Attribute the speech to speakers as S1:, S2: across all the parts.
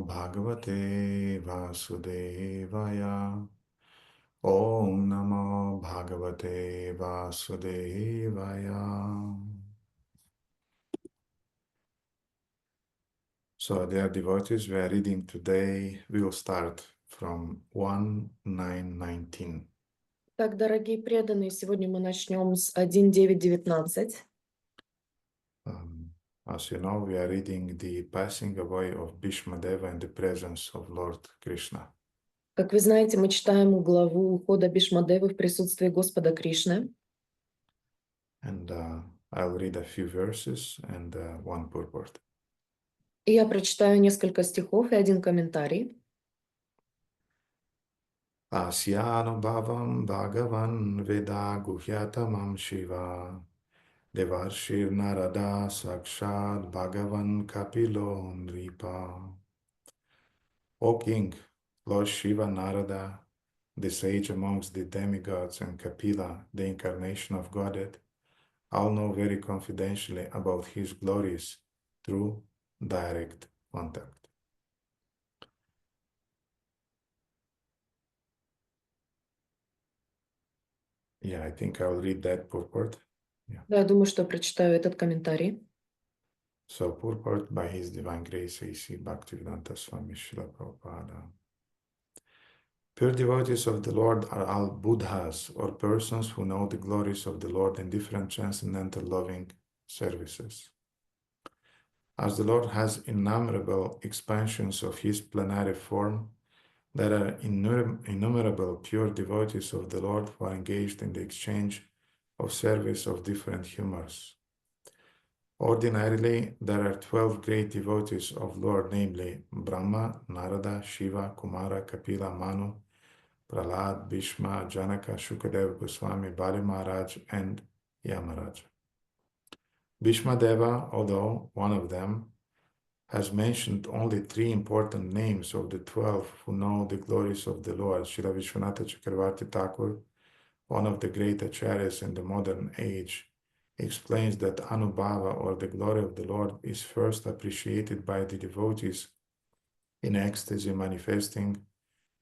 S1: Bhagavate Vasudevaya. Om Namo Bhagavate Vasudevaya. So, dear devotees, we are reading today. We will start from 1:9:19.
S2: Так, дорогие преданные, сегодня мы начнем с 1.9.19.
S1: As you know, we are reading the passing away of Bhīṣmadeva in the presence of Lord Krishna.
S2: Как вы знаете, мы читаем главу ухода Бhīṣmadevы в присутствии Господа Кришны.
S1: And I'll read a few verses and one purport.
S2: И я прочитаю несколько стихов и один комментарий.
S1: Asyanubhavam Bhagavan Veda Guhyatamam Shiva Devarshir Narada Sakshad Bhagavan Kapilo Nripa. O King, Lord Shiva Narada, the sage amongst the demigods, and Kapila, the incarnation of Godhead, all know very confidentially about his glories through direct contact. Yeah, I think I'll read that purport.
S2: Да, я думаю, что прочитаю этот комментарий.
S1: So, purport by His Divine Grace, A.C. Bhaktivedanta Swami Srila Prabhupada. Pure devotees of the Lord are all Buddhas, or persons who know the glories of the Lord in different transcendental loving services. As the Lord has innumerable expansions of His plenary form, there are innumerable pure devotees of the Lord who are engaged in the exchange of service of different humors. Ordinarily, there are 12 great devotees of Lord, namely Brahma, Narada, Shiva, Kumara, Kapila, Manu, Prahlad, Bhishma, Janaka, Shukadeva Goswami, Bali Maharaj, and Yamaraj. Bhīṣmadeva, although one of them, has mentioned only 3 important names of the 12 who know the glories of the Lord. Srila Vishwanatha Chakravarti Thakur, one of the great acharyas in the modern age, explains that Anubhava, or the glory of the Lord, is first appreciated by the devotees in ecstasy, manifesting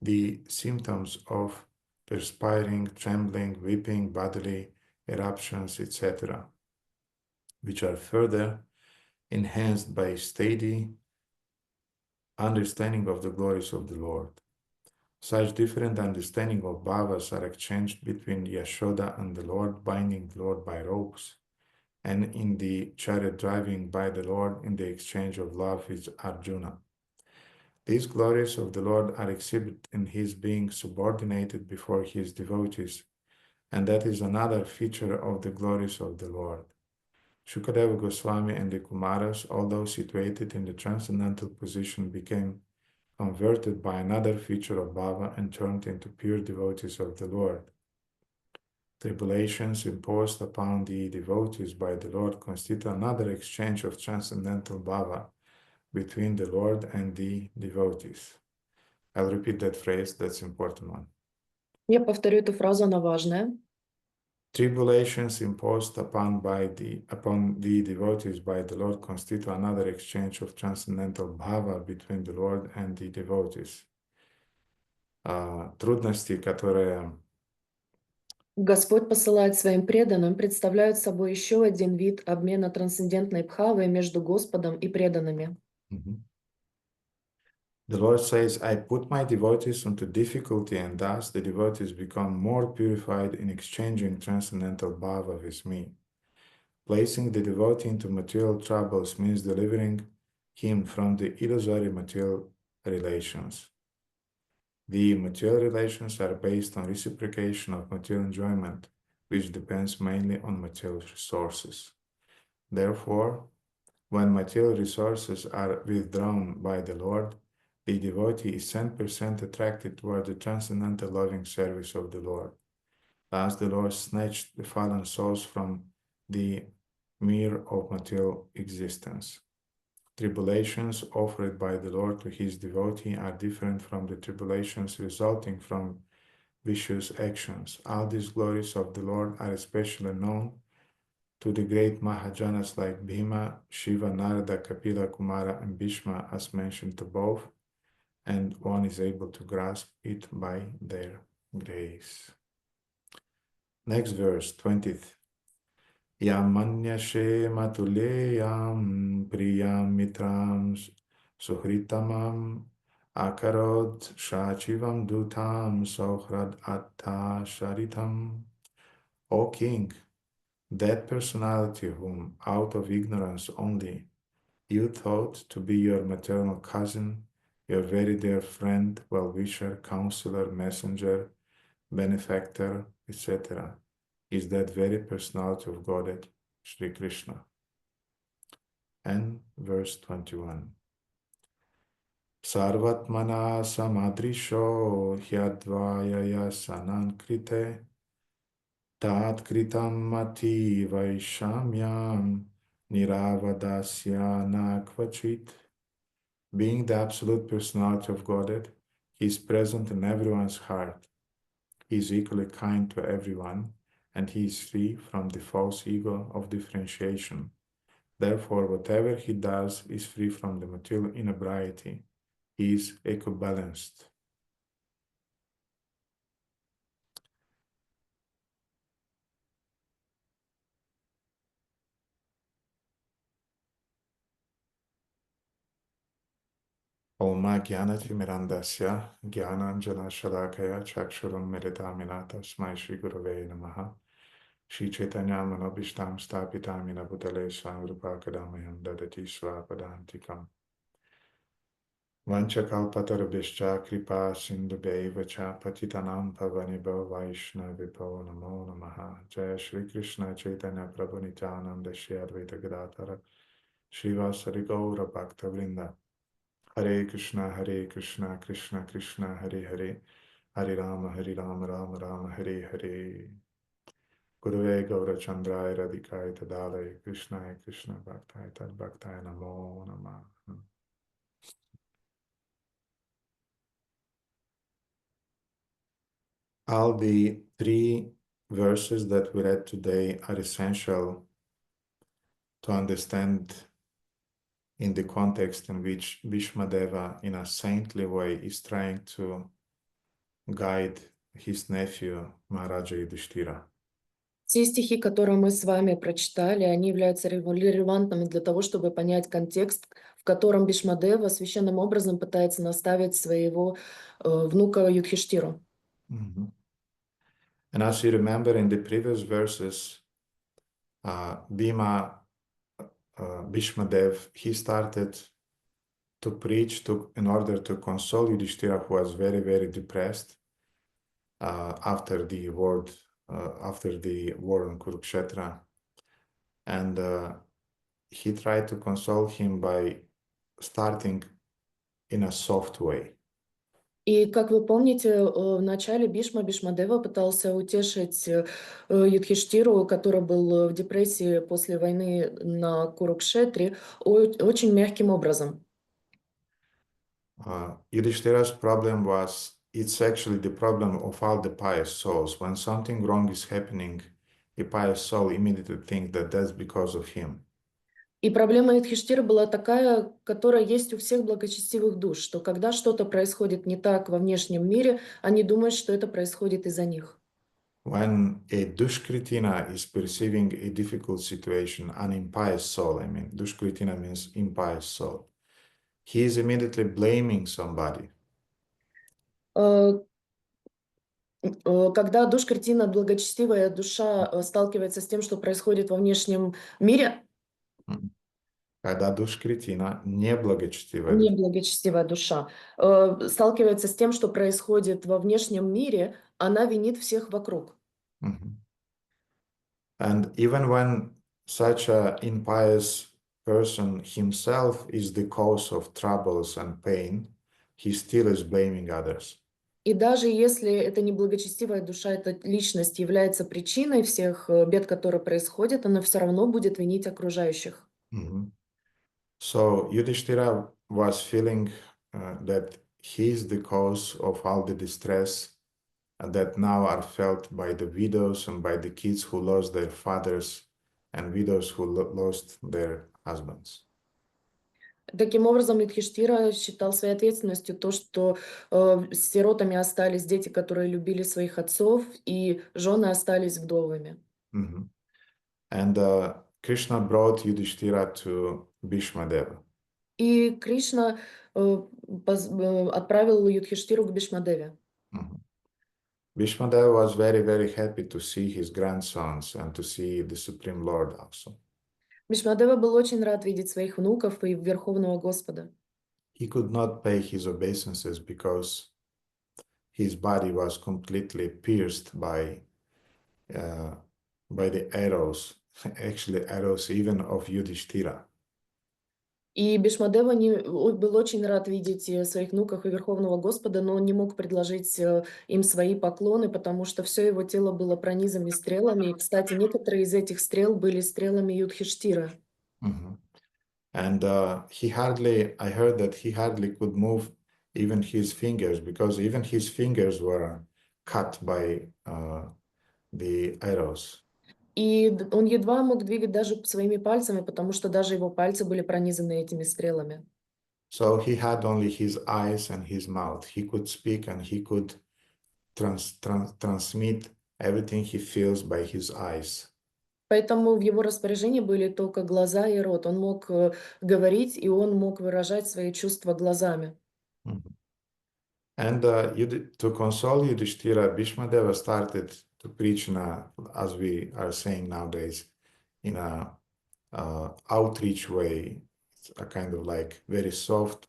S1: the symptoms of perspiring, trembling, weeping, bodily eruptions, etc., which are further enhanced by steady understanding of the glories of the Lord. Such different understanding of bhavas are exchanged between Yashoda and the Lord, binding the Lord by ropes, and in the chariot driving by the Lord in the exchange of love with Arjuna. These glories of the Lord are exhibited in his being subordinated before his devotees, and that is another feature of the glories of the Lord. Shukadeva Goswami and the Kumaras, although situated in the transcendental position, became converted by another feature of bhava and turned into pure devotees of the Lord. Tribulations imposed upon the devotees by the Lord constitute another exchange of transcendental bhava between the Lord and the devotees. I'll repeat that phrase, that's an important one.
S2: Я повторю эту фразу, она важная.
S1: Tribulations imposed upon the devotees by the Lord constitute another exchange of transcendental bhava between the Lord and the devotees. Трудности, которые
S2: Господь посылает своим преданным, представляют собой еще один вид обмена трансцендентной бхавой между Господом и преданными.
S1: The Lord says, I put my devotees into difficulty, and thus the devotees become more purified in exchanging transcendental bhava with me. Placing the devotee into material troubles means delivering him from the illusory material relations. The material relations are based on reciprocation of material enjoyment, which depends mainly on material resources. Therefore, when material resources are withdrawn by the Lord, the devotee is 10% attracted toward the transcendental loving service of the Lord. Thus, the Lord snatched the fallen souls from the mirror of material existence. Tribulations offered by the Lord to his devotee are different from the tribulations resulting from vicious actions. All these glories of the Lord are especially known to the great Mahajanas like Bhima, Shiva, Narada, Kapila, Kumara, and Bhishma, as mentioned above, and one is able to grasp it by their grace. Next verse, 20th. Yamanyashe matuleyam priyam mitram suhritamam akarod shachivam dutam sohrad atta sharitam. O king, that personality whom out of ignorance only you thought to be your maternal cousin, your very dear friend, well-wisher, counselor, messenger, benefactor, etc., is that very personality of Godhead, Sri Krishna. And verse 21. Sarvatmana samadrisho hyadvayaya sanankrite tat kritam mati vaishamyam niravadasya na kvachit. Being the absolute personality of Godhead, he is present in everyone's heart. He is equally kind to everyone, and he is free from the false ego of differentiation. Therefore, whatever he does is free from the material inebriety. He is equibalanced. Olma Gyanati Mirandasya Gyananjana Shalakaya Chakshuram Militamina Tasmai Shri Gurave Namaha Shri Chaitanya Manobishtam Stapitamina Bhutale Sangrupa Kadamayam Dadati Swapadantikam Vanchakalpatarabhischa Kripa Sindhubhaiva Cha Patitanam Pavanibha Vaishnavibho Namo Namaha Jaya Shri Krishna Chaitanya Prabhu Nityananda Shri Advaita Gadadhara Srivasari Gaura Bhakta Vrinda Hare Krishna, Krishna Krishna, Hare Hare, Hare Rama, Rama Rama, Hare Hare. Gurave Gaura Chandraya Radhikaya Tadalaya Krishna Bhaktaya Tad Bhaktaya Namo Namah. All the three verses that we read today are essential to understand in the context in which Bhīṣmadeva, in a saintly way, is trying to guide his nephew, Maharaja Yudhishthira.
S2: Те стихи, которые мы с вами прочитали, они являются релевантными для того, чтобы понять контекст, в котором Бhīṣmadeva священным образом пытается наставить своего внука Юдхиштиру.
S1: And as you remember in the previous verses, Bhīṣmadev, he started to preach in order to console Yudhishthira, who was very, very depressed after the war on Kurukshetra. And he tried to console him by starting in a soft way.
S2: И, как вы помните, в начале Бhīṣmadeva пытался утешить Юдхиштиру, который был в депрессии после войны на Курукшетре, очень мягким образом.
S1: Yudhishthira's problem was, it's actually the problem of all the pious souls. When something wrong is happening, a pious soul immediately thinks that that's because of him.
S2: И проблема Юдхиштира была такая, которая есть у всех благочестивых душ, что когда что-то происходит не так во внешнем мире, они думают, что это происходит из-за них.
S1: When a Dushkritina is perceiving a difficult situation, an impious soul, Dushkritina means impious soul, he is immediately blaming somebody.
S2: Когда Душкритина, благочестивая душа, сталкивается с тем, что происходит во внешнем мире,
S1: Когда Душкритина, неблагочестивая
S2: душа, сталкивается с тем, что происходит во внешнем мире, она винит всех вокруг.
S1: And even when such an impious person himself is the cause of troubles and pain, he still is blaming others.
S2: И даже если эта неблагочестивая душа, эта личность является причиной всех бед, которые происходят, она все равно будет винить окружающих.
S1: So Yudhishthira was feeling that he is the cause of all the distress that now are felt by the widows and by the kids who lost their fathers and widows who lost their husbands.
S2: Таким образом, Юдхиштира считал своей ответственностью то, что сиротами остались дети, которые любили своих отцов, и жены остались вдовами.
S1: Mhm. And Krishna brought Yudhishthira to Bhīṣmadeva.
S2: И Кришна отправил Юдхиштиру к Бhīṣmadеве.
S1: Mhm. Bhīṣmadeva was very, very happy to see his grandsons and to see the Supreme Lord also.
S2: Бhīṣmadeva был очень рад видеть своих внуков и Верховного Господа.
S1: He could not pay his obeisances because his body was completely pierced by the arrows, actually arrows even of Yudhishthira.
S2: И Бhīṣmadeva был очень рад видеть своих внуков и Верховного Господа, но он не мог предложить им свои поклоны, потому что все его тело было пронизано стрелами. И, кстати, некоторые из этих стрел были стрелами Юдхиштира.
S1: Mhm. And I heard that he hardly could move even his fingers because even his fingers were cut by the arrows.
S2: И он едва мог двигать даже своими пальцами, потому что даже его пальцы были пронизаны этими стрелами.
S1: So he had only his eyes and his mouth. He could speak and he could transmit everything he feels by his eyes.
S2: Поэтому в его распоряжении были только глаза и рот. Он мог говорить, и он мог выражать свои чувства глазами.
S1: Mhm. And to console Yudhishthira, Bhīṣmadeva started to preach as we are saying nowadays, in a outreach way. It's a kind of like very soft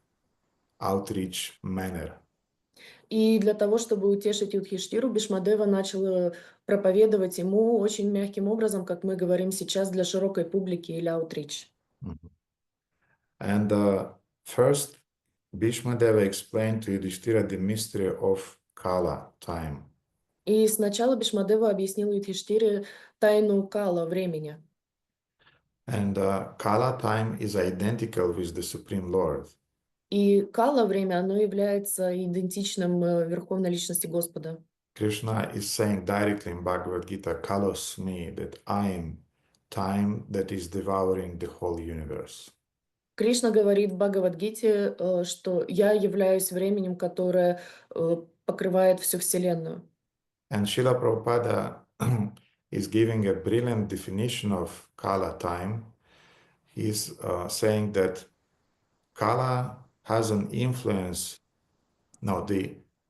S1: outreach manner.
S2: И для того, чтобы утешить Юдхиштиру, Бhīṣmadeva начал проповедовать ему очень мягким образом, как мы говорим сейчас, для широкой публики или outreach.
S1: Mhm. And first, Bhīṣmadeva explained to Yudhishthira the mystery of Kala, time.
S2: И сначала Бhīṣmadeva объяснил Юдхиштире тайну Кала, времени.
S1: And Kala time is identical with the Supreme Lord.
S2: И Кала время, оно является идентичным Верховной Личности Господа.
S1: Krishna is saying directly in Bhagavad Gita, Kalosmi, that I am time that is devouring the whole universe.
S2: Кришна говорит в Бхагавад-гите, что я являюсь временем, которое покрывает всю Вселенную.
S1: And Srila Prabhupada is giving a brilliant definition of Kala time. He's saying that Kala has an influence.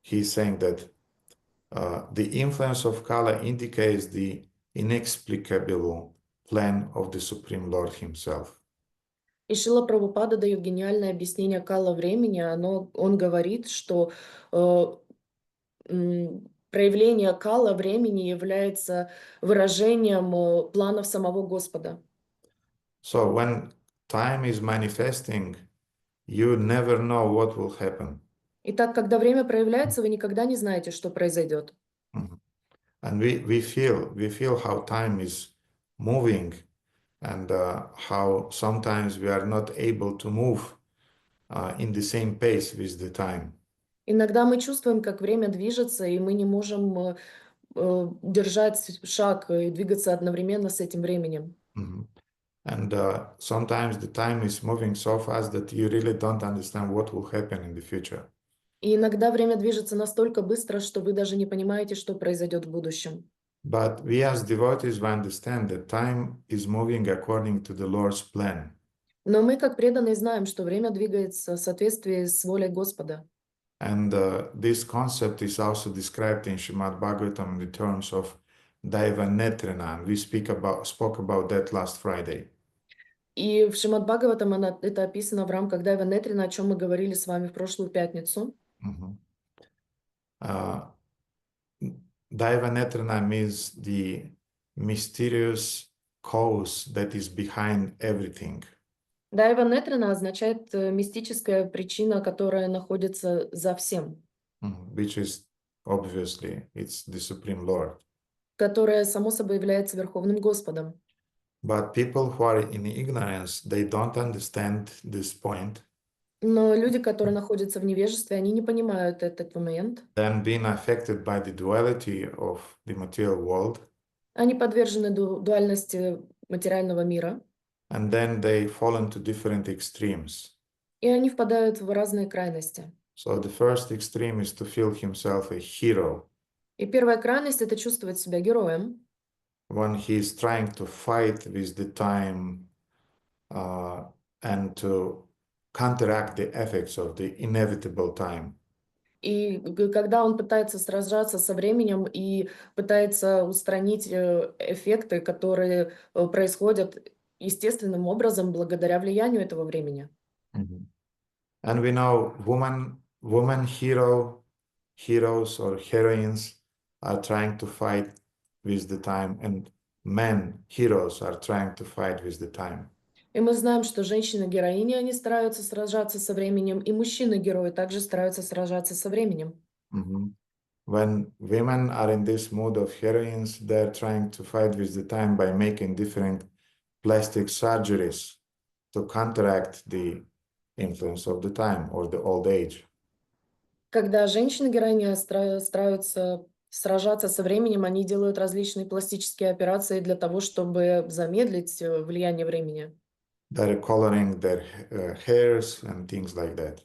S1: He's saying that the influence of Kala indicates the inexplicable plan of the Supreme Lord Himself.
S2: И Шрила Прабхупада дает гениальное объяснение Кала времени. Он говорит, что проявление Кала времени является выражением планов самого Господа.
S1: So when time is manifesting, you never know what will happen.
S2: Итак, когда время проявляется, вы никогда не знаете, что произойдет.
S1: And we feel how time is moving and how sometimes we are not able to move in the same pace with the time.
S2: Иногда мы чувствуем, как время движется, и мы не можем держать шаг и двигаться одновременно с этим временем.
S1: And sometimes the time is moving so fast that you really don't understand what will happen in the future.
S2: И иногда время движется настолько быстро, что вы даже не понимаете, что произойдет в будущем.
S1: But we as devotees, we understand that time is moving according to the Lord's plan.
S2: Но мы, как преданные, знаем, что время двигается в соответствии с волей Господа.
S1: And this concept is also described in Srimad Bhagavatam in the terms of Daiva Netrana, and we spoke about that last Friday.
S2: И в Шримад Бхагаватам это описано в рамках Дайва Нетрина, о чем мы говорили с вами в прошлую пятницу.
S1: Daiva Netrana means the mysterious cause that is behind everything.
S2: Дайва Нетрина означает мистическая причина, которая находится за всем.
S1: Which is obviously it's the Supreme Lord.
S2: Которая, само собой, является Верховным Господом.
S1: But people who are in ignorance, they don't understand this point.
S2: Но люди, которые находятся в невежестве, они не понимают этот момент.
S1: Then being affected by the duality of the material world.
S2: Они подвержены дуальности материального мира.
S1: And then they fall into different extremes.
S2: И они впадают в разные крайности.
S1: So the first extreme is to feel himself a hero
S2: И первая крайность — это чувствовать себя героем,
S1: when he is trying to fight with the time uh, and to counteract the effects of the inevitable time.
S2: и когда он пытается сражаться со временем и пытается устранить эффекты, которые происходят естественным образом благодаря влиянию этого времени.
S1: Mhm. And we know woman heroes or heroines are trying to fight with the time, and men heroes are trying to fight with the time.
S2: И мы знаем, что женщины-героини, они стараются сражаться со временем, и мужчины-герои также стараются сражаться со временем.
S1: Mhm. When women are in this mood of heroines, they're trying to fight with the time by making different plastic surgeries to counteract the influence of the time or the old age.
S2: Когда женщины-героини стараются сражаться со временем, они делают различные пластические операции для того, чтобы замедлить влияние времени.
S1: They're coloring their hairs and things like that.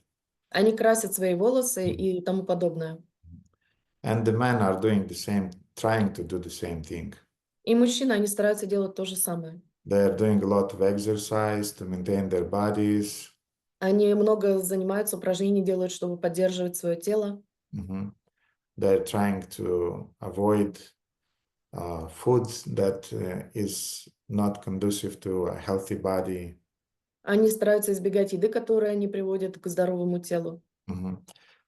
S2: Они красят свои волосы и тому подобное.
S1: And the men are doing the same, trying to do the same thing.
S2: И мужчины, они стараются делать то же самое.
S1: They are doing a lot of exercise to maintain their bodies.
S2: Они много занимаются, упражнений делают, чтобы поддерживать свое тело.
S1: Mhm. They're trying to avoid foods that is not conducive to a healthy body.
S2: Они стараются избегать еды, которая не приводит к здоровому телу.
S1: Mhm.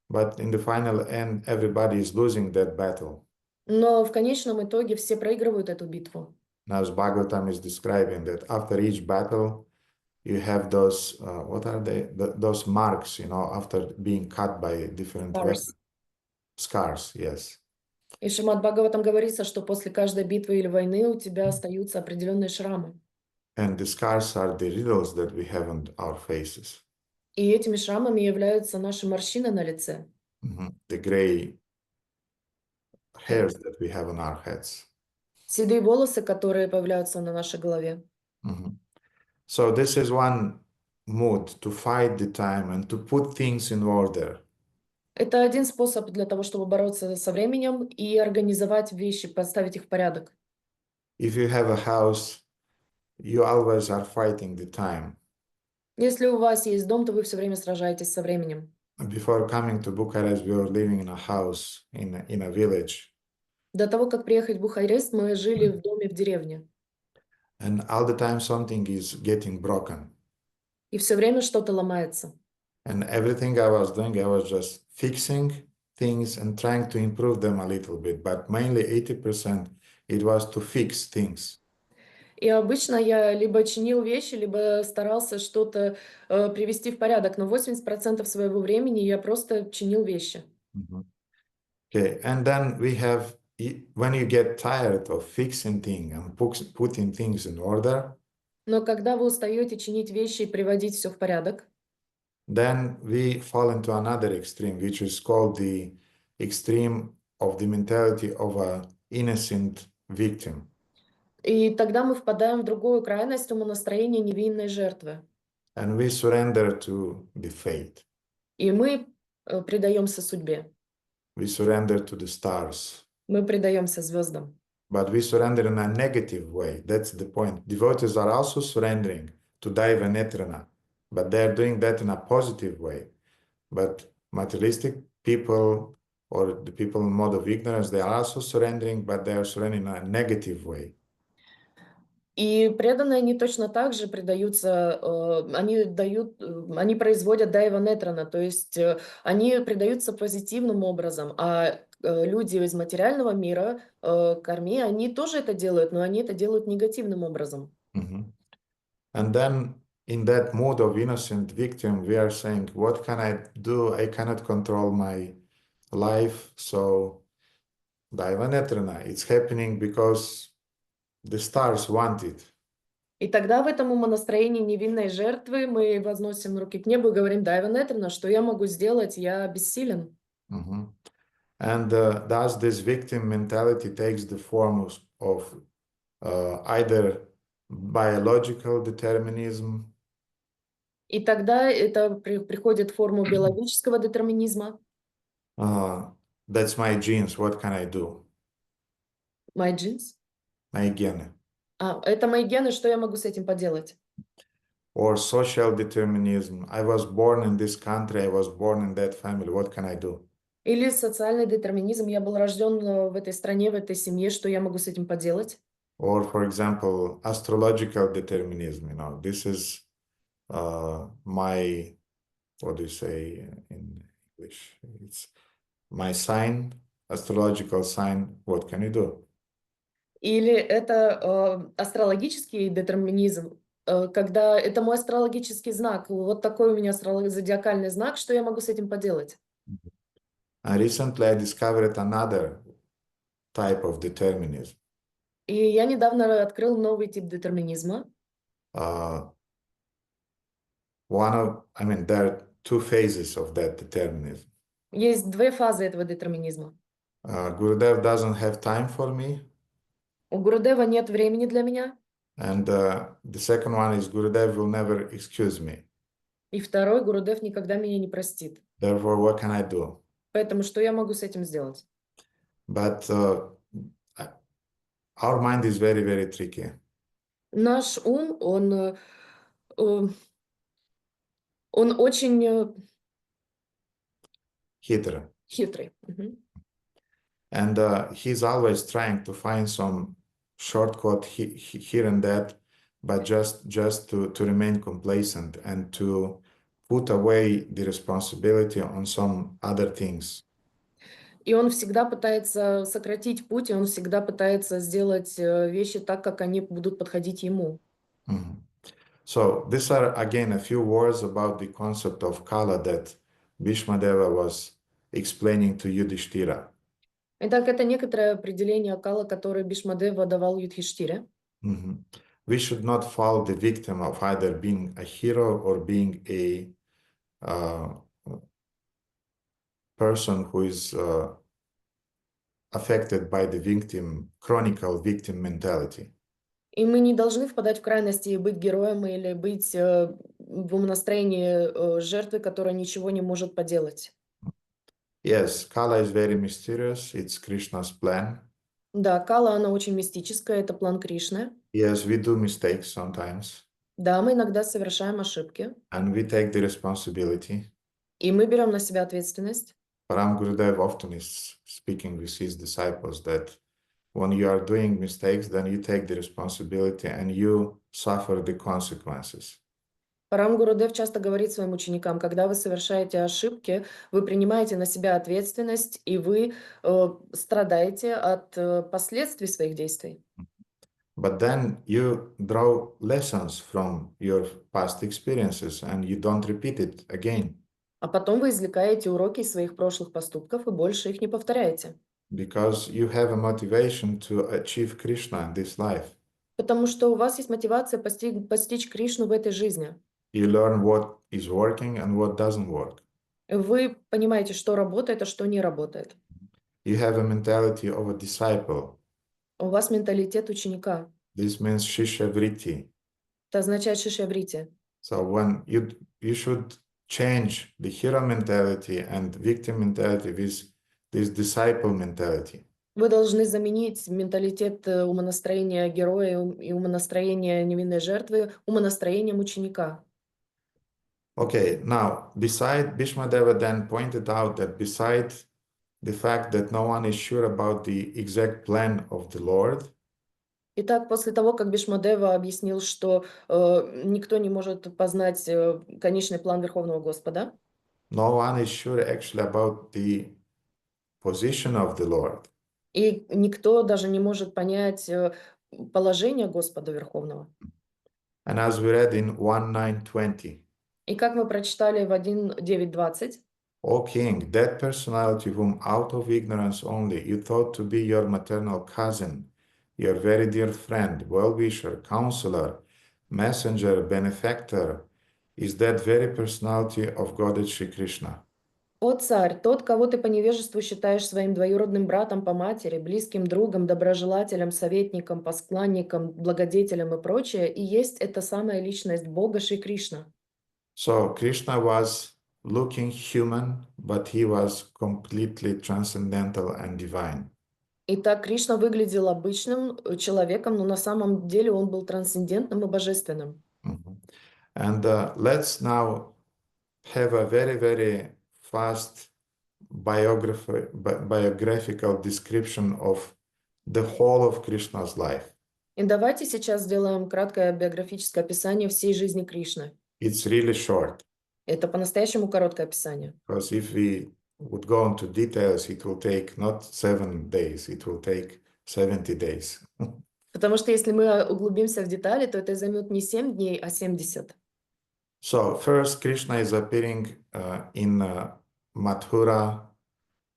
S1: But in the final end, everybody is losing that battle.
S2: Но в конечном итоге все проигрывают эту битву.
S1: Now, as Bhagavatam is describing that after each battle, you have those, what are they? Those marks, after being cut by different weapons. Scars, yes.
S2: И в Шримад Бхагаватам говорится, что после каждой битвы или войны у тебя остаются определенные шрамы.
S1: And the scars are the riddles that we have on our faces.
S2: И этими шрамами являются наши морщины на лице.
S1: The gray hairs that we have on our heads.
S2: Седые волосы, которые появляются на нашей голове.
S1: So this is one mood to fight the time and to put things in order.
S2: Это один способ для того, чтобы бороться со временем и организовать вещи, поставить их в порядок.
S1: If you have a house, you always are fighting the time.
S2: Если у вас есть дом, то вы все время сражаетесь со временем.
S1: Before coming to Bucharest, we were living in a house in a village.
S2: До того, как приехать в Бухарест, мы жили в доме в деревне.
S1: And all the time something is getting broken.
S2: И все время что-то ломается.
S1: And everything I was doing, I was just fixing things and trying to improve them a little bit. But mainly 80% it was to fix things.
S2: И обычно я либо чинил вещи, либо старался что-то привести в порядок. Но 80% своего времени я просто чинил вещи.
S1: Okay, and then we have, when you get tired of fixing things and putting things in order,
S2: Но когда вы устаете чинить вещи и приводить все в порядок,
S1: then we fall into another extreme, which is called the extreme of the mentality of an innocent victim.
S2: и тогда мы впадаем в другую крайность умонастроения невинной жертвы.
S1: And we surrender to the fate.
S2: И мы предаемся судьбе.
S1: We surrender to the stars.
S2: Мы предаемся звездам.
S1: But we surrender in a negative way. That's the point. Devotees are also surrendering to Daiva Netrana, but they're doing that in a positive way. But materialistic people or the people in mode of ignorance, they are also surrendering, but they are surrendering in a negative way.
S2: И преданные, они точно так же предаются, они производят дайва нетрана, то есть они предаются позитивным образом, а люди из материального мира, карми, они тоже это делают, но они это делают негативным образом.
S1: And then in that mood of innocent victim, we are saying, what can I do? I cannot control my life, so Daiva Netrana, it's happening because the stars want it.
S2: И тогда в этом умонастроении невинной жертвы мы возносим руки к небу и говорим: Дайва Нетрана, что я могу сделать? Я бессилен.
S1: And thus this victim mentality takes the form of either biological determinism.
S2: И тогда это приходит в форму биологического детерминизма.
S1: That's my genes, what can I do?
S2: My genes.
S1: Мои гены.
S2: Это мои гены, что я могу с этим поделать?
S1: Or social determinism. I was born in this country, I was born in that family, what can I do?
S2: Или социальный детерминизм. Я был рожден в этой стране, в этой семье, что я могу с этим поделать?
S1: Or, for example, astrological determinism. This is my, what do you say in English? It's my sign, astrological sign. What can you do?
S2: Или это астрологический детерминизм, когда это мой астрологический знак, вот такой у меня зодиакальный знак, что я могу с этим поделать?
S1: And recently I discovered another type of determinism.
S2: И я недавно открыл новый тип детерминизма.
S1: There are two phases of that determinism.
S2: Есть две фазы этого детерминизма.
S1: Gurudev doesn't have time for me.
S2: У Гурудева нет времени для меня.
S1: And the second one is Gurudev will never excuse me.
S2: И второй, Гурудев никогда меня не простит.
S1: Therefore, what can I do?
S2: Поэтому что я могу с этим сделать?
S1: But our mind is very, very tricky.
S2: Наш ум, он очень
S1: Хитрый.
S2: Мгм.
S1: And he's always trying to find some shortcut here and that, but just to remain complacent and to put away the responsibility on some other things.
S2: И он всегда пытается сократить путь, и он всегда пытается сделать вещи так, как они будут подходить ему.
S1: So these are again a few words about the concept of Kala that Bhīṣmadeva was explaining to Yudhishthira.
S2: Итак, это некоторое определение кала, которое Бhīṣmadeva давал Юдхиштире.
S1: We should not fall the victim of either being a hero or being a person who is affected by the chronic victim mentality.
S2: И мы не должны впадать в крайности и быть героем или быть в умонастроении жертвы, которая ничего не может поделать.
S1: Yes, Kala is very mysterious. It's Krishna's plan.
S2: Да, кала, она очень мистическая, это план Кришны.
S1: Yes, we do mistakes sometimes.
S2: Да, мы иногда совершаем ошибки.
S1: And we take the responsibility.
S2: И мы берем на себя ответственность.
S1: Param Gurudev often is speaking with his disciples that when you are doing mistakes, then you take the responsibility and you suffer the consequences.
S2: Парам Гурудев часто говорит своим ученикам, когда вы совершаете ошибки, вы принимаете на себя ответственность, и вы страдаете от последствий своих действий.
S1: But then you draw lessons from your past experiences and you don't repeat it again.
S2: А потом вы извлекаете уроки из своих прошлых поступков и больше их не повторяете.
S1: Because you have a motivation to achieve Krishna in this life.
S2: Потому что у вас есть мотивация постичь Кришну в этой жизни.
S1: You learn what is working and what doesn't work.
S2: Вы понимаете, что работает, а что не работает.
S1: You have a mentality of a disciple.
S2: У вас менталитет ученика.
S1: This means Shishya Vritti.
S2: Это означает шишьяврити.
S1: So when you should change the hero mentality and victim mentality with this disciple mentality.
S2: Вы должны заменить менталитет умонастроения героя и умонастроения невинной жертвы умонастроением ученика.
S1: Okay, now, Bhīṣmadeva then pointed out that beside the fact that no one is sure about the exact plan of the Lord,
S2: Итак, после того, как Бhīṣmadeva объяснил, что никто не может познать конечный план Верховного Господа,
S1: no one is sure actually about the position of the Lord.
S2: и никто даже не может понять положение Господа Верховного.
S1: And as we read in 1:9:20,
S2: И как мы прочитали в 1:9:20,
S1: O king, that personality whom out of ignorance only you thought to be your maternal cousin, your very dear friend, well-wisher, counselor, messenger, benefactor, is that very personality of Godhead Shri Krishna.
S2: «О царь, тот, кого ты по невежеству считаешь своим двоюродным братом по матери, близким другом, доброжелателем, советником, поскланником, благодетелем и прочее, и есть эта самая личность Бога Шри Кришна».
S1: So Krishna was looking human, but he was completely transcendental and divine.
S2: Итак, Кришна выглядел обычным человеком, но на самом деле он был трансцендентным и божественным.
S1: And let's now have a very, very fast biographical description of the whole of Krishna's life.
S2: И давайте сейчас сделаем краткое биографическое описание всей жизни Кришны.
S1: It's really short,
S2: Это по-настоящему короткое описание.
S1: because if we would go into details, it will take not 7 days, it will take 70 days.
S2: Потому что если мы углубимся в детали, то это займет не 7 дней, а 70.
S1: So first, Krishna is appearing in Mathura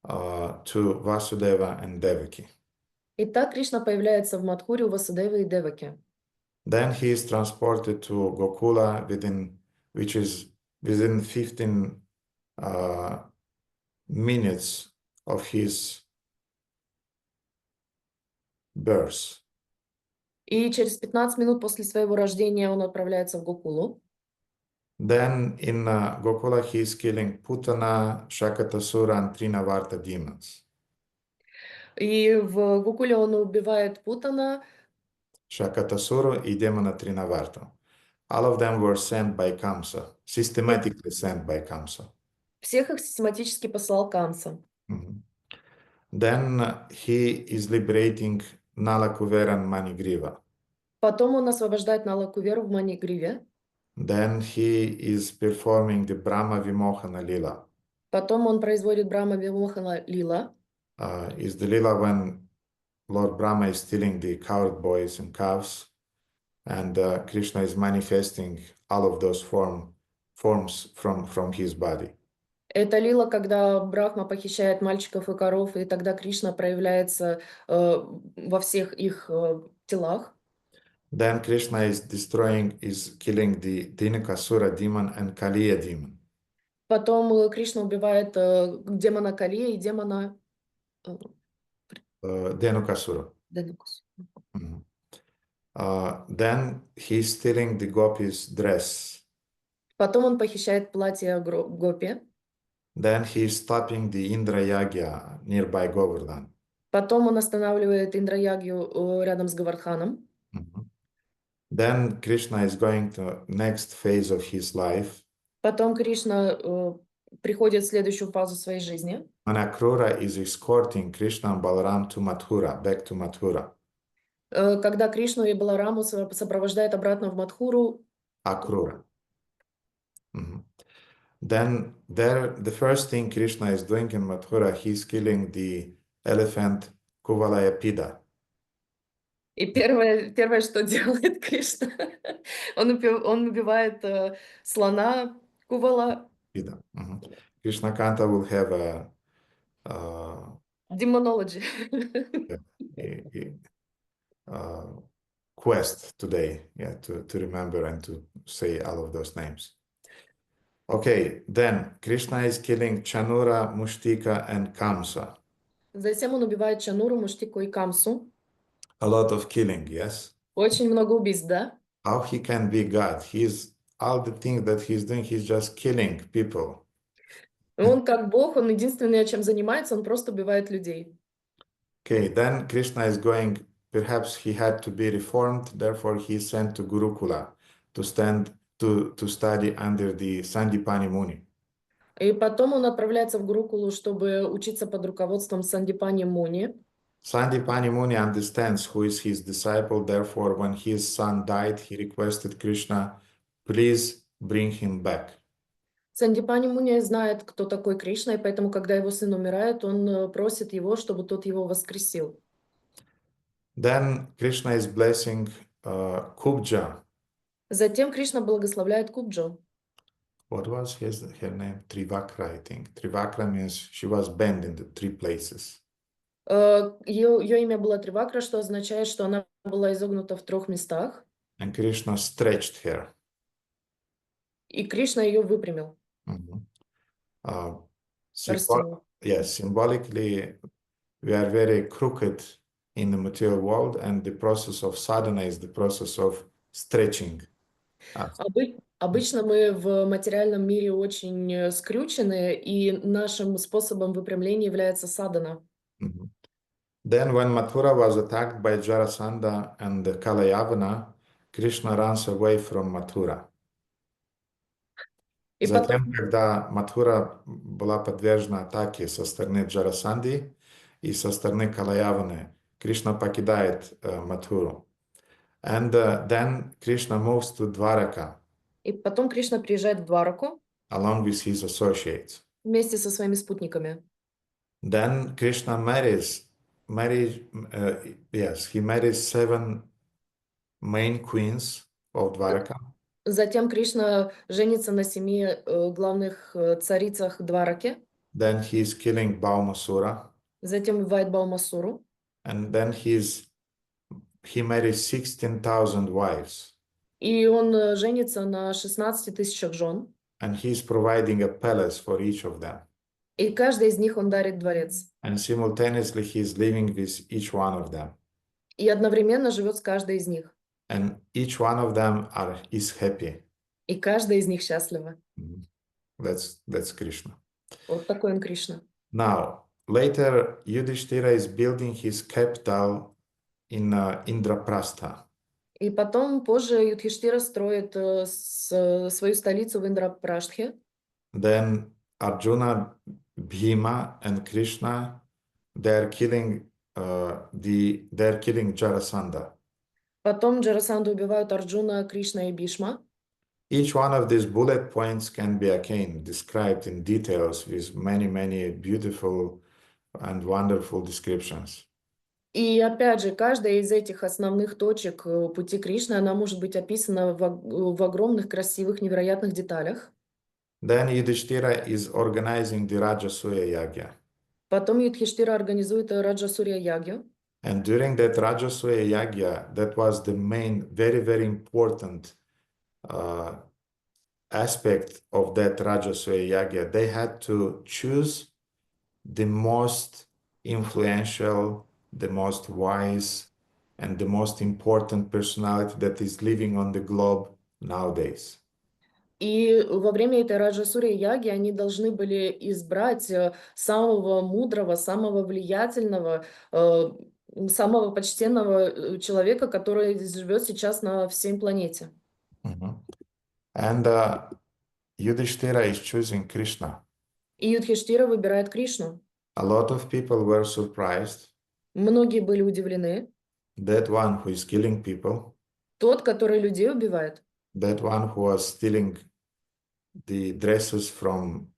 S1: to Vasudeva and Devaki.
S2: Итак, Кришна появляется в Мадхуре у Васудевы и Деваки.
S1: Then he is transported to Gokula, which is within 15 minutes of his birth.
S2: И через 15 минут после своего рождения он отправляется в Гокулу.
S1: Then in Gokula he is killing Putana, Shakatasura and Trinavarta demons.
S2: И в Гокуле он убивает Путана,
S1: Shakatasura и демона Trinavarta. All of them were sent by Kamsa, systematically sent by Kamsa.
S2: всех их систематически послал Камса.
S1: Then he is liberating Nalakuvera and Manigriva.
S2: Потом он освобождает Налакуверу в Манигриве.
S1: Then he is performing the Brahma Vimohana Lila.
S2: Потом он производит Брахма Вимохана Лила.
S1: Is the Lila when Lord Brahma is stealing the cowherd boys and calves, and Krishna is manifesting all of those forms from his body.
S2: Это лила, когда Брахма похищает мальчиков и коров, и тогда Кришна проявляется во всех их телах.
S1: Then Krishna is killing the Dinakasura demon and Kaliya demon.
S2: Потом Кришна убивает демона Калия и демона
S1: Dhenukasura.
S2: Денукасу.
S1: Then he's stealing the gopis' dress.
S2: Потом он похищает платье Гопи.
S1: Then he's stopping the Indra Yagya nearby Govardhan.
S2: Потом он останавливает Индраягью рядом с Гавардханом.
S1: Then Krishna is going to next phase of his life.
S2: Потом Кришна приходит в следующую фазу своей жизни.
S1: When Akrura is escorting Krishna and Balaram to Mathura, back to Mathura.
S2: Когда Кришну и Балараму сопровождает обратно в Мадхуру.
S1: Akrura. Then the first thing Krishna is doing in Mathura, he's killing the elephant Kuvalayapida.
S2: И первое, что делает Кришна, он убивает слона Кувала.
S1: Krishna Kanta will have a
S2: Demonology.
S1: Quest today, to remember and to say all of those names. Okay, then Krishna is killing Chanura, Mushtika, and Kamsa.
S2: Затем он убивает Чануру, Муштику и Камсу.
S1: A lot of killing, yes?
S2: Очень много убийств, да?
S1: How he can be God? All the things that he's doing, he's just killing people.
S2: Он как Бог, он единственное, чем занимается, он просто убивает людей.
S1: Okay, then Krishna is going, perhaps he had to be reformed, therefore he is sent to Gurukula to study under the Sandipani Muni.
S2: И потом он отправляется в Гурукулу, чтобы учиться под руководством Сандипани Муни.
S1: Sandipani Muni understands who is his disciple, therefore when his son died, he requested Krishna, please bring him back.
S2: Сандипани Муни знает, кто такой Кришна, и поэтому, когда его сын умирает, он просит его, чтобы тот его воскресил.
S1: Then Krishna is blessing Kubja.
S2: Затем Кришна благословляет Кубджу.
S1: What was her name? Trivakra, I think. Trivakra means she was bent in the 3 places.
S2: Ее имя было Тривакра, что означает, что она была изогнута в 3 местах.
S1: And Krishna stretched her.
S2: И Кришна ее выпрямил.
S1: Symbolically, we are very crooked in the material world, and the process of sadhana is the process of stretching.
S2: Обычно мы в материальном мире очень скрючены, и нашим способом выпрямления является садхана.
S1: Mhm. Then when Mathura was attacked by Jarasandha and Kalayavana, Krishna runs away from Mathura.
S2: И потом,
S1: Затем, когда Матхура была подвержена атаке со стороны Джарасанди и со стороны Калаяваны, Кришна покидает Матхуру. And then Krishna moves to Dwaraka
S2: Кришна приезжает в Двараку
S1: along with his associates.
S2: вместе со своими спутниками.
S1: Then Krishna he marries 7 main queens of Dwaraka.
S2: Затем Кришна женится на 7 главных царицах Двараки.
S1: Then he is killing Baumasura.
S2: Затем убивает Баумасуру.
S1: And then he marries 16,000 wives.
S2: И он женится на 16 тысячах жен.
S1: And he's providing a palace for each of them.
S2: И каждой из них он дарит дворец.
S1: And simultaneously he's living with each one of them.
S2: И одновременно живет с каждой из них.
S1: And each one of them is happy.
S2: И каждая из них счастлива.
S1: That's Krishna.
S2: Вот такой он Кришна.
S1: Now, later Yudhishthira is building his capital in Indraprastha.
S2: И потом, позже, Юдхиштира строит свою столицу в Индрапраштхе.
S1: Then Arjuna, Bhima, and Krishna, they're killing Jarasandha.
S2: Потом Джарасанду убивают Арджуна, Кришна и Бишма.
S1: Each one of these bullet points can be again described in details with many beautiful and wonderful descriptions.
S2: И опять же, каждая из этих основных точек пути Кришны, она может быть описана в огромных, красивых, невероятных деталях.
S1: Then Yudhishthira is organizing the Rajasuya Yagya.
S2: Потом Юдхиштира организует Раджасурья Ягью.
S1: And during that Rajasuya Yagya, that was the main, very important aspect of that Rajasuya Yagya. They had to choose the most influential, the most wise, and the most important personality that is living on the globe nowadays.
S2: И во время этой Раджасурья Яги они должны были избрать самого мудрого, самого влиятельного, самого почтенного человека, который живет сейчас на всей планете.
S1: And Yudhishthira is choosing Krishna.
S2: И Юдхиштира выбирает Кришну.
S1: A lot of people were surprised.
S2: Многие были удивлены.
S1: That one who is killing people.
S2: Тот, который людей убивает.
S1: That one who was stealing the dresses from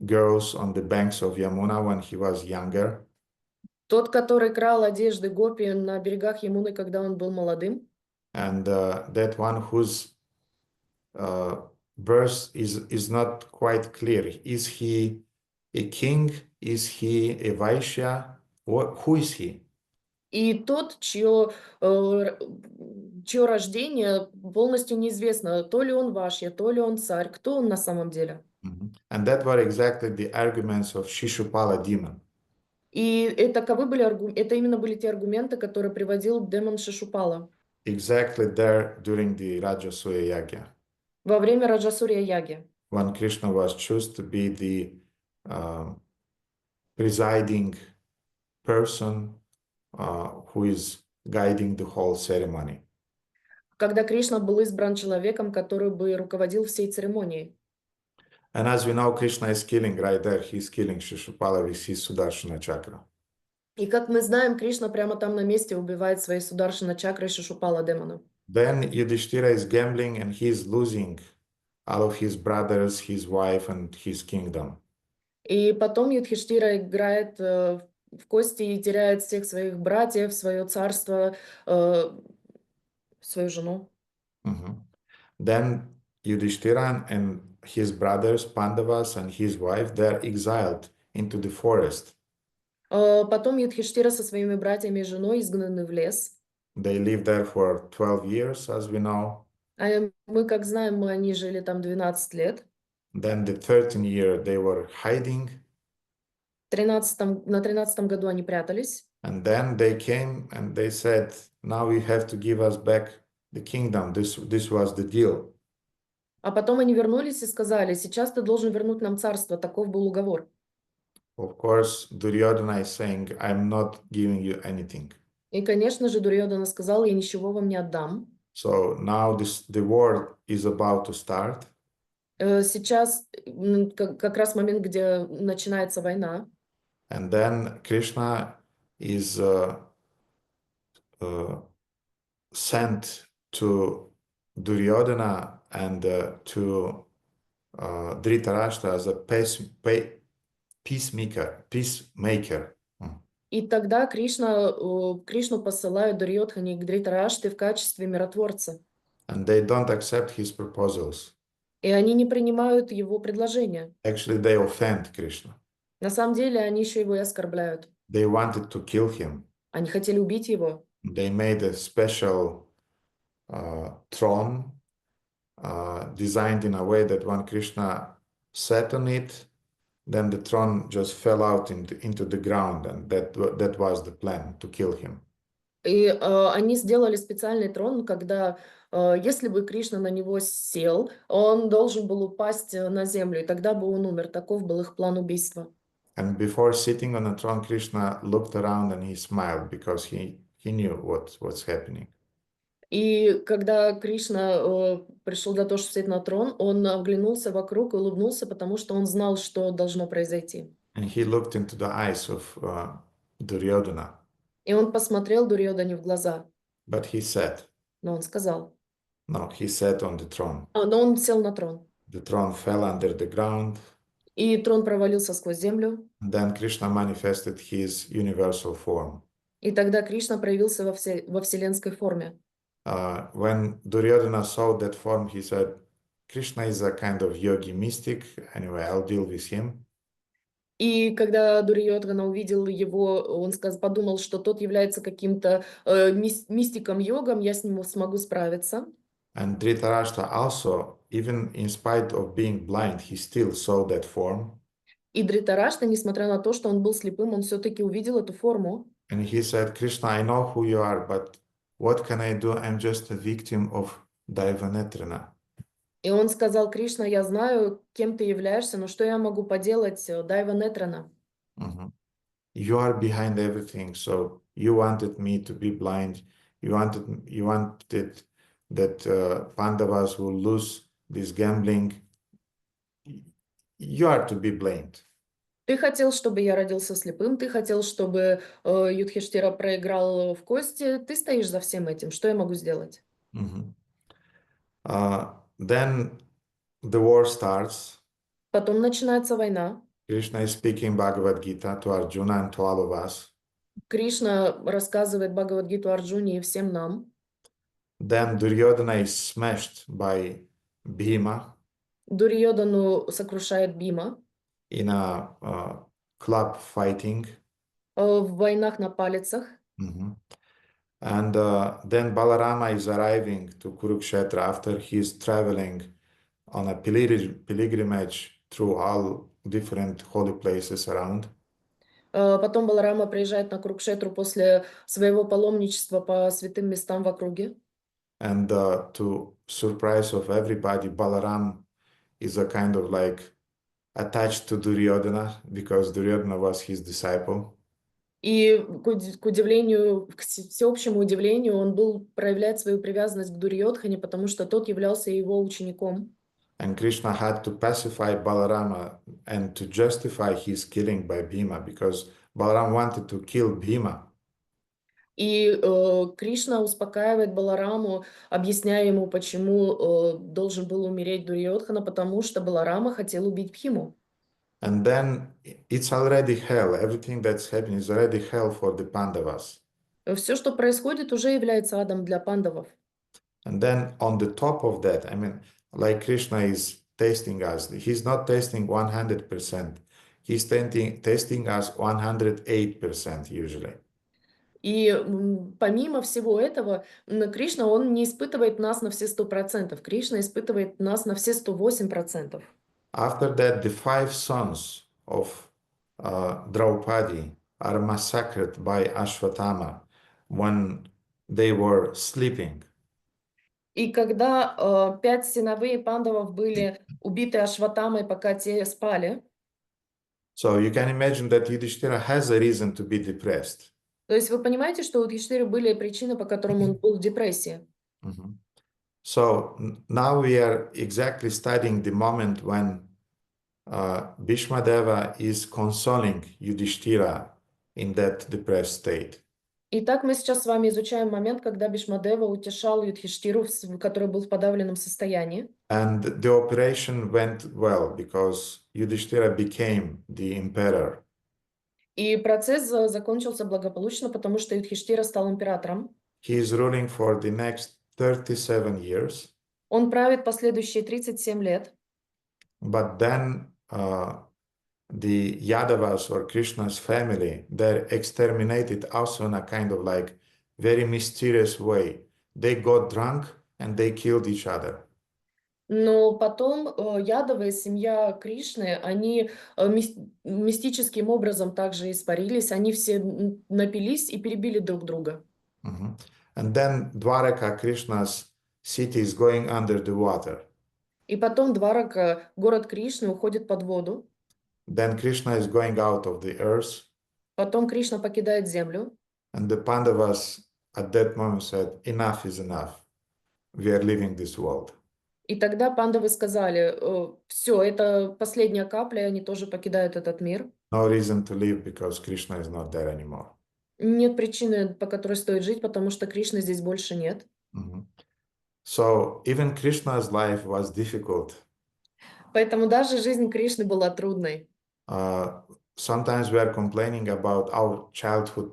S1: girls on the banks of Yamuna when he was younger.
S2: Тот, который крал одежды гопи на берегах Ямуны, когда он был молодым.
S1: And that one whose birth is not quite clear. Is he a king? Is he a Vaishya? Who is he?
S2: И тот, чье рождение полностью неизвестно, то ли он Вашья, то ли он царь, кто он на самом деле.
S1: And that were exactly the arguments of Shishupala demon.
S2: И это именно были те аргументы, которые приводил демон Шишупала.
S1: Exactly there during the Rajasuya Yagya.
S2: Во время Раджасурья Яги.
S1: When Krishna was chosen to be the presiding person who is guiding the whole ceremony.
S2: Когда Кришна был избран человеком, который бы руководил всей церемонией.
S1: And as we know, Krishna is killing right there. He's killing Shishupala with his Sudarshana chakra.
S2: И как мы знаем, Кришна прямо там на месте убивает своей Сударшана чакрой Шишупала демона.
S1: Then Yudhishthira is gambling and he is losing all of his brothers, his wife, and his kingdom.
S2: И потом Юдхиштира играет в кости и теряет всех своих братьев, свое царство, свою жену.
S1: Then Yudhishthira and his brothers, Pandavas, and his wife, they are exiled into the forest.
S2: Потом Юдхиштира со своими братьями и женой изгнаны в лес.
S1: They lived there for 12 years, as we know.
S2: А мы, как знаем, они жили там 12 лет.
S1: Then the 13th year they were hiding.
S2: На 13-м году они прятались.
S1: And then they came and they said, now you have to give us back the kingdom. This was the deal.
S2: А потом они вернулись и сказали: сейчас ты должен вернуть нам царство, таков был уговор.
S1: Of course, Duryodhana is saying, I'm not giving you anything.
S2: И, конечно же, Дурьёдана сказал: я ничего вам не отдам.
S1: So now the war is about to start.
S2: Сейчас как раз момент, где начинается война.
S1: And then Krishna is uh, sent to Duryodhana and to Dhritarashtra as a peacemaker.
S2: И тогда Кришну посылают Дурьёдхане к Дритараште в качестве миротворца.
S1: And they don't accept his proposals.
S2: И они не принимают его предложения.
S1: Actually, they offend Krishna.
S2: На самом деле, они еще его и оскорбляют.
S1: They wanted to kill him.
S2: Они хотели убить его.
S1: They made a special throne designed in a way that when Krishna sat on it, then the throne just fell out into the ground, and that was the plan, to kill him.
S2: И они сделали специальный трон, когда, если бы Кришна на него сел, он должен был упасть на землю, и тогда бы он умер. Таков был их план убийства.
S1: And before sitting on the throne, Krishna looked around and he smiled because he knew what's happening.
S2: И когда Кришна пришел для того, чтобы сесть на трон, он оглянулся вокруг и улыбнулся, потому что он знал, что должно произойти.
S1: And he looked into the eyes of Duryodhana.
S2: И он посмотрел Дурьёдане в глаза.
S1: But he said,
S2: Но он сказал.
S1: no, he sat on the throne.
S2: Но он сел на трон.
S1: The throne fell under the ground.
S2: И трон провалился сквозь землю.
S1: And then Krishna manifested his universal form.
S2: И тогда Кришна проявился во вселенской форме.
S1: When Duryodhana saw that form, he said, Krishna is a kind of yogi mystic. Anyway, I'll deal with him.
S2: И когда Дурьёдхана увидел его, он подумал, что тот является каким-то мистиком-йогом, я с ним смогу справиться.
S1: And Dhritarashtra also, even in spite of being blind, he still saw that form.
S2: И Дритарашта, несмотря на то, что он был слепым, он все-таки увидел эту форму.
S1: And he said, Krishna, I know who you are, but what can I do? I'm just a victim of Daivanetrana.
S2: И он сказал: Кришна, я знаю, кем ты являешься, но что я могу поделать, Дайва Нетрана?
S1: You are behind everything, so you wanted me to be blind. You wanted that Pandavas will lose this gambling. You are to be blamed.
S2: Ты хотел, чтобы я родился слепым, ты хотел, чтобы Юдхиштира проиграл в кости. Ты стоишь за всем этим. Что я могу сделать?
S1: Then the war starts.
S2: Потом начинается война.
S1: Krishna is speaking Bhagavad Gita to Arjuna and to all of us.
S2: Кришна рассказывает Бхагавад-гиту Арджуне и всем нам.
S1: Then Duryodhana is smashed by Bhima.
S2: Дурьёдану сокрушает Бима.
S1: In a club fighting.
S2: В войнах на палицах.
S1: And then Balarama is arriving to Kurukshetra after he is traveling on a pilgrimage through all different holy places around.
S2: Потом Баларама приезжает на Курукшетру после своего паломничества по святым местам в округе.
S1: And to surprise of everybody, Balaram is a kind of like attached to Duryodhana because Duryodhana was his disciple.
S2: И к удивлению, к всеобщему удивлению, он проявляет свою привязанность к Дурьёдхане, потому что тот являлся его учеником.
S1: And Krishna had to pacify Balarama and to justify his killing by Bhima because Balaram wanted to kill Bhima.
S2: И Кришна успокаивает Балараму, объясняя ему, почему должен был умереть Дурьёдхана, потому что Баларама хотел убить Бхиму.
S1: And then it's already hell. Everything that's happening is already hell for the Pandavas.
S2: Все, что происходит, уже является адом для пандавов.
S1: And then on the top of that, I mean, like Krishna is testing us. He's not testing 100%. He's testing us 108% usually.
S2: И помимо всего этого, Кришна, он не испытывает нас на все 100%. Кришна испытывает нас на все 108%.
S1: After that, the 5 sons of Draupadi are massacred by Ashwatthama when they were sleeping.
S2: И когда 5 сыновей пандавов были убиты Ашватамой, пока те спали,
S1: so you can imagine that Yudhishthira has a reason to be depressed.
S2: то есть вы понимаете, что у Юдхиштхиры были причины, по которым он был в депрессии.
S1: Mhm. So now we are exactly studying the moment when Bhīṣmadeva is consoling Yudhishthira in that depressed state.
S2: Итак, мы сейчас с вами изучаем момент, когда Бhīṣmadeva утешал Юдхиштхиру, который был в подавленном состоянии.
S1: And the operation went well because Yudhishthira became the emperor.
S2: И процесс закончился благополучно, потому что Юдхиштхира стал императором.
S1: He is ruling for the next 37 years.
S2: Он правит последующие 37 лет.
S1: But then the Yadavas or Krishna's family, they're exterminated also in a kind of like very mysterious way. They got drunk and they killed each other.
S2: Но потом Ядовы и семья Кришны, они мистическим образом также испарились, они все напились и перебили друг друга.
S1: Mhm. And then Dwaraka, Krishna's city, is going under the water.
S2: И потом Дварака, город Кришны, уходит под воду.
S1: Then Krishna is going out of the earth.
S2: Потом Кришна покидает землю.
S1: And the Pandavas at that moment said, enough is enough. We are leaving this world.
S2: И тогда пандавы сказали, все, это последняя капля, и они тоже покидают этот мир.
S1: No reason to live because Krishna is not there anymore.
S2: Нет причины, по которой стоит жить, потому что Кришны здесь больше нет.
S1: Mhm. So even Krishna's life was difficult.
S2: Поэтому даже жизнь Кришны была трудной.
S1: Sometimes we are complaining about our childhood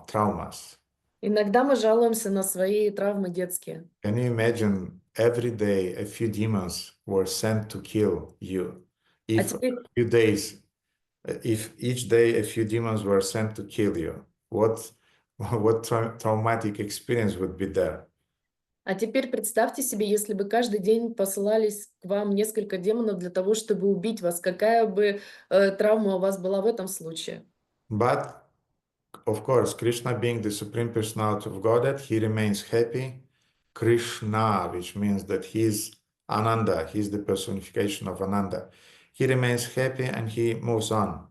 S1: traumas.
S2: Иногда мы жалуемся на свои травмы детские.
S1: Can you imagine every day a few demons were sent to kill you? If each day a few demons were sent to kill you, what traumatic experience would be there?
S2: А теперь представьте себе, если бы каждый день посылались к вам несколько демонов для того, чтобы убить вас, какая бы травма у вас была в этом случае?
S1: But of course, Krishna being the Supreme Personality of Godhead, he remains happy. Krishna, which means that he's Ananda, he's the personification of Ananda. He remains happy and he moves on.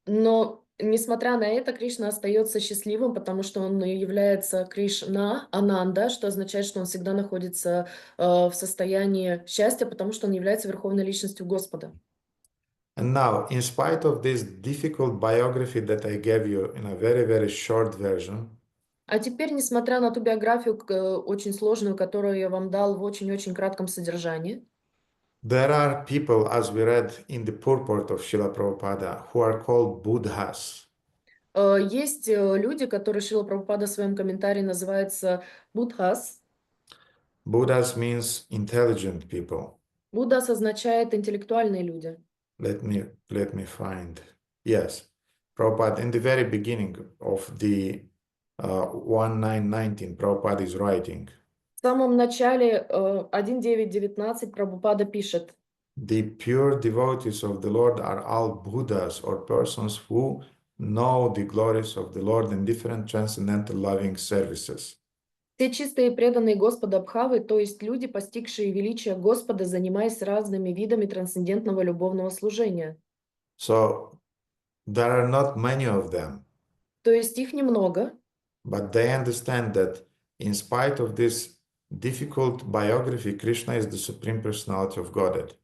S2: Но, несмотря на это, Кришна остается счастливым, потому что он является Кришна, Ананда, что означает, что он всегда находится в состоянии счастья, потому что он является Верховной Личностью Господа.
S1: And now, in spite of this difficult biography that I gave you in a very, very short version,
S2: А теперь, несмотря на ту биографию очень сложную, которую я вам дал в очень-очень кратком содержании,
S1: there are people, as we read in the purport of Srila Prabhupada, who are called Buddhas.
S2: есть люди, которые Шрила Прабхупада в своем комментарии называется Будхас.
S1: Buddhas means intelligent people.
S2: Буддас означает интеллектуальные люди.
S1: Let me find. Yes, Prabhupada, in the very beginning of the 1919, Prabhupada is writing.
S2: В самом начале 1.9.19 Прабхупада пишет:
S1: The pure devotees of the Lord are all Buddhas or persons who know the glories of the Lord in different transcendental loving services.
S2: Все чистые и преданные Господа Бхавы, то есть люди, постигшие величие Господа, занимаясь разными видами трансцендентного любовного служения.
S1: So there are not many of them.
S2: То есть их немного.
S1: But they understand that in spite of this difficult biography, Krishna is the Supreme Personality of Godhead.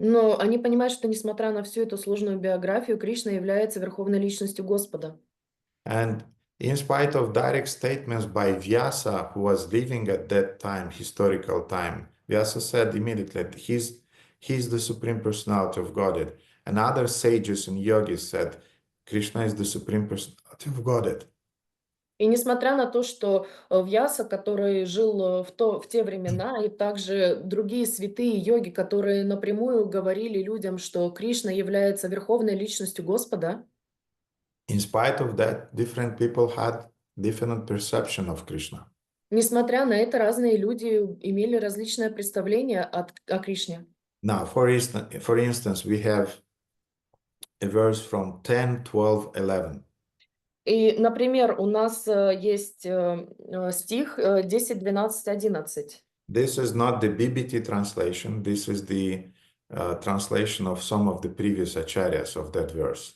S2: Но они понимают, что несмотря на всю эту сложную биографию, Кришна является Верховной Личностью Господа.
S1: And in spite of direct statements by Vyasa, who was living at that time, historical time, Vyasa said immediately that he's the Supreme Personality of Godhead. And other sages and yogis said, Krishna is the Supreme Personality of Godhead.
S2: И несмотря на то, что Вьяса, который жил в те времена, и также другие святые йоги, которые напрямую говорили людям, что Кришна является Верховной Личностью Господа,
S1: In spite of that, different people had different perception of Krishna.
S2: несмотря на это, разные люди имели различное представление о Кришне.
S1: Now, for instance, we have a verse from 10, 12, 11.
S2: И, например, у нас есть стих 10, 12, 11.
S1: This is not the BBT translation. This is the translation of some of the previous acharyas of that verse.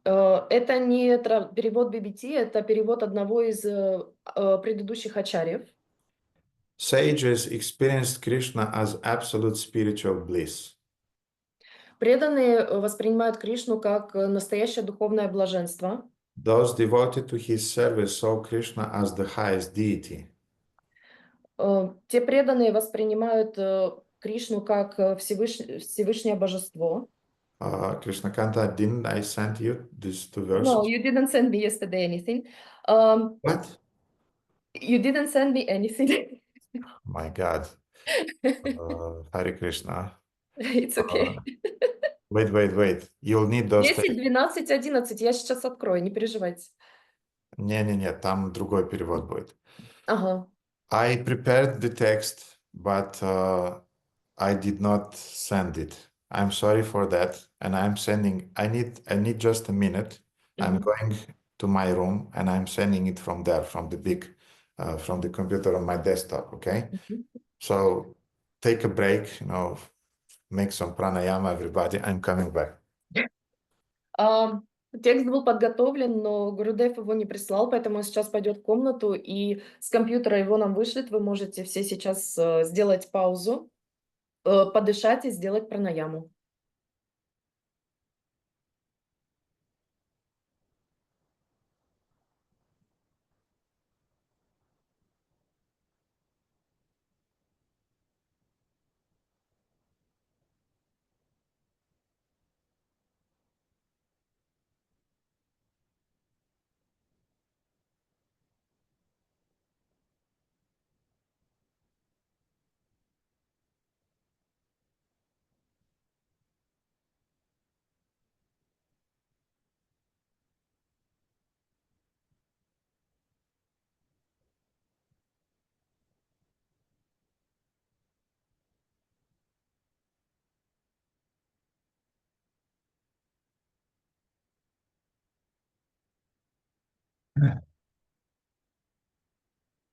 S2: Это не перевод BBT, это перевод одного из предыдущих ачарьев.
S1: Sages experienced Krishna as absolute spiritual bliss.
S2: Преданные воспринимают Кришну как настоящее духовное блаженство.
S1: Those devoted to his service saw Krishna as the highest deity.
S2: Те преданные воспринимают Кришну как Всевышнее божество.
S1: Krishna Kanta, didn't I send you these two verses?
S2: No, you didn't send me yesterday anything.
S1: What?
S2: You didn't send me anything.
S1: My God. Hare Krishna.
S2: It's okay.
S1: Wait. You'll need those
S2: 10, 12, 11. Я сейчас открою, не переживайте.
S1: Не, там другой перевод будет.
S2: Ага.
S1: I prepared the text, but I did not send it. I'm sorry for that, and I'm sending. I need just a minute. I'm going to my room, and I'm sending it from there, from the computer on my desktop. Okay. So take a break. Make some pranayama, everybody. I'm coming back.
S2: Текст был подготовлен, но Гурудев его не прислал, поэтому он сейчас пойдет в комнату и с компьютера его нам вышлет. Вы можете все сейчас сделать паузу, подышать и сделать пранаяму.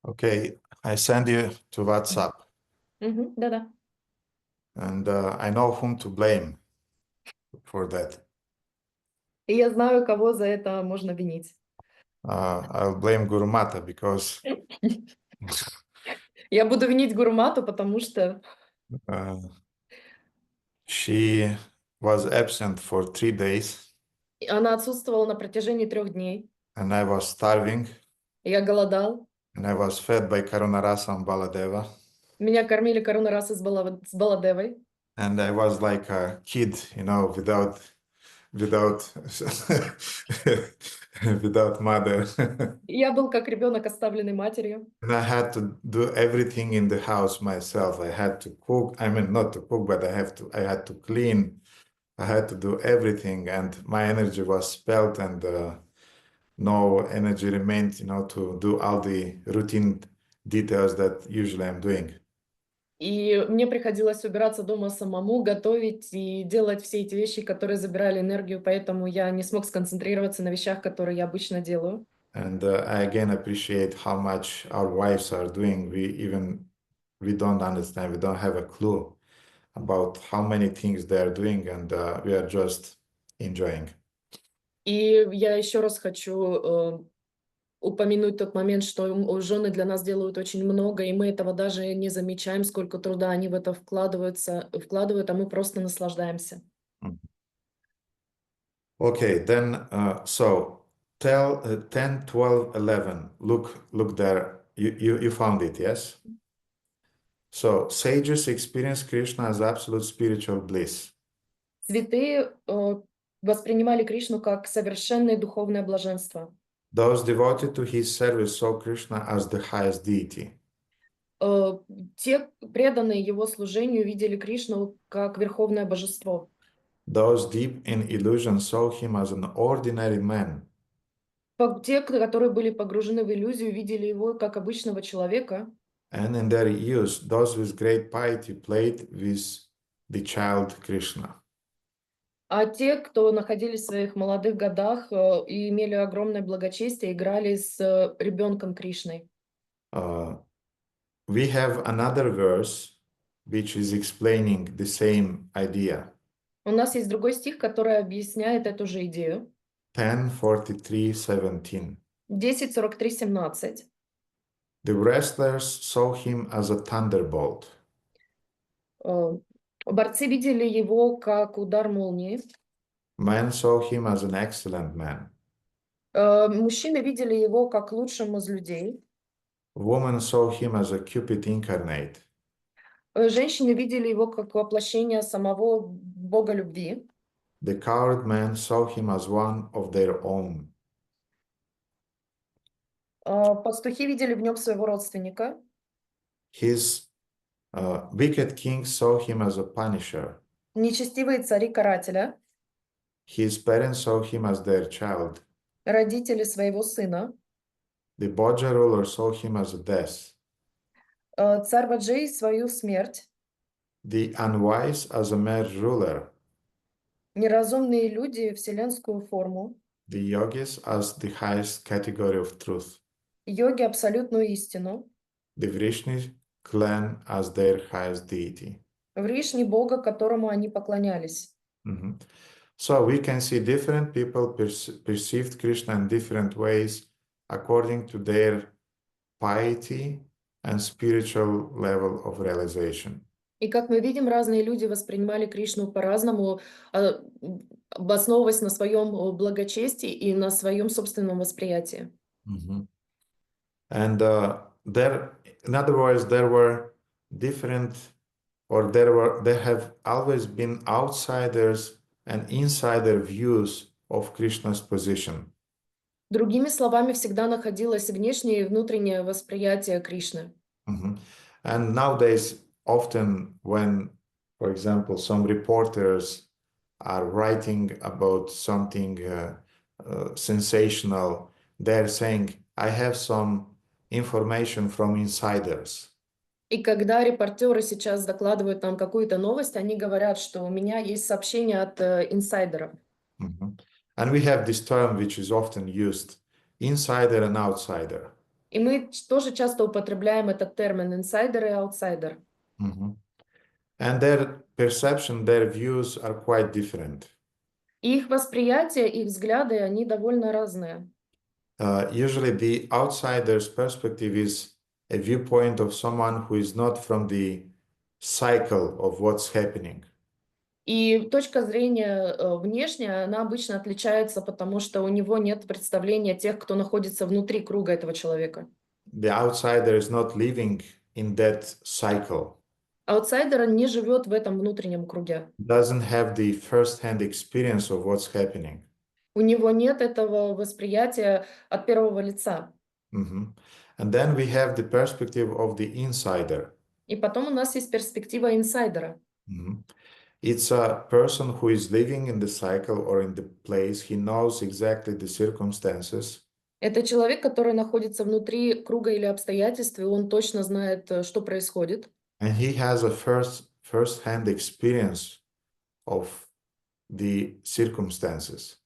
S1: Okay, I send you to WhatsApp.
S2: Да-да.
S1: And I know whom to blame for that.
S2: И я знаю, кого за это можно винить.
S1: I'll blame Guru Mata because
S2: Я буду винить Гурумату, потому что
S1: she was absent for 3 days.
S2: она отсутствовала на протяжении 3 дней.
S1: And I was starving.
S2: Я голодал.
S1: And I was fed by Karunarasa and Baladeva.
S2: Меня кормили Карунараса с Баладевой.
S1: And I was like a kid, without mother.
S2: Я был как ребенок, оставленный матерью.
S1: And I had to do everything in the house myself. I had to cook. I mean, not to cook, but I had to clean. I had to do everything, and my energy was spent, and no energy remained, to do all the routine details that usually I'm doing.
S2: И мне приходилось убираться дома самому, готовить и делать все эти вещи, которые забирали энергию, поэтому я не смог сконцентрироваться на вещах, которые я обычно делаю.
S1: And I again appreciate how much our wives are doing. We don't understand. We don't have a clue about how many things they are doing, and we are just enjoying.
S2: И я еще раз хочу упомянуть тот момент, что жены для нас делают очень много, и мы этого даже не замечаем, сколько труда они в это вкладывают, а мы просто наслаждаемся.
S1: Okay, then so tell 10, 12, 11. Look there. You found it, yes? So sages experience Krishna as absolute spiritual bliss.
S2: Святые воспринимали Кришну как совершенное духовное блаженство.
S1: Those devoted to his service saw Krishna as the highest deity.
S2: Те преданные его служению видели Кришну как верховное божество.
S1: Those deep in illusion saw him as an ordinary man.
S2: Те, которые были погружены в иллюзию, видели его как обычного человека.
S1: And in their youth, those with great piety played with the child Krishna.
S2: А те, кто находились в своих молодых годах и имели огромное благочестие, играли с ребенком Кришной.
S1: we have another verse which is explaining the same idea.
S2: У нас есть другой стих, который объясняет эту же идею.
S1: 10:43-17.
S2: 10:43-17.
S1: The wrestlers saw him as a thunderbolt.
S2: Борцы видели его как удар молнии.
S1: Men saw him as an excellent man.
S2: Мужчины видели его как лучшим из людей.
S1: Women saw him as a Cupid incarnate.
S2: Женщины видели его как воплощение самого Бога любви.
S1: The coward men saw him as one of their own.
S2: Пастухи видели в нем своего родственника.
S1: His wicked kings saw him as a punisher.
S2: Нечестивые цари карателя.
S1: His parents saw him as their child.
S2: Родители своего сына.
S1: The Bodja ruler saw him as a death.
S2: Царь Баджей свою смерть.
S1: The unwise as a mere ruler.
S2: Неразумные люди вселенскую форму.
S1: The yogis as the highest category of truth.
S2: Йоги абсолютную истину.
S1: The Vrishni clan as their highest deity.
S2: Вришни Бога, которому они поклонялись.
S1: So we can see different people perceived Krishna in different ways according to their piety and spiritual level of realization.
S2: И как мы видим, разные люди воспринимали Кришну по-разному, основываясь на своем благочестии и на своем собственном восприятии.
S1: And in other words, there were different, or there have always been outsiders and insider views of Krishna's position.
S2: Другими словами, всегда находилось внешнее и внутреннее восприятие Кришны.
S1: And nowadays, often when, for example, some reporters are writing about something sensational, they're saying, I have some information from insiders.
S2: И когда репортеры сейчас докладывают нам какую-то новость, они говорят, что у меня есть сообщение от инсайдеров.
S1: And we have this term which is often used, insider and outsider.
S2: И мы тоже часто употребляем этот термин инсайдер и аутсайдер.
S1: And their perception, their views are quite different.
S2: Их восприятие, их взгляды, они довольно разные.
S1: Usually the outsider's perspective is a viewpoint of someone who is not from the cycle of what's happening.
S2: И точка зрения внешняя, она обычно отличается, потому что у него нет представления тех, кто находится внутри круга этого человека.
S1: The outsider is not living in that cycle.
S2: Аутсайдер не живет в этом внутреннем круге.
S1: Doesn't have the first-hand experience of what's happening.
S2: У него нет этого восприятия от первого лица.
S1: And then we have the perspective of the insider.
S2: И потом у нас есть перспектива инсайдера.
S1: It's a person who is living in the cycle or in the place. He knows exactly the circumstances.
S2: Это человек, который находится внутри круга или обстоятельств, и он точно знает, что происходит.
S1: And he has a first-hand experience of the circumstances.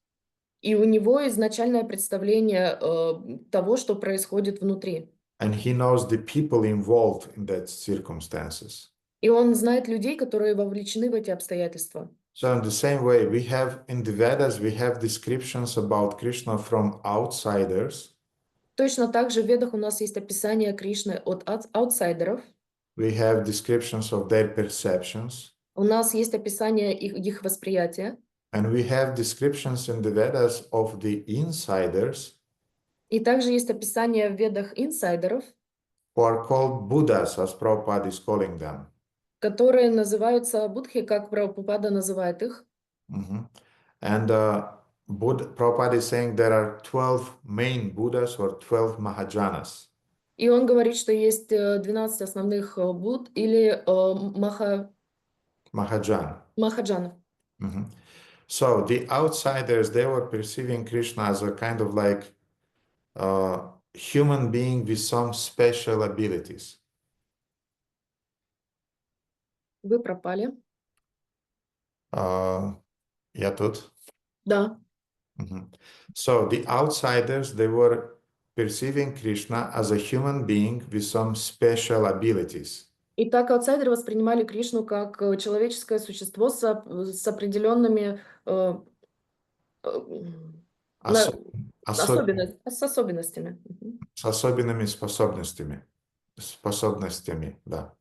S2: И у него изначальное представление того, что происходит внутри.
S1: And he knows the people involved in that circumstances.
S2: И он знает людей, которые вовлечены в эти обстоятельства.
S1: So in the same way, we have in the Vedas, we have descriptions about Krishna from outsiders.
S2: Точно так же в Ведах у нас есть описание Кришны от аутсайдеров.
S1: We have descriptions of their perceptions.
S2: У нас есть описание их восприятия.
S1: And we have descriptions in the Vedas of the insiders.
S2: И также есть описание в Ведах инсайдеров,
S1: who are called Buddhas, as Prabhupada is calling them.
S2: которые называются будхи, как Прабхупада называет их.
S1: And Prabhupada is saying there are 12 main Buddhas or 12 Mahajanas.
S2: И он говорит, что есть 12 основных Будд или Махаджанов.
S1: So the outsiders, they were perceiving Krishna as a kind of like human being with some special abilities.
S2: Вы пропали.
S1: Я тут.
S2: Да.
S1: So the outsiders, they were perceiving Krishna as a human being with some special abilities.
S2: Итак, аутсайдеры воспринимали Кришну как человеческое существо с определенными
S1: Осо- осо-
S2: особенностями.
S1: с особенными способностями, да.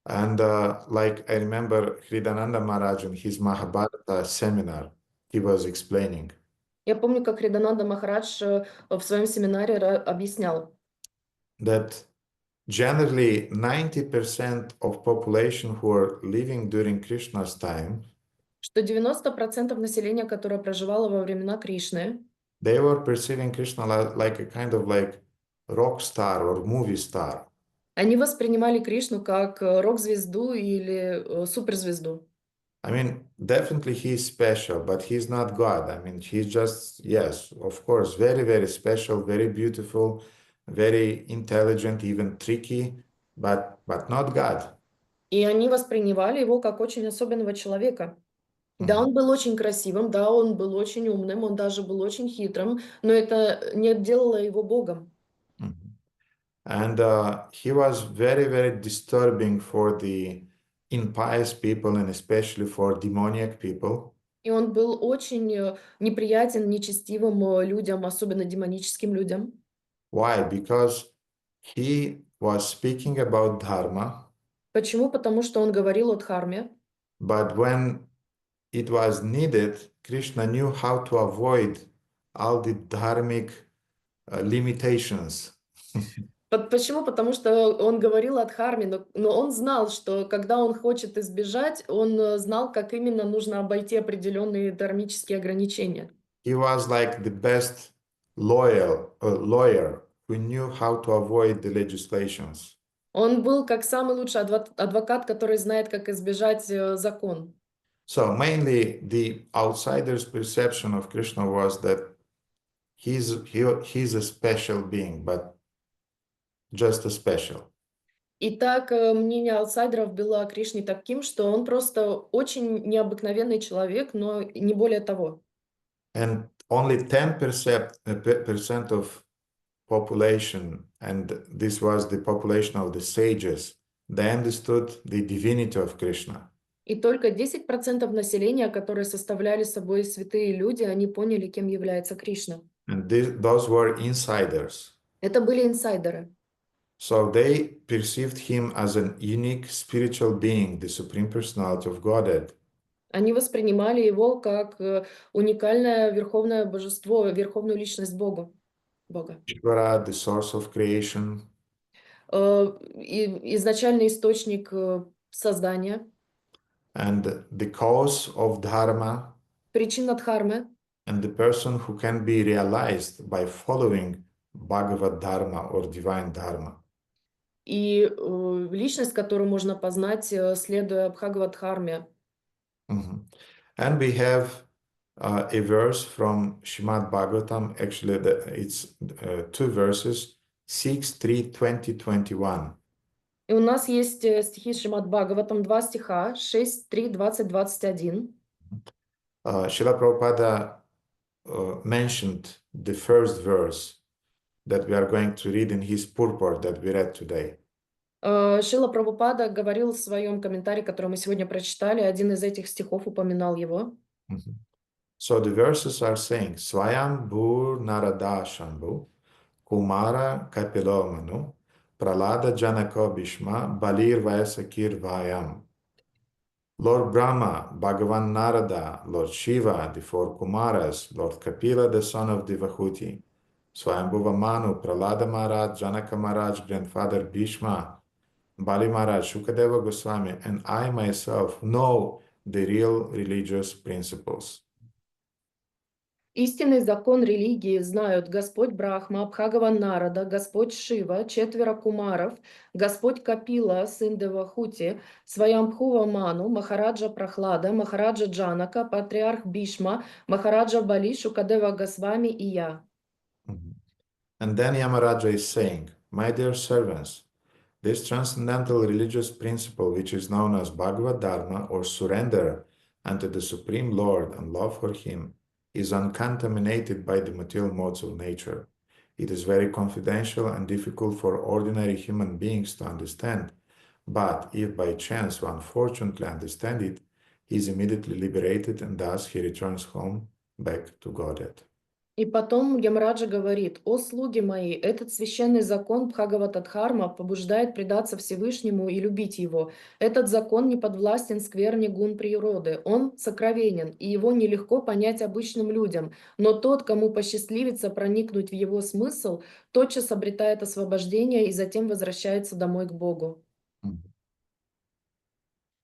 S1: And like I remember Hridananda Maharaj in his Mahabharata seminar, he was explaining
S2: Я помню, как Хридананда Махарадж в своем семинаре объяснял,
S1: that generally 90% of population who are living during Krishna's time,
S2: что 90% населения, которое проживало во времена Кришны,
S1: they were perceiving Krishna like a kind of like rock star or movie star.
S2: они воспринимали Кришну как рок-звезду или суперзвезду.
S1: I mean, definitely he's special, but he's not God. I mean, he's just, yes, of course, very, very special, very beautiful, very intelligent, even tricky, but not God.
S2: И они воспринимали его как очень особенного человека. Да, он был очень красивым, да, он был очень умным, он даже был очень хитрым, но это не делало его Богом.
S1: And he was very, very disturbing for the impious people and especially for demoniac people.
S2: И он был очень неприятен нечестивым людям, особенно демоническим людям.
S1: Why? Because he was speaking about dharma.
S2: Почему? Потому что он говорил о дхарме.
S1: But when it was needed, Krishna knew how to avoid all the dharmic limitations.
S2: Почему? Потому что он говорил о дхарме, но он знал, что когда он хочет избежать, он знал, как именно нужно обойти определенные дхармические ограничения.
S1: He was like the best lawyer who knew how to avoid the legislations.
S2: Он был как самый лучший адвокат, который знает, как избежать закон.
S1: So mainly the outsider's perception of Krishna was that he's a special being, but just a special.
S2: Итак, мнение аутсайдеров было о Кришне таким, что он просто очень необыкновенный человек, но не более того.
S1: And only 10% of population, and this was the population of the sages, they understood the divinity of Krishna.
S2: И только 10% населения, которые составляли собой святые люди, они поняли, кем является Кришна.
S1: And those were insiders.
S2: Это были инсайдеры.
S1: So they perceived him as an unique spiritual being, the Supreme Personality of Godhead.
S2: Они воспринимали его как уникальное верховное божество, верховную личность Бога.
S1: Ishvara, the source of creation.
S2: Изначальный источник создания.
S1: And the cause of dharma.
S2: Причина дхармы.
S1: And the person who can be realized by following Bhagavad Dharma or divine dharma.
S2: И личность, которую можно познать, следуя Бхагават-дхарме.
S1: And we have a verse from Śrīmad Bhagavatam. Actually, it's two verses, 6, 3, 20, 21.
S2: И у нас есть стихи Шримад Бхагаватам, 2 стиха, 6, 3, 20, 21.
S1: Srila Prabhupada mentioned the first verse that we are going to read in his purport that we read today.
S2: Шрила Прабхупада говорил в своем комментарии, который мы сегодня прочитали, один из этих стихов упоминал его.
S1: So the verses are saying, Swayambhur Narada Shambhu, Kumara Kapilo Manu, Pralada Janaka Bhīṣma, Balir Vaisakir Vayam. Lord Brahma, Bhagavan Narada, Lord Shiva, the four Kumaras, Lord Kapila, the son of Devahuti, Swayambhuva Manu, Pralada Maharaj, Janaka Maharaj, grandfather Bhīṣma, Bali Maharaj, Shukadeva Goswami, and I myself know the real religious principles.
S2: Истинный закон религии знают Господь Брахма, Бхагаван Нарада, Господь Шива, 4 кумаров, Господь Капила, сын Девахути, Сваямбхува Ману, Махараджа Прахлада, Махараджа Джанака, Патриарх Бhīṣma, Махараджа Бали, Шукадева Госвами и я.
S1: And then Yamaraja is saying, my dear servants, this transcendental religious principle, which is known as Bhagavad Dharma or surrender unto the Supreme Lord and love for Him, is uncontaminated by the material modes of nature. It is very confidential and difficult for ordinary human beings to understand. But if by chance one fortunately understands it, he is immediately liberated, and thus he returns home back to Godhead.
S2: И потом Ямраджа говорит: «О слуги мои, этот священный закон Бхагаватадхарма побуждает предаться Всевышнему и любить его. Этот закон не подвластен скверне гун природы, он сокровенен, и его нелегко понять обычным людям, но тот, кому посчастливится проникнуть в его смысл, тотчас обретает освобождение и затем возвращается домой к Богу».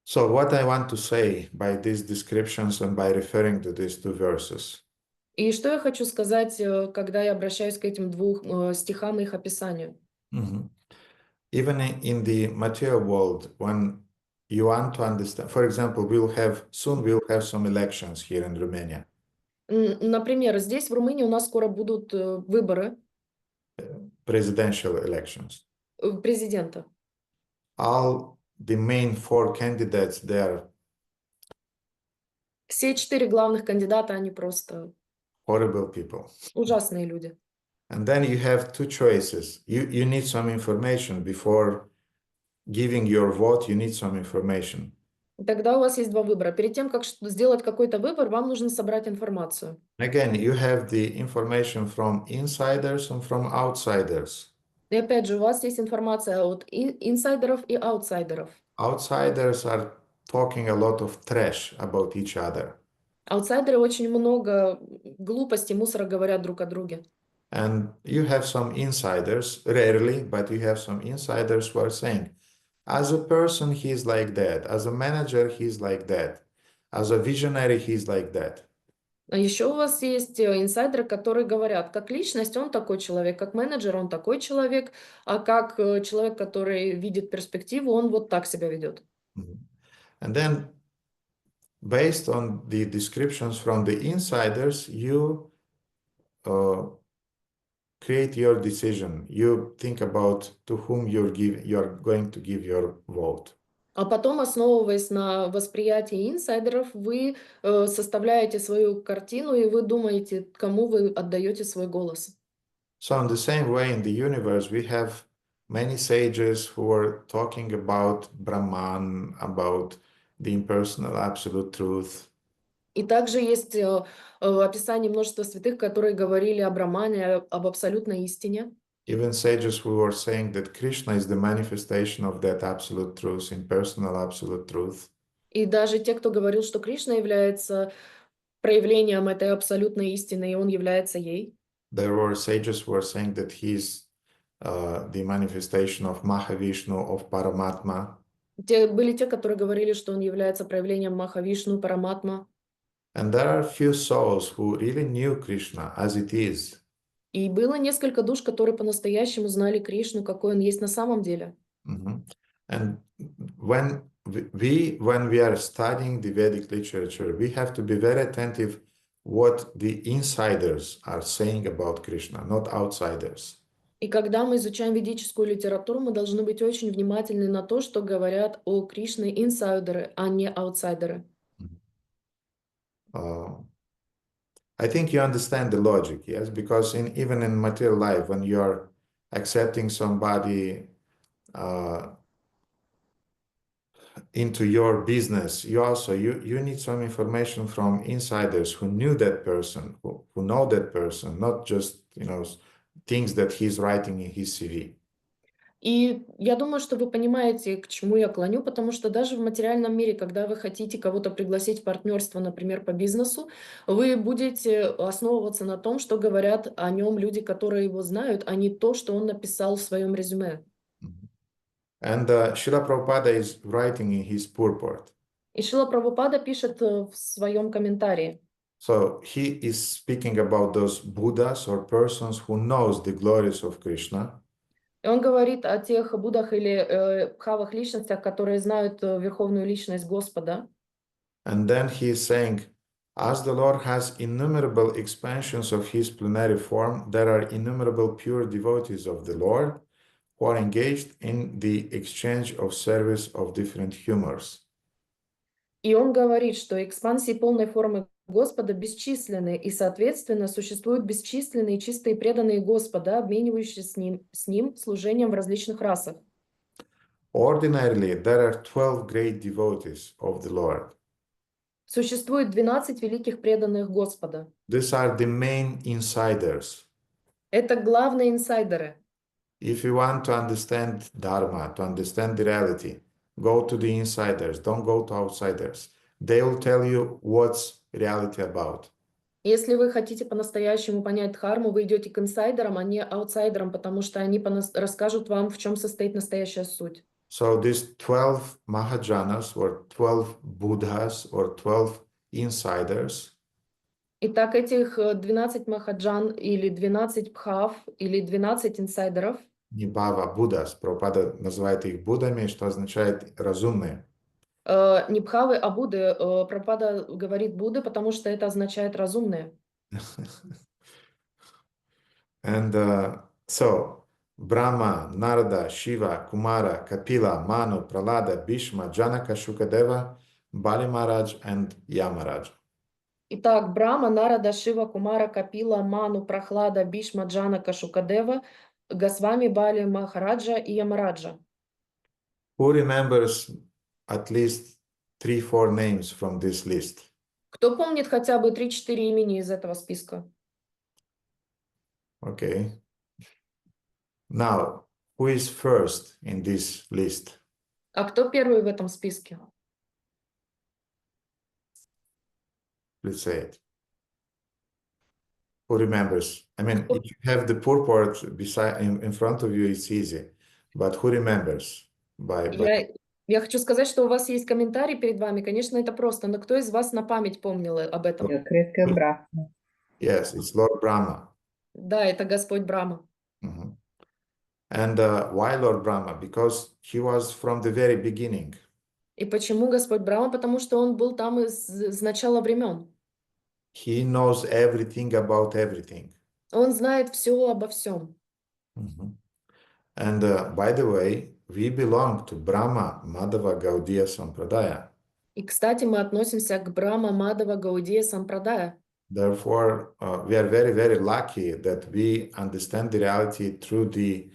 S1: So what I want to say by these descriptions and by referring to these two verses?
S2: И что я хочу сказать, когда я обращаюсь к этим двум стихам и их описанию?
S1: Even in the material world, when you want to understand, for example, soon we'll have some elections here in Romania.
S2: Например, здесь, в Румынии, у нас скоро будут выборы
S1: Presidential elections.
S2: Президента.
S1: All the main four candidates there.
S2: Все 4 главных кандидата, они просто
S1: Horrible people.
S2: ужасные люди.
S1: And then you have two choices. You need some information before giving your vote. You need some information.
S2: Тогда у вас есть два выбора. Перед тем, как сделать какой-то выбор, вам нужно собрать информацию.
S1: Again, you have the information from insiders and from outsiders.
S2: И опять же, у вас есть информация от инсайдеров и аутсайдеров.
S1: Outsiders are talking a lot of trash about each other.
S2: Аутсайдеры очень много глупостей, мусора говорят друг о друге.
S1: And you have some insiders, rarely, but you have some insiders who are saying, as a person, he's like that. As a manager, he's like that. As a visionary, he's like that.
S2: А еще у вас есть инсайдеры, которые говорят, как личность он такой человек, как менеджер он такой человек, а как человек, который видит перспективу, он вот так себя ведет.
S1: And then, based on the descriptions from the insiders, you create your decision. You think about to whom you're going to give your vote.
S2: А потом, основываясь на восприятии инсайдеров, вы составляете свою картину и вы думаете, кому вы отдаете свой голос.
S1: So in the same way, in the universe, we have many sages who are talking about Brahman, about the impersonal absolute truth.
S2: И также есть описание множества святых, которые говорили о Брамане, об абсолютной истине.
S1: Even sages who are saying that Krishna is the manifestation of that absolute truth, impersonal absolute truth.
S2: И даже те, кто говорил, что Кришна является проявлением этой абсолютной истины, и он является ей.
S1: There were sages who are saying that he's the manifestation of Mahavishnu, of Paramatma.
S2: Были те, которые говорили, что он является проявлением Махавишну, Параматма.
S1: And there are few souls who really knew Krishna as it is.
S2: И было несколько душ, которые по-настоящему знали Кришну, какой он есть на самом деле.
S1: And when we are studying the Vedic literature, we have to be very attentive what the insiders are saying about Krishna, not outsiders.
S2: И когда мы изучаем ведическую литературу, мы должны быть очень внимательны на то, что говорят о Кришне инсайдеры, а не аутсайдеры.
S1: I think you understand the logic, yes? Because even in material life, when you're accepting somebody into your business, you need some information from insiders who knew that person, who know that person, not just things that he's writing in his CV.
S2: И я думаю, что вы понимаете, к чему я клоню, потому что даже в материальном мире, когда вы хотите кого-то пригласить в партнерство, например, по бизнесу, вы будете основываться на том, что говорят о нем люди, которые его знают, а не то, что он написал в своем резюме.
S1: And Srila Prabhupada is writing in his purport.
S2: И Шрила Прабхупада пишет в своем комментарии.
S1: So he is speaking about those Buddhas or persons who knows the glories of Krishna.
S2: И он говорит о тех Буддах или бхавах личностях, которые знают верховную личность Господа.
S1: And then he is saying, as the Lord has innumerable expansions of his plenary form, there are innumerable pure devotees of the Lord who are engaged in the exchange of service of different humors.
S2: И он говорит, что экспансии полной формы Господа бесчисленны, и, соответственно, существуют бесчисленные чистые преданные Господа, обменивающиеся с ним служением в различных расах.
S1: Ordinarily, there are 12 great devotees of the Lord.
S2: Существует 12 великих преданных Господа.
S1: These are the main insiders.
S2: Это главные инсайдеры.
S1: If you want to understand Dharma, to understand the reality, go to the insiders, don't go to outsiders. They will tell you what's reality about.
S2: Если вы хотите по-настоящему понять дхарму, вы идете к инсайдерам, а не аутсайдерам, потому что они расскажут вам, в чем состоит настоящая суть.
S1: So these 12 Mahajanas or 12 Buddhas or 12 insiders,
S2: Итак, этих 12 махаджан или 12 бхав или 12 инсайдеров,
S1: Нибхава Буддас, Прабхупада называет их Буддами, что означает разумные.
S2: не бхавы, а Будды. Прабхупада говорит Будды, потому что это означает разумные.
S1: And so Brahma, Narada, Shiva, Kumara, Kapila, Manu, Pralada, Bhīṣma, Janaka, Shukadeva, Bali Maharaj, and Yamaraj.
S2: Итак, Брахма, Нарада, Шива, Кумара, Капила, Ману, Прохлада, Бишма, Джанака, Шукадева, Госвами, Бали, Махараджа и Ямараджа.
S1: Who remembers at least 3-4 names from this list?
S2: Кто помнит хотя бы 3-4 имени из этого списка?
S1: Okay. Now, who is first in this list?
S2: А кто первый в этом списке?
S1: Let's say it. Who remembers? I mean, if you have the purport beside in front of you, it's easy. But who remembers?
S2: Я хочу сказать, что у вас есть комментарий перед вами. Конечно, это просто, но кто из вас на память помнил об этом?
S3: Eu cred că Brahma.
S1: Yes, it's Lord Brahma.
S2: Да, это Господь Брахма.
S1: Mhm. And why Lord Brahma? Because he was from the very beginning.
S2: И почему Господь Брахма? Потому что он был там с начала времен.
S1: He knows everything about everything.
S2: Он знает все обо всем.
S1: Mhm. And by the way, we belong to Brahma Madhava Gaudiya Sampradaya.
S2: И, кстати, мы относимся к Брахма Мадава Гаудия Сампрадая.
S1: Therefore, we are very, very lucky that we understand the reality through the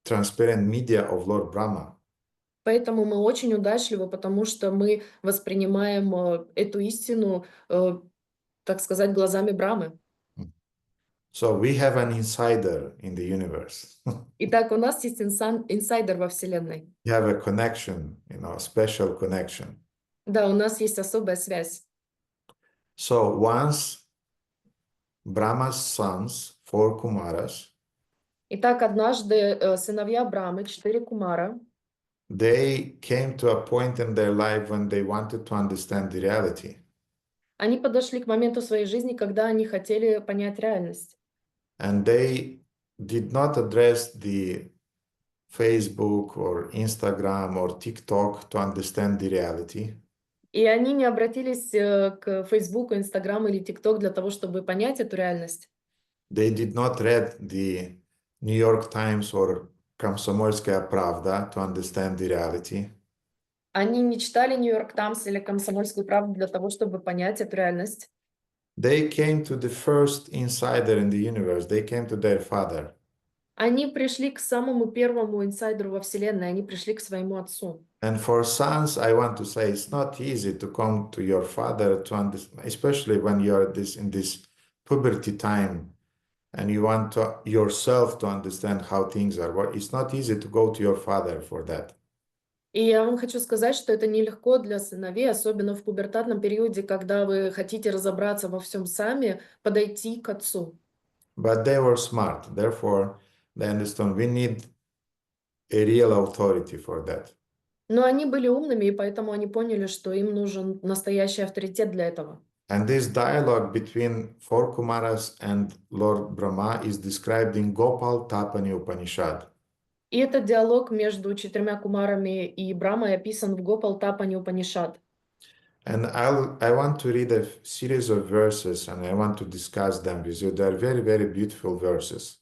S1: transparent media of Lord Brahma.
S2: Поэтому мы очень удачливы, потому что мы воспринимаем эту истину, так сказать, глазами Брамы.
S1: So we have an insider in the universe.
S2: Итак, у нас есть инсайдер во Вселенной.
S1: We have a connection, special connection.
S2: Да, у нас есть особая связь.
S1: So once Brahma's sons, 4 Kumaras,
S2: Итак, однажды сыновья Брамы, 4 Кумара,
S1: they came to a point in their life when they wanted to understand the reality.
S2: они подошли к моменту своей жизни, когда они хотели понять реальность.
S1: And they did not address the Facebook or Instagram or TikTok to understand the reality.
S2: И они не обратились к Фейсбуку, Инстаграму или ТикТок для того, чтобы понять эту реальность.
S1: They did not read the New York Times or Комсомольская правда to understand the reality.
S2: Они не читали Нью-Йорк Таймс или Комсомольскую правду для того, чтобы понять эту реальность.
S1: They came to the first insider in the universe. They came to their father.
S2: Они пришли к самому первому инсайдеру во Вселенной, они пришли к своему отцу.
S1: And for sons, I want to say it's not easy to come to your father to understand, especially when you're in this puberty time and you want to yourself to understand how things are. It's not easy to go to your father for that.
S2: И я вам хочу сказать, что это нелегко для сыновей, особенно в пубертатном периоде, когда вы хотите разобраться во всем сами, подойти к отцу.
S1: But they were smart, therefore they understand we need a real authority for that.
S2: Но они были умными, и поэтому они поняли, что им нужен настоящий авторитет для этого.
S1: And this dialogue between 4 Kumaras and Lord Brahma is described in Gopal Tapani Upanishad.
S2: И этот диалог между 4 кумарами и Брамой описан в Гопал Тапани Упанишад.
S1: And I want to read a series of verses and I want to discuss them with you. They are very, very beautiful verses.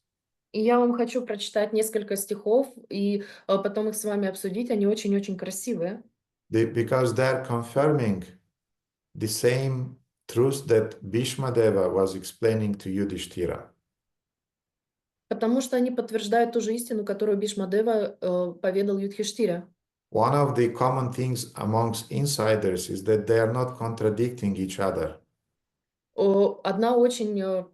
S2: И я вам хочу прочитать несколько стихов и потом их с вами обсудить. Они очень-очень красивые.
S1: Because they're confirming the same truth that Bhīṣmadeva was explaining to Yudhishthira.
S2: Потому что они подтверждают ту же истину, которую Бhīṣmadeva поведал Юдхиштире.
S1: One of the common things amongst insiders is that they are not contradicting each other.
S2: Одна очень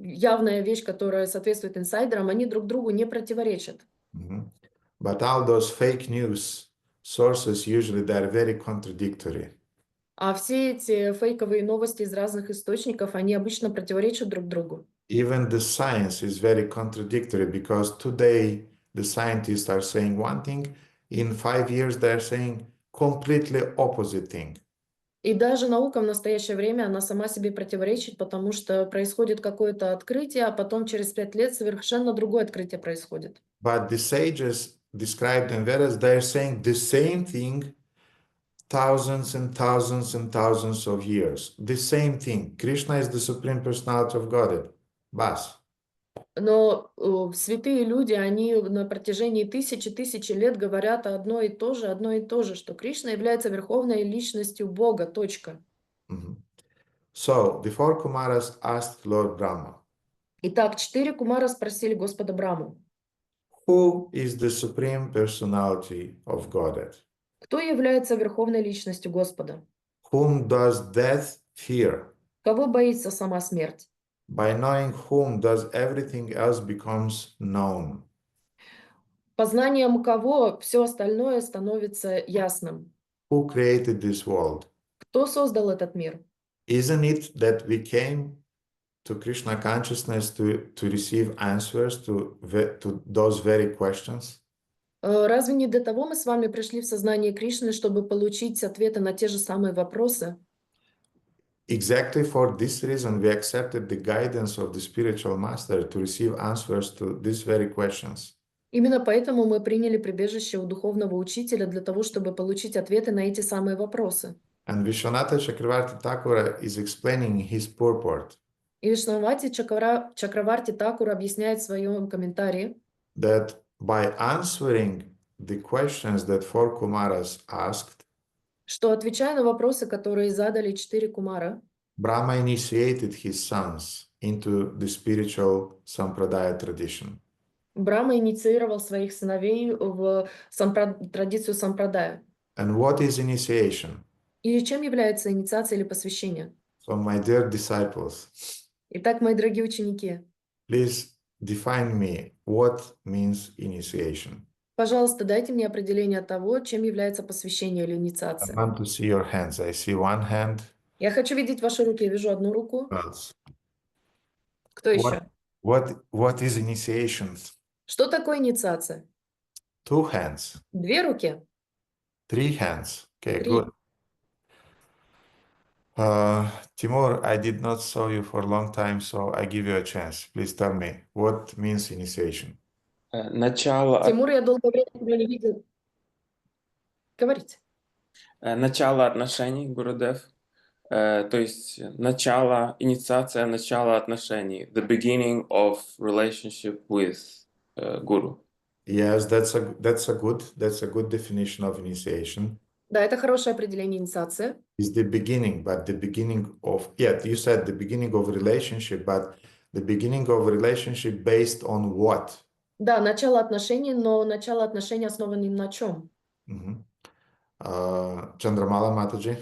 S2: явная вещь, которая соответствует инсайдерам, они друг другу не противоречат.
S1: But all those fake news sources, usually they are very contradictory.
S2: А все эти фейковые новости из разных источников, они обычно противоречат друг другу.
S1: Even the science is very contradictory because today the scientists are saying one thing, in 5 years they're saying completely opposite thing.
S2: И даже наука в настоящее время, она сама себе противоречит, потому что происходит какое-то открытие, а потом через 5 лет совершенно другое открытие происходит.
S1: But the sages described in Vedas, they're saying the same thing thousands and thousands and thousands of years. The same thing. Krishna is the Supreme Personality of Godhead. Bas.
S2: Но святые люди, они на протяжении тысячи лет говорят одно и то же, что Кришна является верховной личностью Бога, точка.
S1: So, the 4 Kumaras asked Lord Brahma.
S2: Итак, 4 кумара спросили Господа Браму.
S1: Who is the Supreme Personality of Godhead?
S2: Кто является верховной личностью Господа?
S1: Whom does death fear?
S2: Кого боится сама смерть?
S1: By knowing whom does everything else becomes known?
S2: Познанием кого все остальное становится ясным?
S1: Who created this world?
S2: Кто создал этот мир?
S1: Isn't it that we came to Krishna consciousness to receive answers to those very questions?
S2: Разве не для того мы с вами пришли в сознание Кришны, чтобы получить ответы на те же самые вопросы?
S1: Exactly for this reason, we accepted the guidance of the spiritual master to receive answers to these very questions.
S2: Именно поэтому мы приняли прибежище у духовного учителя для того, чтобы получить ответы на эти самые вопросы.
S1: And Vishwanatha Chakravarti Thakura is explaining his purport.
S2: И Вишнавати Чакраварти Такур объясняет в своем комментарии,
S1: That by answering the questions that 4 Kumaras asked,
S2: что, отвечая на вопросы, которые задали 4 кумара,
S1: Brahma initiated his sons into the spiritual Sampradaya tradition.
S2: Брахма инициировал своих сыновей в традицию сампрадая.
S1: And what is initiation?
S2: И чем является инициация или посвящение?
S1: So, my dear disciples,
S2: Итак, мои дорогие ученики,
S1: please define me what means initiation.
S2: пожалуйста, дайте мне определение того, чем является посвящение или
S1: I
S2: инициация.
S1: want to see your hands. I see one hand.
S2: Я хочу видеть ваши руки. Я вижу одну руку.
S1: Who else?
S2: Кто еще?
S1: What is initiation?
S2: Что такое инициация?
S1: 2 hands.
S2: 2 руки.
S1: 3 hands. Okay,
S2: 3.
S1: good. Timur, I did not saw you for a long time, so I give you a chance. Please tell me, what means initiation?
S3: Начало,
S2: Тимур, я долгое время тебя не видел. Говорите.
S3: начало отношений, Гурудев. То есть начало, инициация, начало отношений. The beginning of relationship with Guru.
S1: Yes, that's a good definition of initiation.
S2: Да, это хорошее определение инициации.
S1: Is the beginning, but the beginning of, yeah, you said the beginning of relationship, but the beginning of relationship based on what?
S2: Да, начало отношений, но начало отношений основано на чем?
S1: Chandramala Mataji?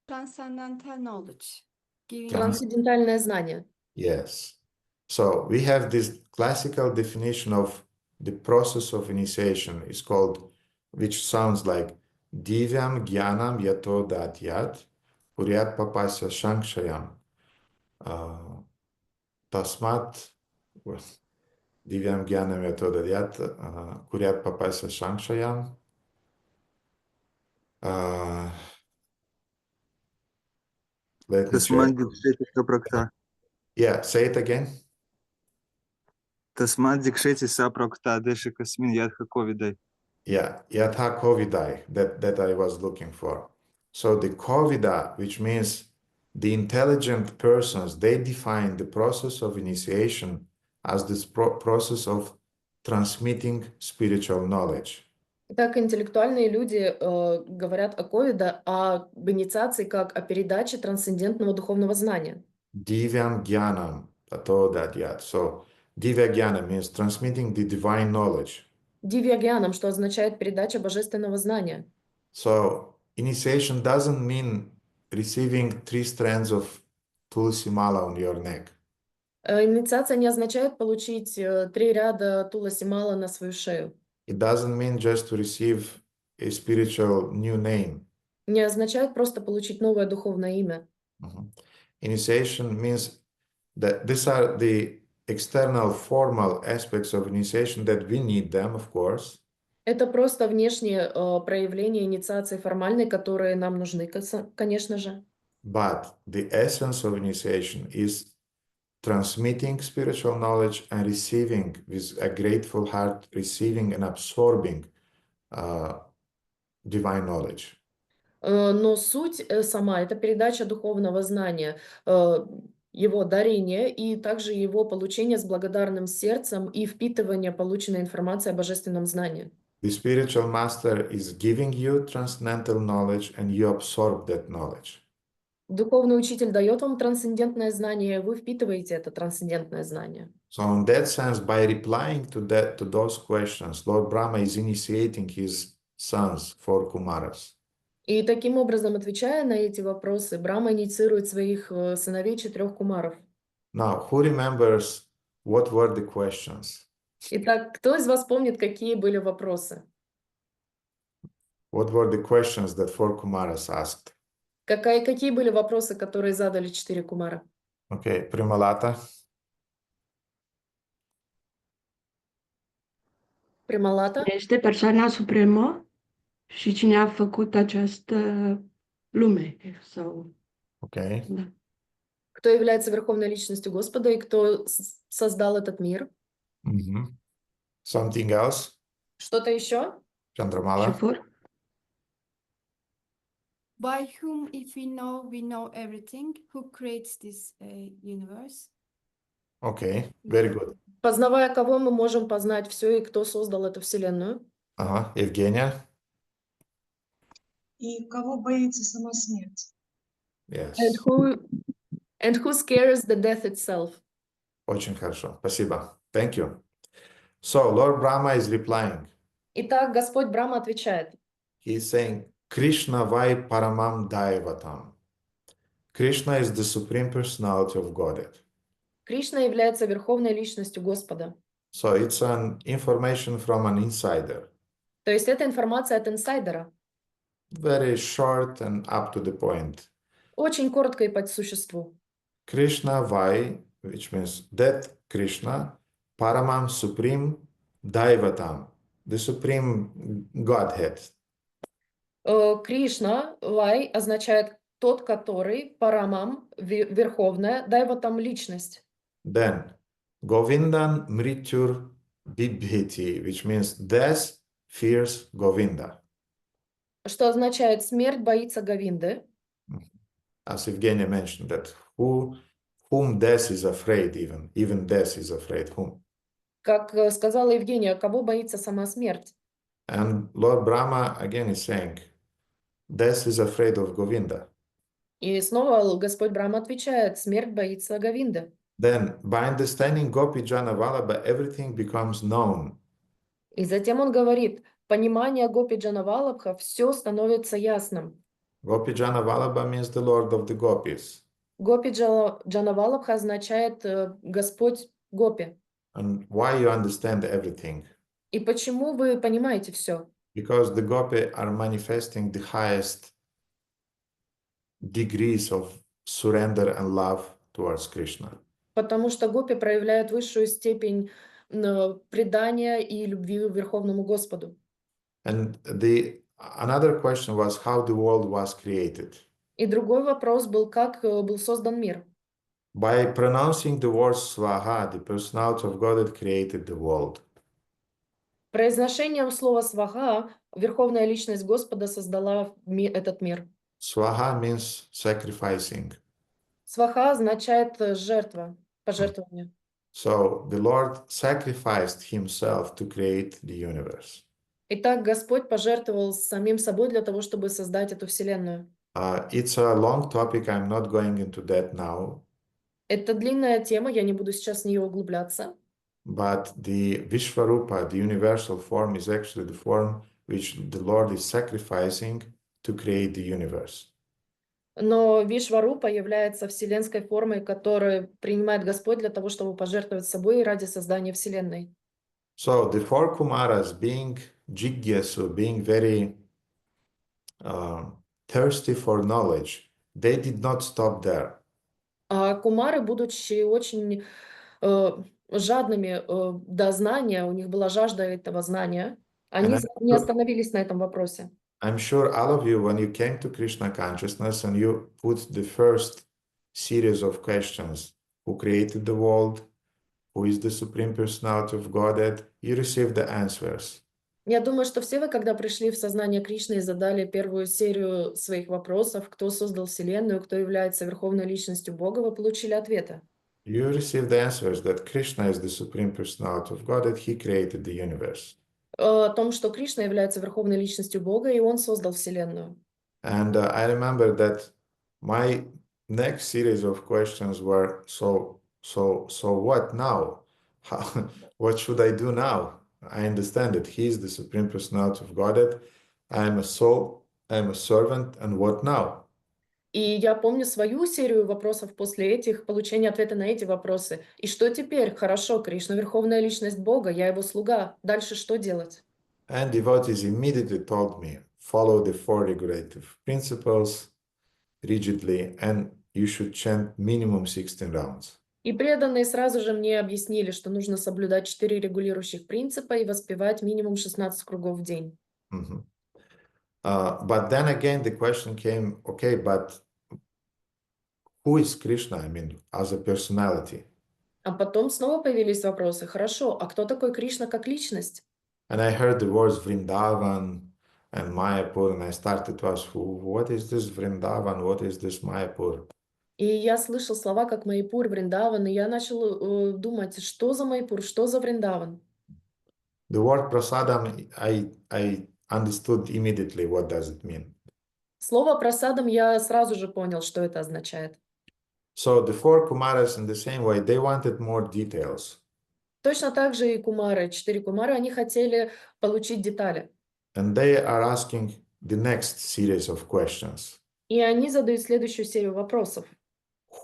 S4: Transcendental knowledge.
S2: Трансцендентальное знание.
S1: Yes. So we have this classical definition of the process of initiation. It's called, which sounds like Divyam Gyanam Yato Datyat Puryat Papasya Shankshayam Tasmat Divyam Gyanam Yato Datyat Puryat Papasya Shankshayam. Let me check. Yeah, say it again.
S5: Tasmat diksheti saprokta deshe kasmin yadha kovidai.
S1: Yeah, yatha kovidai, that I was looking for. So the kovida, which means the intelligent persons, they define the process of initiation as this process of transmitting spiritual knowledge.
S2: Так интеллектуальные люди говорят о ковида, об инициации как о передаче трансцендентного духовного знания.
S1: Divyam Gyanam Tato Dadyat. So, Divya Jnana means transmitting the divine knowledge.
S2: Дивьягьянам, что означает передача божественного знания.
S1: So, initiation doesn't mean receiving 3 strands of Tulsi Mala on your neck.
S2: Инициация не означает получить 3 ряда туласи мала на свою шею.
S1: It doesn't mean just to receive a spiritual new name.
S2: Не означает просто получить новое духовное имя.
S1: Initiation means that these are the external formal aspects of initiation that we need them, of course.
S2: Это просто внешние проявления инициации формальной, которые нам нужны, конечно же.
S1: But the essence of initiation is transmitting spiritual knowledge and receiving with a grateful heart, receiving and absorbing divine knowledge.
S2: Но суть сама — это передача духовного знания, его дарение и также его получение с благодарным сердцем и впитывание полученной информации о божественном знании.
S1: The spiritual master is giving you transcendental knowledge and you absorb that knowledge.
S2: Духовный учитель дает вам трансцендентное знание, вы впитываете это трансцендентное знание.
S1: So in that sense, by replying to those questions, Lord Brahma is initiating his sons, 4 Kumaras.
S2: И таким образом, отвечая на эти вопросы, Брахма инициирует своих сыновей 4 кумаров.
S1: Now, who remembers what were the questions?
S2: Итак, кто из вас помнит, какие были вопросы?
S1: What were the questions that 4 Kumaras asked?
S2: Какие были вопросы, которые задали 4 кумара?
S1: Okay, Primalata.
S2: Прималата?
S4: Este persoana supremă și cine a făcut această lume. Sau,
S1: Okay.
S4: da.
S2: Кто является верховной личностью Господа и кто создал этот мир?
S1: Something else?
S2: Что-то еще?
S1: Chandramala.
S4: Și for?
S6: By whom, if we know everything, who creates this universe?
S1: Okay, very good.
S2: Познавая кого, мы можем познать все и кто создал эту вселенную.
S1: Evgenia?
S7: И кого боится сама смерть?
S1: Yes.
S2: And who scares the death itself?
S1: Очень хорошо. Спасибо. Thank you. So, Lord Brahma is replying.
S2: Итак, Господь Брахма отвечает.
S1: He is saying, Krishna vai paramam daivatam. Krishna is the supreme personality of Godhead.
S2: Кришна является верховной личностью Господа.
S1: So it's an information from an insider.
S2: То есть это информация от инсайдера.
S1: Very short and up to the point.
S2: Очень коротко и по существу.
S1: Krishna vai, which means that Krishna, paramam supreme daivatam, the supreme Godhead.
S2: Кришна, Вай, означает тот, который, Парамам, верховная, Дайватам, личность.
S1: Then, Govindan mrityur bibhiti, which means death fears Govinda.
S2: Что означает смерть боится Говинды.
S1: As Evgenia mentioned, that whom death is afraid, even death is afraid whom.
S2: Как сказала Евгения, кого боится сама смерть?
S1: And Lord Brahma again is saying, death is afraid of Govinda.
S2: И снова Господь Брахма отвечает, смерть боится Говинды.
S1: Then, by understanding Gopi Jana Vallabha, everything becomes known.
S2: И затем он говорит, понимание Гопи Джанавалабха, все становится ясным.
S1: Gopi Jana Vallabha means the Lord of the Gopis.
S2: Гопи Джанавалабха означает Господь Гопи.
S1: And why you understand everything?
S2: И почему вы понимаете все?
S1: Because the Gopi are manifesting the highest degrees of surrender and love towards Krishna.
S2: Потому что Гопи проявляют высшую степень предания и любви к Верховному Господу.
S1: And another question was how the world was created.
S2: И другой вопрос был, как был создан мир.
S1: By pronouncing the word Swaha, the personality of God created the world.
S2: Произношением слова «сваха» Верховная Личность Господа создала этот мир.
S1: Swaha means sacrificing.
S2: Сваха означает жертва, пожертвование.
S1: So the Lord sacrificed himself to create the universe.
S2: Итак, Господь пожертвовал самим собой для того, чтобы создать эту вселенную.
S1: It's a long topic. I'm not going into that now.
S2: Это длинная тема, я не буду сейчас в нее углубляться.
S1: But the Vishvarupa, the universal form, is actually the form which the Lord is sacrificing to create the universe.
S2: Но Вишварупа является вселенской формой, которую принимает Господь для того, чтобы пожертвовать собой ради создания вселенной.
S1: So the four Kumaras, being jigyasu, being very thirsty for knowledge, they did not stop there.
S2: А кумары, будучи очень жадными до знания, у них была жажда этого знания, они не остановились на этом вопросе.
S1: I'm sure all of you, when you came to Krishna consciousness and you put the first series of questions, who created the world, who is the Supreme Personality of Godhead, you received the answers.
S2: Я думаю, что все вы, когда пришли в сознание Кришны и задали первую серию своих вопросов, кто создал Вселенную, кто является Верховной Личностью Бога, вы получили ответы.
S1: You received the answers that Krishna is the Supreme Personality of Godhead, he created the universe.
S2: О том, что Кришна является Верховной Личностью Бога, и Он создал Вселенную.
S1: And I remember that my next series of questions were, so what now? What should I do now? I understand that he is the Supreme Personality of Godhead. I am a soul, I am a servant, and what now?
S2: И я помню свою серию вопросов после этих, получения ответа на эти вопросы. И что теперь? Хорошо, Кришна — Верховная Личность Бога, я Его слуга. Дальше что делать?
S1: And devotees immediately told me, follow the four regulative principles rigidly, and you should chant minimum 16 rounds.
S2: И преданные сразу же мне объяснили, что нужно соблюдать 4 регулирующих принципа и воспевать минимум 16 кругов в день.
S1: Mm-hmm. But then again, the question came, okay, but who is Krishna, I mean, as a personality?
S2: А потом снова появились вопросы. Хорошо, а кто такой Кришна как личность?
S1: And I heard the words Vrindavan and Mayapur, and I started to ask, what is this Vrindavan? What is this Mayapur?
S2: И я слышал слова как Майяпур, Вриндаван, и я начал думать, что за Майяпур, что за Вриндаван?
S1: The word prasadam, I understood immediately what does it mean.
S2: Слово просадом я сразу же понял, что это означает.
S1: So the four Kumaras in the same way, they wanted more details.
S2: Точно так же и кумары, 4 кумары, они хотели получить детали.
S1: And they are asking the next series of questions.
S2: И они задают следующую серию вопросов.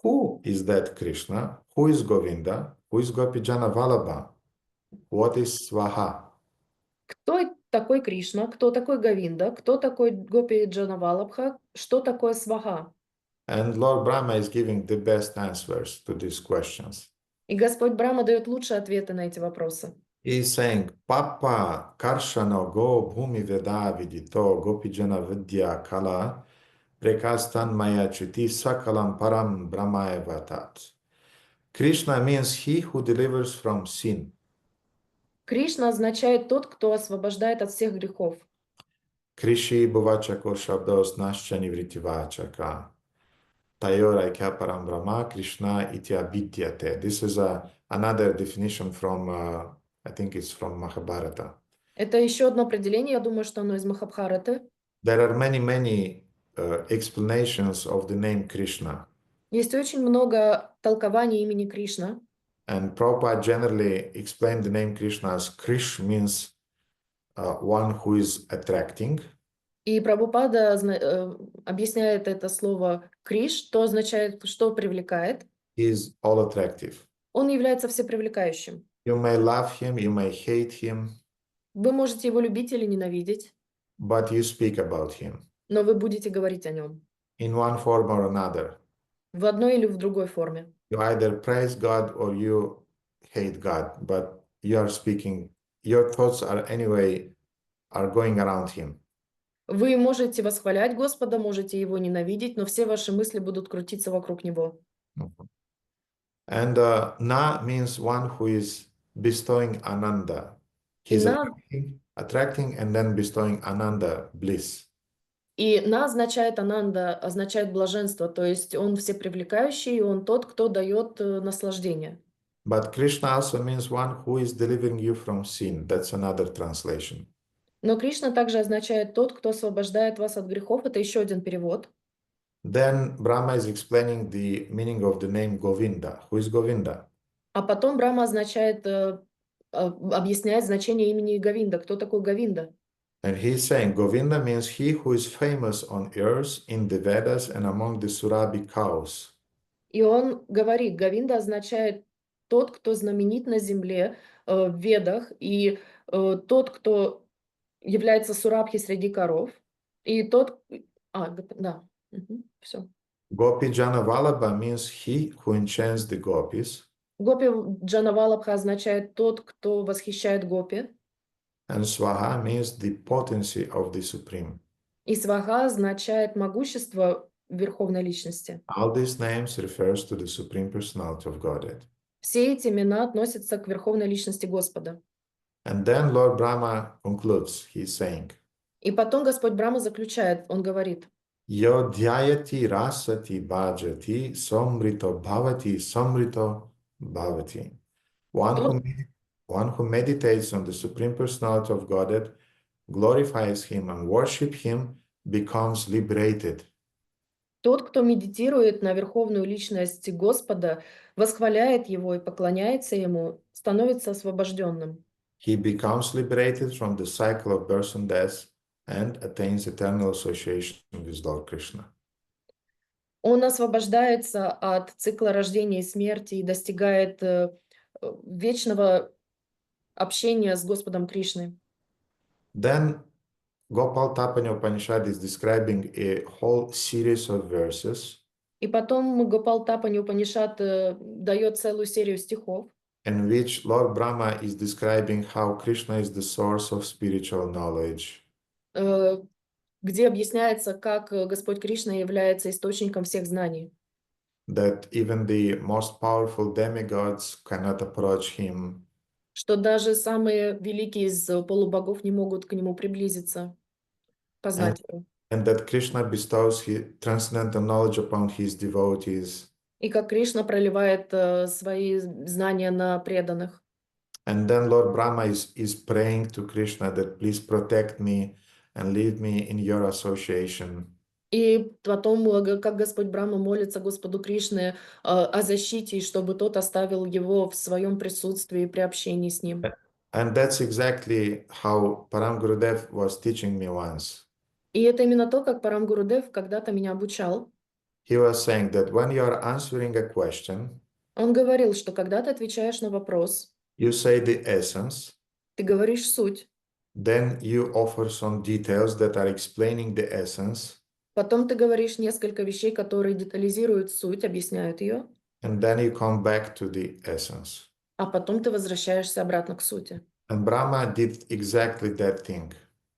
S1: Who is that Krishna? Who is Govinda? Who is Gopijana Vallabha? What is Swaha?
S2: Кто такой Кришна? Кто такой Говинда? Кто такой Гопи Джанавалабха? Что такое Сваха?
S1: And Lord Brahma is giving the best answers to these questions.
S2: И Господь Брахма дает лучшие ответы на эти вопросы.
S1: He is saying, Papa Karshano Go Bhumi Veda Vidito Gopijana Vidya Kala Prekastan Maya Chuti Sakalam Param Brahmaya Vatat. Krishna means he who delivers from sin.
S2: Кришна означает тот, кто освобождает от всех грехов.
S1: Krishi Bhuvachako Shabdos Nashchani Vritivachaka. Tayora Ikya Param Brahma Krishna Itya Vidyate. This is another definition from, I think it's from Mahabharata.
S2: Это еще одно определение, я думаю, что оно из Махабхараты.
S1: There are many explanations of the name Krishna.
S2: Есть очень много толкований имени Кришна.
S1: And Prabhupada generally explained the name Krishna as Krish means one who is attracting.
S2: И Прабхупада объясняет это слово Криш, то означает, что привлекает.
S1: He is all attractive.
S2: Он является всепривлекающим.
S1: You may love him, you may hate him,
S2: Вы можете его любить или ненавидеть,
S1: but you speak about him
S2: но вы будете говорить о нем
S1: in one form or another.
S2: в одной или в другой форме.
S1: You either praise God or you hate God, but you are speaking, your thoughts are anyway, are going around him.
S2: Вы можете восхвалять Господа, можете его ненавидеть, но все ваши мысли будут крутиться вокруг него.
S1: And Na means one who is bestowing ananda. He's attracting and then bestowing ananda, bliss.
S2: И на означает ананда, означает блаженство, то есть он всепривлекающий, и он тот, кто дает наслаждение.
S1: But Krishna also means one who is delivering you from sin. That's another translation.
S2: Но Кришна также означает тот, кто освобождает вас от грехов. Это еще один перевод.
S1: Then Brahma is explaining the meaning of the name Govinda. Who is Govinda?
S2: А потом Брахма объясняет значение имени Говинда. Кто такой Говинда?
S1: And he is saying Govinda means he who is famous on earth in the Vedas and among the Surabhi cows.
S2: И он говорит, Говинда означает тот, кто знаменит на земле, в Ведах, и тот, кто является Сурабхи среди коров, и тот... да, все.
S1: Gopi Janavalabha means he who enchants the gopis.
S2: Гопи Джанавалабха означает тот, кто восхищает гопи.
S1: And Swaha means the potency of the Supreme.
S2: И Сваха означает могущество Верховной Личности.
S1: All these names refers to the Supreme Personality of Godhead.
S2: Все эти имена относятся к Верховной Личности Господа.
S1: And then Lord Brahma concludes, he is saying,
S2: И потом Господь Брахма заключает, он говорит,
S1: Yo dhyayati rasati bhajati samrito bhavati. One who meditates on the Supreme Personality of Godhead, glorifies Him and worship Him, becomes liberated.
S2: тот, кто медитирует на Верховную Личность Господа, восхваляет Его и поклоняется Ему, становится освобожденным.
S1: He becomes liberated from the cycle of birth and death and attains eternal association with Lord Krishna.
S2: Он освобождается от цикла рождения и смерти и достигает вечного общения с Господом Кришной.
S1: Then Gopal Tapanya Upanishad is describing a whole series of verses
S2: И потом Гопал Тапани Упанишад дает целую серию стихов,
S1: in which Lord Brahma is describing how Krishna is the source of spiritual knowledge.
S2: где объясняется, как Господь Кришна является источником всех знаний.
S1: That even the most powerful demigods cannot approach him.
S2: Что даже самые великие из полубогов не могут к нему приблизиться, познать его.
S1: And that Krishna bestows his transcendental knowledge upon his devotees.
S2: И как Кришна проливает свои знания на преданных.
S1: And then Lord Brahma is praying to Krishna that please protect me and lead me in your association.
S2: И потом, как Господь Брахма молится Господу Кришне о защите, и чтобы тот оставил его в своем присутствии при общении с ним.
S1: And that's exactly how Param Gurudev was teaching me once.
S2: И это именно то, как Парам Гурудев когда-то меня обучал.
S1: He was saying that when you are answering a question,
S2: Он говорил, что когда ты отвечаешь на вопрос,
S1: you say the essence,
S2: ты говоришь суть,
S1: then you offer some details that are explaining the essence,
S2: потом ты говоришь несколько вещей, которые детализируют суть, объясняют ее,
S1: and then you come back to the essence.
S2: а потом ты возвращаешься обратно к сути.
S1: And Brahma did exactly that thing.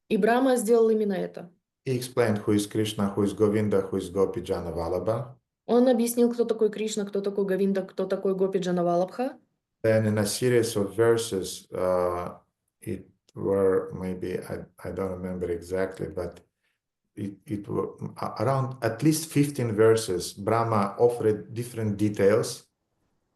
S2: И Брахма сделал именно это.
S1: He explained who is Krishna, who is Govinda, who is Gopi Janavalabha.
S2: Он объяснил, кто такой Кришна, кто такой Говинда, кто такой Гопи Джанавалабха.
S1: Then in a series of verses, it were maybe, I don't remember exactly, but it were around at least 15 verses, Brahma offered different details.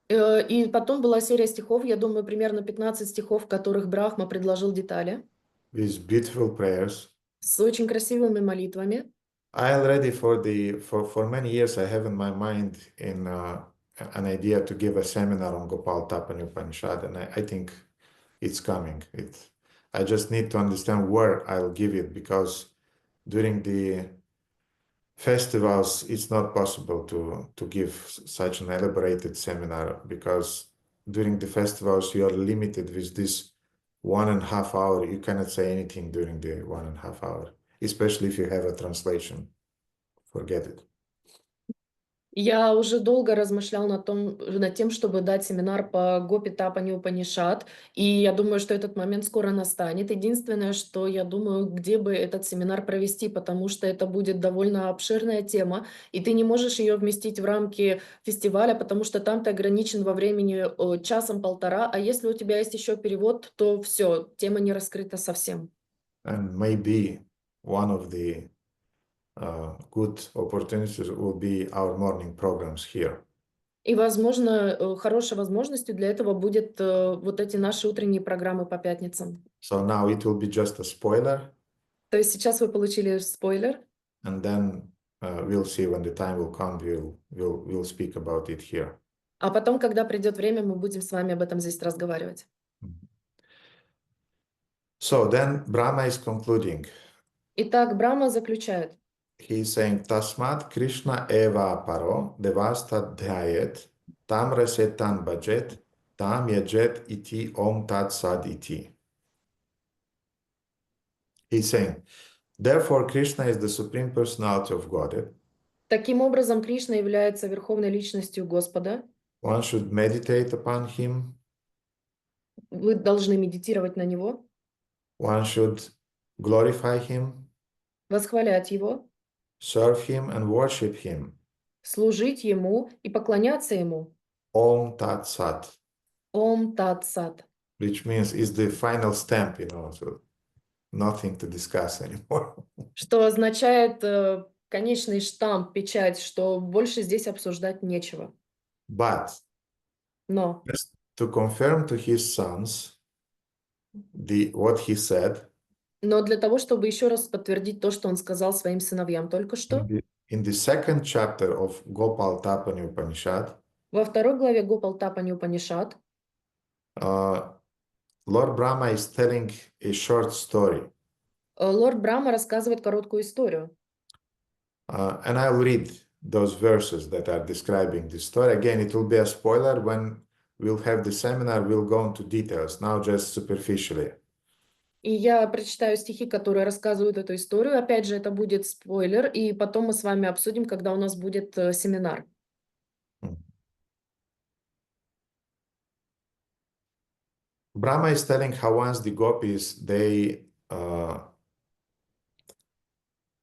S2: И потом была серия стихов, я думаю, примерно 15 стихов, в которых Брахма предложил детали.
S1: With beautiful prayers.
S2: С очень красивыми молитвами.
S1: I already for many years I have in my mind an idea to give a seminar on Gopal Tapani Upanishad, and I think it's coming. I just need to understand where I'll give it, because during the festivals it's not possible to give such an elaborated seminar, because during the festivals you are limited with this 1.5 hour. You cannot say anything during the 1.5 hour, especially if you have a translation. Forget it.
S2: Я уже долго размышлял над тем, чтобы дать семинар по Гопи Тапани Упанишад, и я думаю, что этот момент скоро настанет. Единственное, что я думаю, где бы этот семинар провести, потому что это будет довольно обширная тема, и ты не можешь ее вместить в рамки фестиваля, потому что там ты ограничен во времени часом-полтора, а если у тебя есть еще перевод, то все, тема не раскрыта совсем.
S1: And maybe one of the good opportunities will be our morning programs here.
S2: И, возможно, хорошей возможностью для этого будет вот эти наши утренние программы по пятницам.
S1: So now it will be just a spoiler,
S2: То есть сейчас вы получили спойлер,
S1: and then we'll see when the time will come, we'll speak about it here.
S2: а потом, когда придет время, мы будем с вами об этом здесь разговаривать.
S1: So then Brahma is concluding.
S2: Итак, Брахма заключает.
S1: He is saying, Tasmat Krishna eva paro devasta dhyayet tam rasetan bhajet tam yajet iti om tat sad iti. He's saying, therefore Krishna is the Supreme Personality of Godhead.
S2: Таким образом, Кришна является верховной личностью Господа.
S1: One should meditate upon him.
S2: Вы должны медитировать на него,
S1: One should glorify him,
S2: восхвалять его,
S1: serve him and worship him.
S2: служить ему и поклоняться ему.
S1: Om Tat Sat,
S2: Ом Тат Сат.
S1: which means is the final stamp, so nothing to discuss anymore.
S2: Что означает конечный штамп, печать, что больше здесь обсуждать нечего.
S1: But
S2: Но
S1: just to confirm to his sons what he said
S2: для того, чтобы еще раз подтвердить то, что он сказал своим сыновьям только что,
S1: in the second chapter of Gopal Tapani Upanishad,
S2: во второй главе Гопал Тапани Упанишад,
S1: Lord Brahma is telling a short story.
S2: лорд Брахма рассказывает короткую историю.
S1: And I'll read those verses that are describing this story. Again, it will be a spoiler. When we'll have the seminar, we'll go into details, now just superficially.
S2: И я прочитаю стихи, которые рассказывают эту историю. Опять же, это будет спойлер, и потом мы с вами обсудим, когда у нас будет семинар.
S1: Brahma is telling how once the gopis,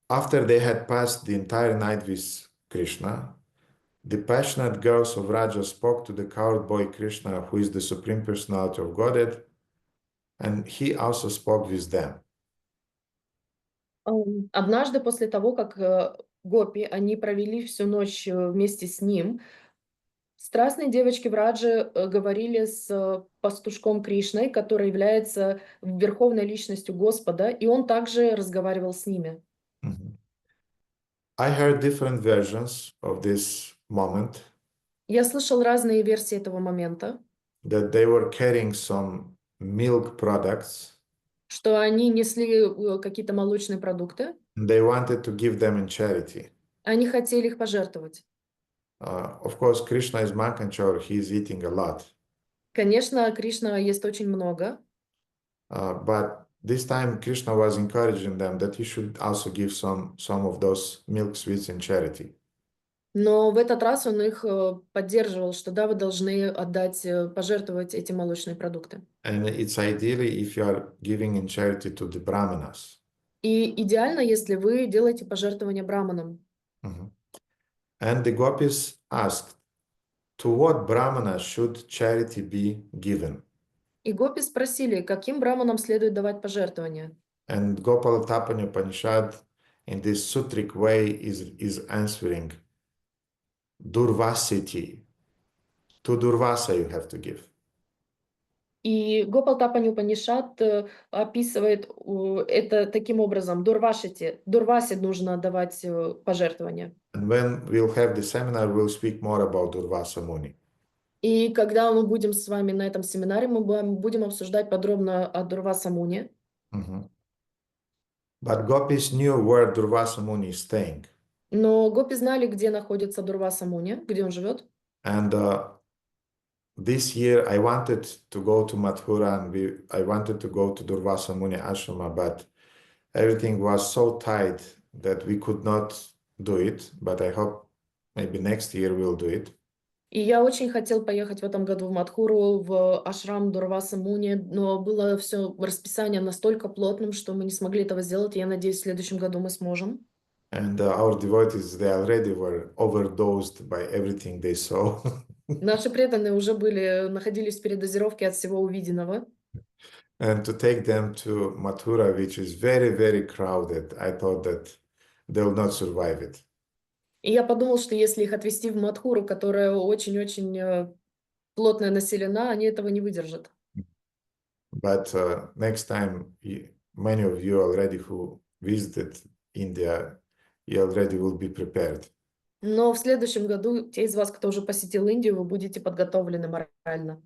S1: after they had passed the entire night with Krishna, the passionate girls of Raja spoke to the coward boy Krishna, who is the Supreme Personality of Godhead, and he also spoke with them.
S2: Однажды после того, как гопи, они провели всю ночь вместе с ним, страстные девочки в Радже говорили с пастушком Кришной, который является верховной личностью Господа, и он также разговаривал с ними.
S1: I heard different versions of this moment.
S2: Я слышал разные версии этого момента,
S1: That they were carrying some milk products.
S2: Что они несли какие-то молочные продукты.
S1: And they wanted to give them in charity.
S2: Они хотели их пожертвовать.
S1: Of course, Krishna is Mankanchor, he is eating a lot.
S2: Конечно, Кришна ест очень много.
S1: But this time Krishna was encouraging them that you should also give some of those milk sweets in charity.
S2: Но в этот раз он их поддерживал, что да, вы должны пожертвовать эти молочные продукты.
S1: And it's ideally if you are giving in charity to the brahmanas.
S2: И идеально, если вы делаете пожертвования браманам.
S1: And the gopis asked, to what brahmana should charity be given?
S2: И гопи спросили, каким браманам следует давать пожертвования.
S1: And Gopal Tapani Upanishad in this sutric way is answering, Durvasiti. To Durvasa you have to give.
S2: И Гопал Тапани Упанишад описывает это таким образом. Дурвасе нужно давать пожертвования.
S1: And when we'll have the seminar, we'll speak more about Durvasa Muni.
S2: И когда мы будем с вами на этом семинаре, мы будем обсуждать подробно о Дурваса Муни.
S1: But gopis knew where Durvasa Muni is staying.
S2: Но гопи знали, где находится Дурваса Муни, где он живет.
S1: And this year I wanted to go to Mathura and I wanted to go to Durvasa Muni Ashrama, but everything was so tight that we could not do it. But I hope maybe next year we'll do it.
S2: И я очень хотел поехать в этом году в Мадхуру, в ашрам Дурваса Муни, но было все расписание настолько плотным, что мы не смогли этого сделать. Я надеюсь, в следующем году мы сможем.
S1: And our devotees, they already were overdosed by everything they saw.
S2: Наши преданные уже находились в передозировке от всего увиденного.
S1: And to take them to Mathura, which is very, very crowded, I thought that they will not survive it.
S2: И я подумал, что если их отвезти в Мадхуру, которая очень-очень плотно населена, они этого не выдержат.
S1: But next time, many of you already who visited India, you already will be prepared.
S2: Но в следующем году те из вас, кто уже посетил Индию, вы будете подготовлены морально.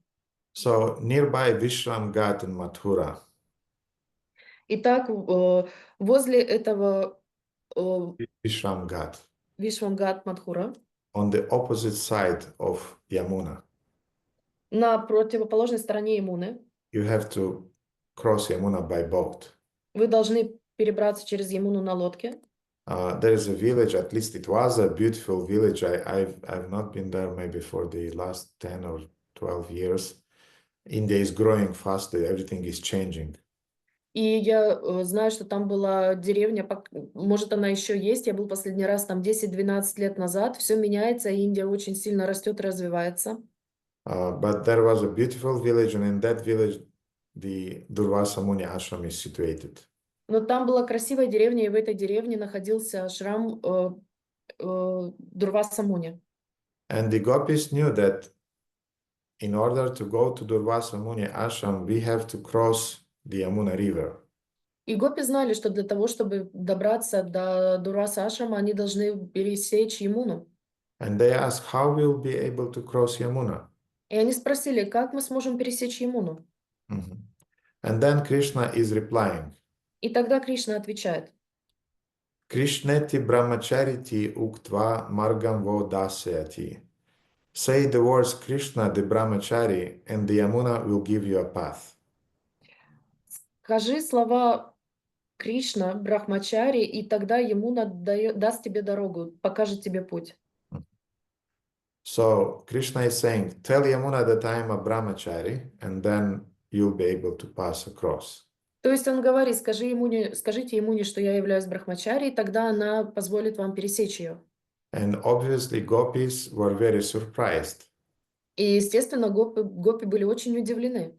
S1: So nearby Vishram Ghat in Mathura,
S2: Итак, возле этого
S1: Vishram Ghat,
S2: Вишвамгат Мадхура,
S1: on the opposite side of Yamuna,
S2: на противоположной стороне Ямуны,
S1: you have to cross Yamuna by boat.
S2: вы должны перебраться через Ямуну на лодке.
S1: There is a village, at least it was a beautiful village. I've not been there maybe for the last 10 or 12 years. India is growing fast, everything is changing.
S2: И я знаю, что там была деревня, может, она еще есть. Я был последний раз там 10-12 лет назад. Все меняется, и Индия очень сильно растет и развивается.
S1: But there was a beautiful village, and in that village, the Durvasa Muni ashram is situated.
S2: Но там была красивая деревня, и в этой деревне находился ашрам Дурваса Муни.
S1: And the gopis knew that in order to go to Durvasa Muni ashram, we have to cross the Yamuna river.
S2: И гопи знали, что для того, чтобы добраться до Дурваса ашрама, они должны пересечь Ямуну.
S1: And they asked, how we'll be able to cross Yamuna?
S2: И они спросили, как мы сможем пересечь Ямуну?
S1: And then Krishna is replying.
S2: И тогда Кришна отвечает.
S1: Krishneti brahmachariti uktva margam vo dasyati. Say the words Krishna the brahmachari, and the Yamuna will give you a path.
S2: Скажи слова Кришна, Брахмачари, и тогда Ямуна даст тебе дорогу, покажет тебе путь.
S1: So Krishna is saying, tell Yamuna that I am a brahmachari, and then you'll be able to pass across.
S2: То есть он говорит, скажите Ямуне, что я являюсь Брахмачари, и тогда она позволит вам пересечь ее.
S1: And obviously gopis were very surprised.
S2: И, естественно, гопи были очень удивлены.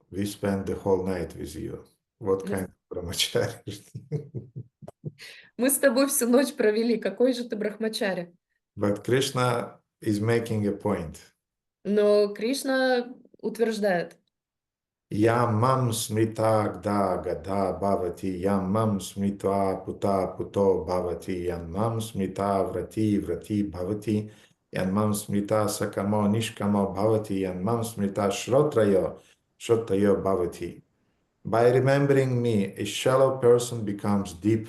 S1: We spent the whole night with you. What kind of brahmachari?
S2: Мы с тобой всю ночь провели, какой же ты Брахмачари?
S1: But Krishna is making a point.
S2: Но Кришна утверждает.
S1: Yam mam smrita gda gada bhavati, yam mam smrita puta puto bhavati, yam mam smrita vrati vrati bhavati, yam mam smrita sakamo nishkamo bhavati, yam mam smrita shrotrayo shrotrayo bhavati. By remembering me, a shallow person becomes deep.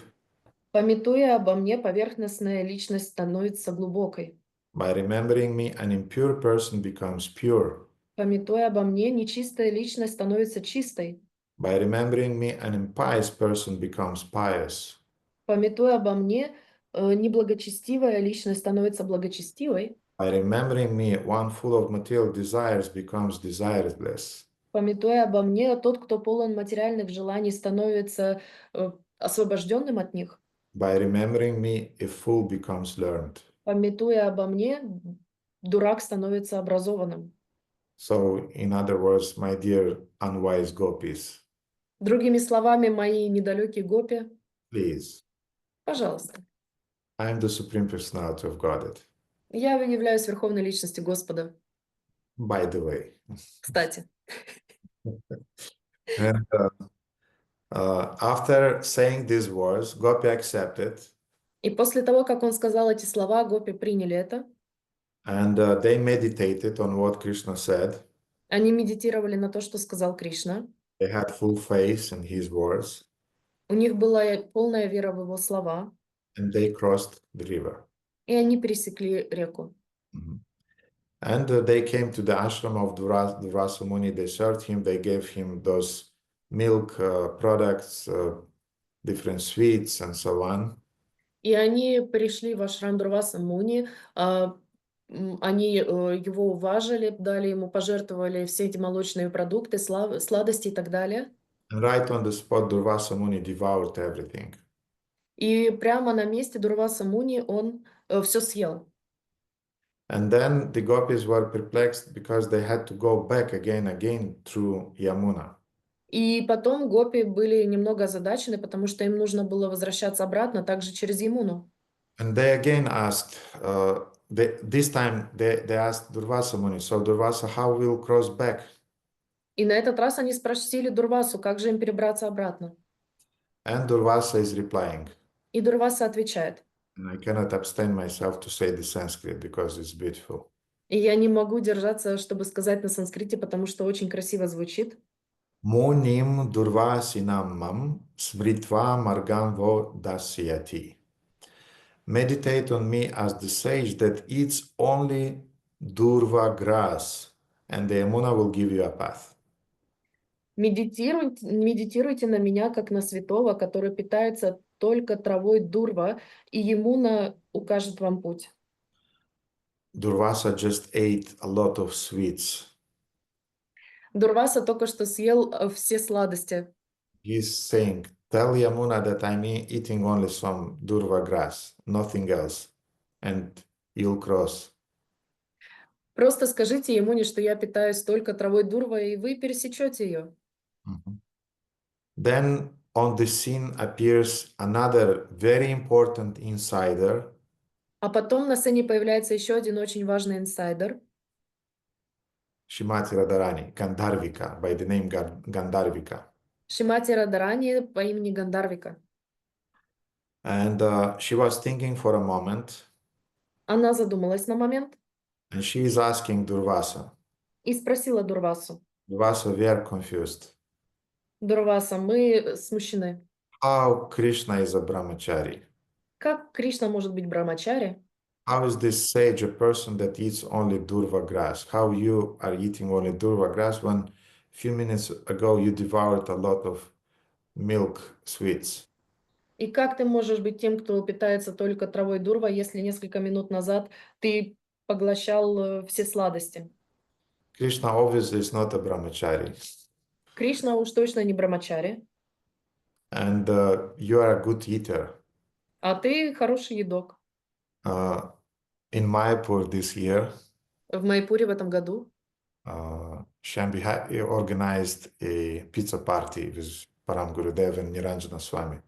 S2: Памятуя обо мне, поверхностная личность становится глубокой.
S1: By remembering me, an impure person becomes pure.
S2: Памятуя обо мне, нечистая личность становится чистой.
S1: By remembering me, an impious person becomes pious.
S2: Памятуя обо мне, неблагочестивая личность становится благочестивой.
S1: By remembering me, one full of material desires becomes desireless.
S2: Памятуя обо мне, тот, кто полон материальных желаний, становится освобожденным от них.
S1: By remembering me, a fool becomes learned.
S2: Памятуя обо мне, дурак становится образованным.
S1: So, in other words, my dear unwise gopis,
S2: Другими словами, мои недалекие гопи,
S1: please,
S2: пожалуйста.
S1: I am the Supreme Personality of Godhead.
S2: Я являюсь Верховной Личностью Господа.
S1: By the way.
S2: Кстати.
S1: And after saying these words, Gopi accepted.
S2: И после того, как он сказал эти слова, гопи приняли это.
S1: And they meditated on what Krishna said.
S2: Они медитировали на то, что сказал Кришна.
S1: They had full faith in his words.
S2: У них была полная вера в его слова.
S1: And they crossed the river.
S2: И они пересекли реку.
S1: And they came to the ashram of Durvasa Muni. They served him. They gave him those milk products, different sweets, and so on.
S2: И они пришли в ашрам Дурваса Муни. Они его уважили, дали ему, пожертвовали все эти молочные продукты, сладости и так далее.
S1: And right on the spot, Durvasa Muni devoured everything.
S2: И прямо на месте Дурваса Муни он все съел.
S1: And then the gopis were perplexed because they had to go back again through Yamuna.
S2: И потом гопи были немного озадачены, потому что им нужно было возвращаться обратно, также через Ямуну.
S1: And they again asked, this time they asked Durvasa Muni, so Durvasa, how will cross back?
S2: И на этот раз они спросили Дурвасу, как же им перебраться обратно.
S1: And Durvasa is replying,
S2: И Дурваса отвечает.
S1: and I cannot abstain myself to say the Sanskrit because it's beautiful.
S2: И я не могу держаться, чтобы сказать на санскрите, потому что очень красиво звучит.
S1: Munim Durvasinam mam smritva margam vo dasyati. Meditate on me as the sage that eats only durva grass, and the Yamuna will give you a path.
S2: Медитируйте на меня, как на святого, который питается только травой дурва, и Ямуна укажет вам путь.
S1: Durvasa just ate a lot of sweets.
S2: Дурваса только что съел все сладости.
S1: He's saying, tell Yamuna that I'm eating only some durva grass, nothing else, and you'll cross.
S2: Просто скажите Ямуне, что я питаюсь только травой дурва, и вы пересечете ее.
S1: Then on the scene appears another very important insider,
S2: А потом на сцене появляется еще один очень важный инсайдер.
S1: Shrimati Radharani, Gandharvika, by the name Gandharvika.
S2: Шримати Радарани по имени Гандарвика.
S1: And she was thinking for a moment,
S2: Она задумалась на момент
S1: and she is asking Durvasa,
S2: и спросила Дурвасу.
S1: Durvasa, we are confused.
S2: Дурваса, мы смущены.
S1: How Krishna is a brahmachari?
S2: Как Кришна может быть брамачари?
S1: How is this sage a person that eats only durva grass? How you are eating only durva grass when a few minutes ago you devoured a lot of milk sweets?
S2: И как ты можешь быть тем, кто питается только травой дурва, если несколько минут назад ты поглощал все сладости?
S1: Krishna obviously is not a brahmachari.
S2: Кришна уж точно не брамачари,
S1: And you are a good eater.
S2: а ты хороший едок.
S1: In Mayapur this year,
S2: В Майпуре в этом году
S1: Shambhi organized a pizza party with Param Gurudev and Niranjana Swami.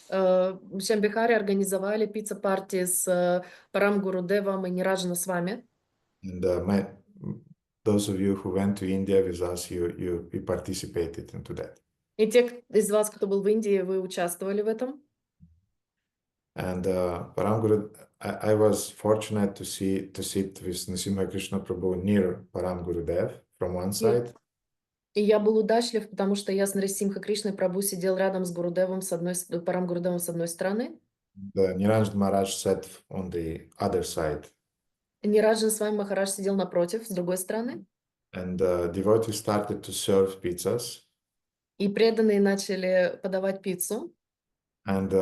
S2: в Шамбихаре организовали пицца-парти с Парам Гурудевом и Нираджана с вами.
S1: And those of you who went to India with us, you participated into that.
S2: И те из вас, кто был в Индии, вы участвовали в этом.
S1: And Param Guru, I was fortunate to sit with Nrsimha Krishna Prabhu near Param Gurudev from one side.
S2: И я был удачлив, потому что я с Нарисимха Кришной Прабху сидел рядом с Гурудевом, Парам Гурудевом с одной стороны.
S1: Niranjan Maharaj sat on the other side.
S2: Нираджан с вами Махарадж сидел напротив, с другой стороны.
S1: And devotees started to serve pizzas.
S2: И преданные начали подавать пиццу.
S1: And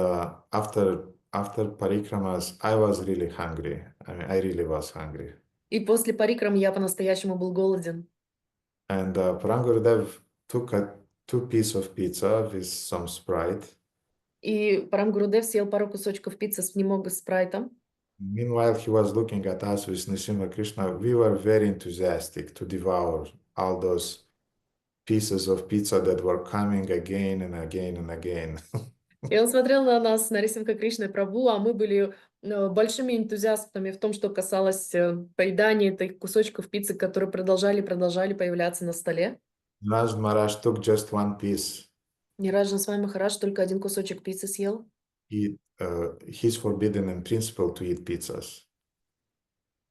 S1: after parikramas, I was really hungry. I mean, I really was hungry.
S2: И после парикрам я по-настоящему был голоден.
S1: And Param Gurudev took two pieces of pizza with some Sprite.
S2: И Парам Гурудев съел пару кусочков пиццы с немного спрайтом.
S1: Meanwhile, he was looking at us with Nrsimha Krishna. We were very enthusiastic to devour all those pieces of pizza that were coming again and again and again.
S2: И он смотрел на нас, на Нарисимха Кришны Прабху, а мы были большими энтузиастами в том, что касалось поедания этих кусочков пиццы, которые продолжали появляться на столе.
S1: Niranjan Maharaj took just one piece.
S2: Нираджан с вами Махарадж только один кусочек пиццы съел.
S1: He's forbidden in principle to eat pizzas.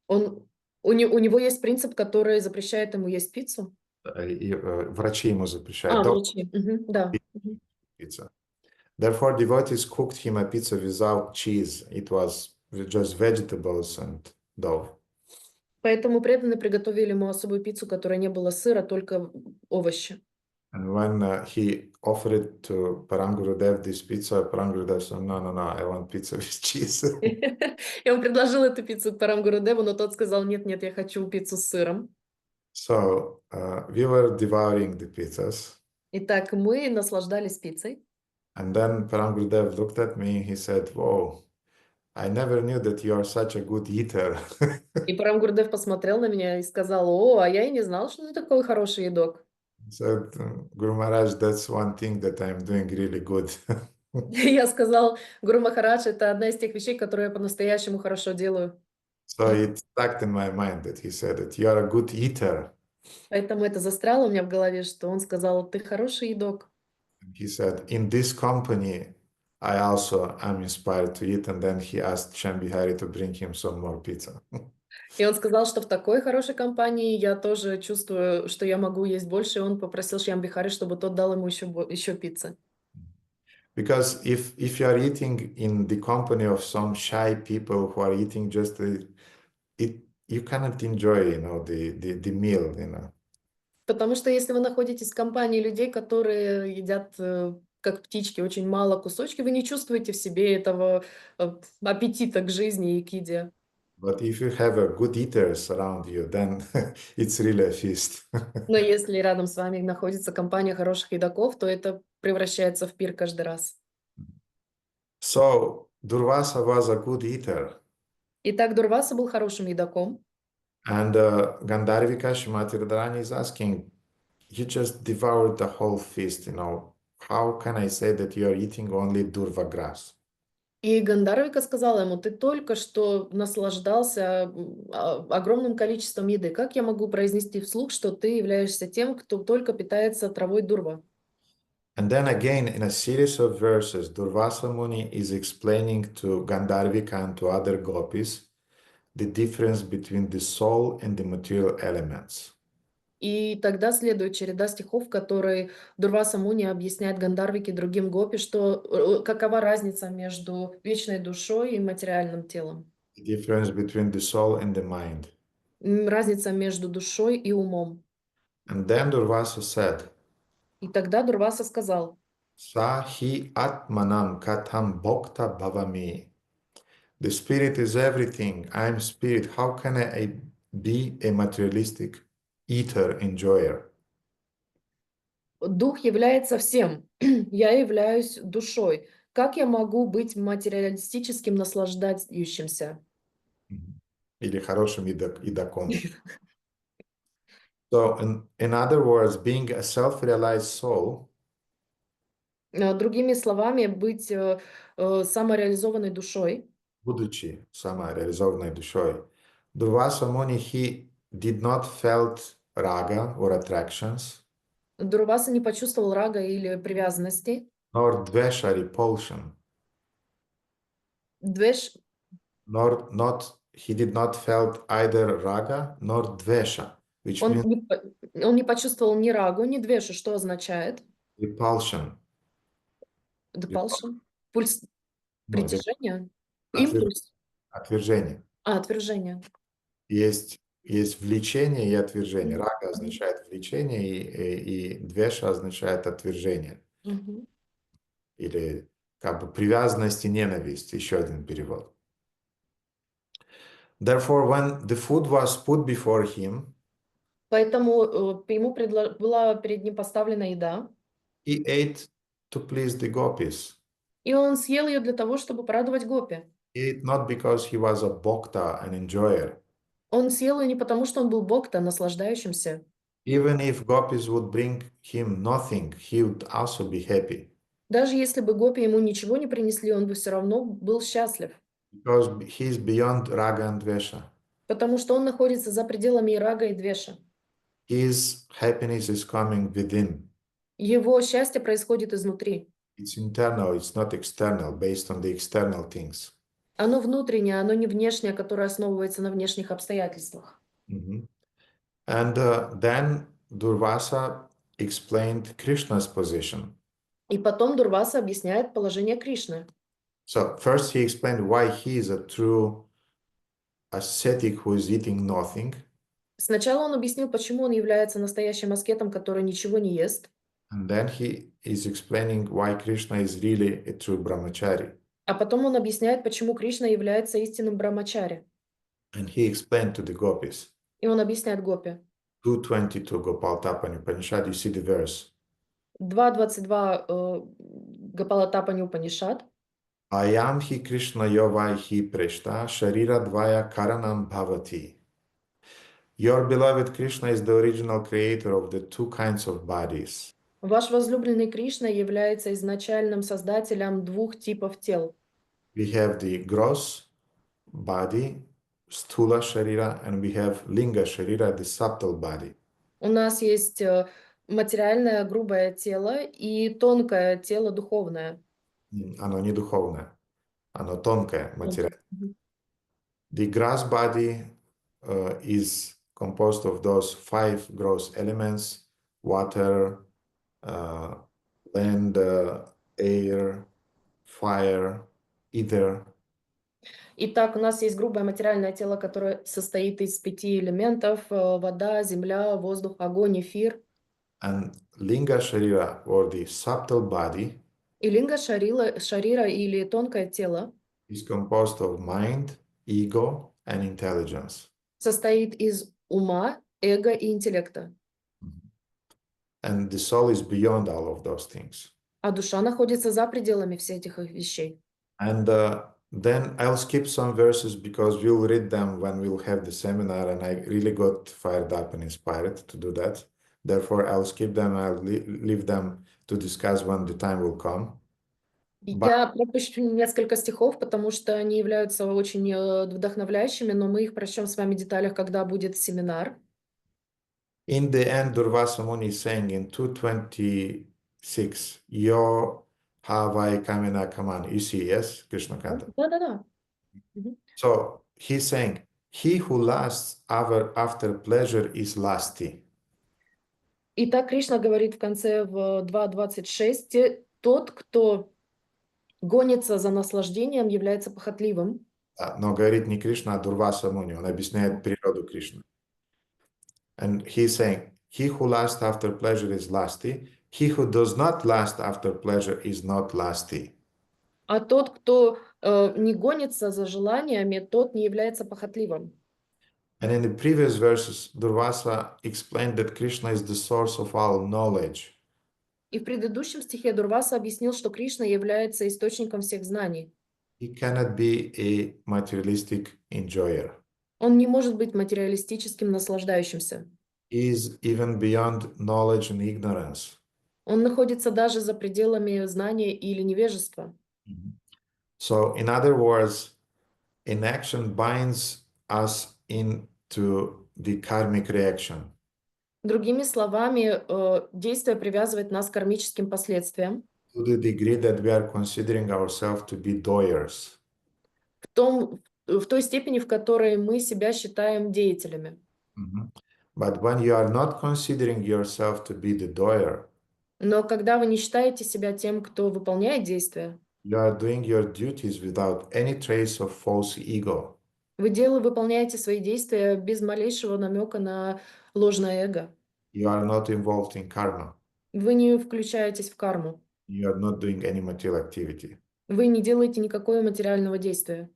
S2: У него есть принцип, который запрещает ему есть пиццу.
S1: Врачи ему запрещают.
S2: Врачи. Да.
S1: Pizza. Therefore, devotees cooked him a pizza without cheese. It was just vegetables and dough.
S2: Поэтому преданные приготовили ему особую пиццу, которая не было сыра, только овощи.
S1: And when he offered it to Param Gurudev this pizza, Param Gurudev said, no, I want pizza with cheese.
S2: И он предложил эту пиццу Парам Гурудеву, но тот сказал, нет, я хочу пиццу с сыром.
S1: So we were devouring the pizzas.
S2: Итак, мы наслаждались пиццей.
S1: And then Param Gurudev looked at me, he said, whoa, I never knew that you are such a good eater.
S2: И Парам Гурудев посмотрел на меня и сказал, а я и не знал, что ты такой хороший едок.
S1: He said, Guru Maharaj, that's one thing that I'm doing really good.
S2: Я сказал, Гуру Махарадж, это одна из тех вещей, которые я по-настоящему хорошо делаю.
S1: So it stuck in my mind that he said that you are a good eater.
S2: Поэтому это застряло у меня в голове, что он сказал, ты хороший едок.
S1: He said, in this company, I also am inspired to eat. And then he asked Shambhihari to bring him some more pizza.
S2: И он сказал, что в такой хорошей компании я тоже чувствую, что я могу есть больше. И он попросил Шьямбихари, чтобы тот дал ему еще пиццы.
S1: Because if you are eating in the company of some shy people who are eating just you cannot enjoy, the meal,
S2: Потому что если вы находитесь в компании людей, которые едят как птички очень мало кусочки, вы не чувствуете в себе этого аппетита к жизни и к еде.
S1: But if you have a good eaters around you, then it's really a feast.
S2: Но если рядом с вами находится компания хороших едоков, то это превращается в пир каждый раз.
S1: So Durvasa was a good eater.
S2: Итак, Дурваса был хорошим едоком.
S1: And Gandharvika Shrimati Radharani is asking, you just devoured the whole feast, how can I say that you are eating only durva grass?
S2: И Гандарвика сказала ему, ты только что наслаждался огромным количеством еды. Как я могу произнести вслух, что ты являешься тем, кто только питается травой дурва?
S1: And then again, in a series of verses, Durvasa Muni is explaining to Gandharvika and to other gopis the difference between the soul and the material elements.
S2: И тогда следует череда стихов, в которой Дурваса Муни объясняет Гандарвике и другим гопи, что какова разница между вечной душой и материальным телом.
S1: The difference between the soul and the mind.
S2: Разница между душой и умом.
S1: And then Durvasa said,
S2: И тогда Дурваса сказал,
S1: Sa hi atmanam katham bhokta bhavami. The spirit is everything. I am spirit. How can I be a materialistic eater, enjoyer?
S2: дух является всем, я являюсь душой. Как я могу быть материалистическим наслаждающимся?
S1: Или хорошим едоком. So, in other words, being a self-realized soul
S2: Другими словами, быть самореализованной душой.
S1: будучи самореализованной душой, Durvasa Muni, he did not felt raga or attractions,
S2: Дурваса не почувствовал рага или привязанности.
S1: nor dvesha, repulsion,
S2: Двеш,
S1: he did not felt either raga nor dvesha, which
S2: он
S1: means
S2: он не почувствовал ни рагу, ни двешу, что означает?
S1: repulsion.
S2: Депалшн? Пульс
S1: Ну,
S2: притяжения?
S1: отвер-
S2: Импульс?
S1: Отвержение.
S2: Отвержение.
S1: Есть влечение и отвержение. Рага означает влечение, и двеша означает отвержение.
S2: Мгм.
S1: Или как бы привязанность и ненависть, еще один перевод. Therefore, when the food was put before him,
S2: Поэтому ему была перед ним поставлена еда,
S1: he ate to please the gopis.
S2: и он съел ее для того, чтобы порадовать гопи.
S1: He ate not because he was a bhakta, an enjoyer.
S2: Он съел ее не потому, что он был бхакта, наслаждающимся.
S1: Even if gopis would bring him nothing, he would also be happy.
S2: Даже если бы гопи ему ничего не принесли, он бы все равно был счастлив.
S1: Because he is beyond raga and dvesha.
S2: Потому что он находится за пределами и рага, и двеша.
S1: His happiness is coming within.
S2: Его счастье происходит изнутри.
S1: It's internal, it's not external, based on the external things.
S2: Оно внутреннее, оно не внешнее, которое основывается на внешних обстоятельствах.
S1: And then Durvasa explained Krishna's position.
S2: И потом Дурваса объясняет положение Кришны.
S1: So first he explained why he is a true ascetic who is eating nothing.
S2: Сначала он объяснил, почему он является настоящим аскетом, который ничего не ест.
S1: And then he is explaining why Krishna is really a true brahmachari.
S2: А потом он объясняет, почему Кришна является истинным брамачари.
S1: And he explained to the gopis.
S2: И он объясняет гопи.
S1: 2:22 Gopal Tapani Upanishad, you see the verse.
S2: 2.22 Гапалатапани Упанишад.
S1: Ayam hi Krishna yovai hi preshta sharira dvaya karanam bhavati. Your beloved Krishna is the original creator of the two kinds of bodies.
S2: Ваш возлюбленный Кришна является изначальным создателем двух типов тел.
S1: We have the gross body, stula sharira, and we have linga sharira, the subtle body.
S2: У нас есть материальное грубое тело и тонкое тело духовное.
S1: Оно не духовное, оно тонкое, материальное.
S2: Мгм.
S1: The gross body is composed of those 5 gross elements: water, land, air, fire, ether.
S2: Итак, у нас есть грубое материальное тело, которое состоит из 5 элементов: вода, земля, воздух, огонь, эфир.
S1: And linga sharira, or the subtle body,
S2: И линга шарира или тонкое тело
S1: is composed of mind, ego, and intelligence.
S2: состоит из ума, эго и интеллекта.
S1: And the soul is beyond all of those things.
S2: А душа находится за пределами всех этих вещей.
S1: And then I'll skip some verses because we'll read them when we'll have the seminar, and I really got fired up and inspired to do that. Therefore, I'll skip them. I'll leave them to discuss when the time will come.
S2: Я пропущу несколько стихов, потому что они являются очень вдохновляющими, но мы их прочтем с вами в деталях, когда будет семинар.
S1: In the end, Durvasa Muni is saying in 226, Yo Havai Kamena Kaman. You see, yes, Krishna Kanta.
S2: Да-да-да.
S1: So he's saying, he who lusts after pleasure is lusty.
S2: Итак, Кришна говорит в конце в 2.26, тот, кто гонится за наслаждением, является похотливым.
S1: Но говорит не Кришна, а Дурваса Муни. Он объясняет природу Кришны. And he's saying, he who lusts after pleasure is lusty. He who does not lust after pleasure is not lusty.
S2: А тот, кто не гонится за желаниями, тот не является похотливым.
S1: And in the previous verses, Durvasa explained that Krishna is the source of all knowledge.
S2: И в предыдущем стихе Дурваса объяснил, что Кришна является источником всех знаний.
S1: He cannot be a materialistic enjoyer.
S2: Он не может быть материалистическим наслаждающимся.
S1: He is even beyond knowledge and ignorance.
S2: Он находится даже за пределами знания или невежества.
S1: So, in other words, inaction binds us into the karmic reaction.
S2: Другими словами, действие привязывает нас к кармическим последствиям.
S1: To the degree that we are considering ourselves to be doers.
S2: В той степени, в которой мы себя считаем деятелями.
S1: But when you are not considering yourself to be the doer,
S2: Но когда вы не считаете себя тем, кто выполняет действия,
S1: you are doing your duties without any trace of false ego.
S2: вы выполняете свои действия без малейшего намека на ложное эго.
S1: You are not involved in karma.
S2: Вы не включаетесь в карму.
S1: You are not doing any material activity.
S2: Вы не делаете никакого материального действия.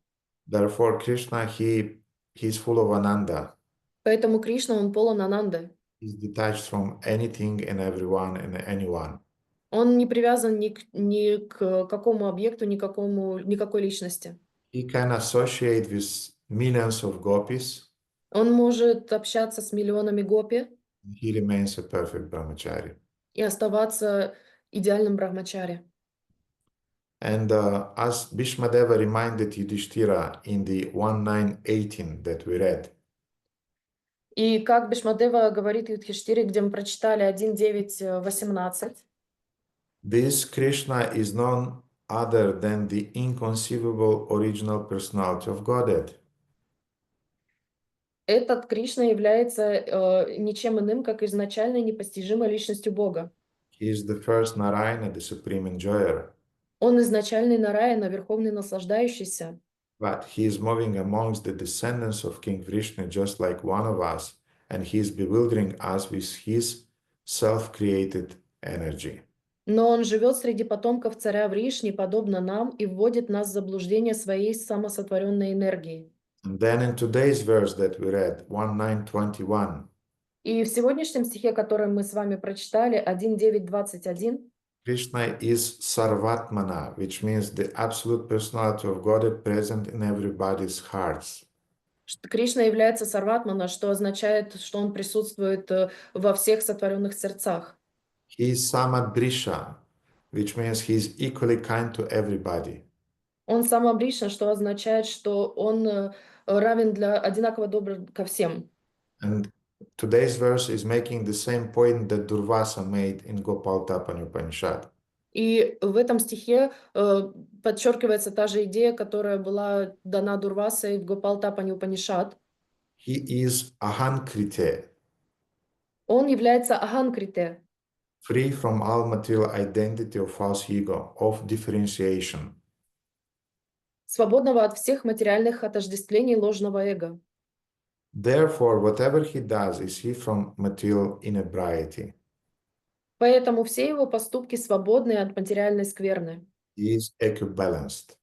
S1: Therefore, Krishna, he is full of ananda.
S2: Поэтому Кришна, он полон ананды.
S1: He's detached from anything and everyone and anyone.
S2: Он не привязан ни к какому объекту, никакой личности.
S1: He can associate with millions of gopis.
S2: Он может общаться с миллионами гопи
S1: He remains a perfect brahmachari.
S2: и оставаться идеальным брахмачари.
S1: And as Bhīṣmadeva reminded Yudhishthira in the 1.9.18 that we read,
S2: И как Бhīṣmadeva говорит Юдхиштире, где мы прочитали 1.9.18,
S1: this Krishna is none other than the inconceivable original personality of Godhead.
S2: этот Кришна является ничем иным, как изначальной непостижимой личностью Бога.
S1: He is the first Narayana, the supreme enjoyer.
S2: Он изначальный Нараяна, верховный наслаждающийся.
S1: But he is moving amongst the descendants of King Vishnu just like one of us, and he is bewildering us with his self-created energy.
S2: Но он живет среди потомков царя Вришни, подобно нам, и вводит нас в заблуждение своей самосотворенной энергией.
S1: And then in today's verse that we read, 1.9.21,
S2: И в сегодняшнем стихе, который мы с вами прочитали, 1.9.21,
S1: Krishna is Sarvatmana, which means the absolute personality of Godhead present in everybody's hearts.
S2: Кришна является Сарватмана, что означает, что он присутствует во всех сотворенных сердцах.
S1: He is samadrisha, which means he's equally kind to everybody.
S2: Он самобришен, что означает, что он равен одинаково добр ко всем.
S1: And today's verse is making the same point that Durvasa made in Gopal Tapani Upanishad.
S2: И в этом стихе подчеркивается та же идея, которая была дана Дурвасой в Гопал Тапани Упанишад.
S1: He is ahankrite,
S2: Он является аханкрите,
S1: free from all material identity of false ego, of differentiation.
S2: свободного от всех материальных отождествлений ложного эго.
S1: Therefore, whatever he does is free from material inebriety.
S2: Поэтому все его поступки свободны от материальной скверны.
S1: He is equibalanced.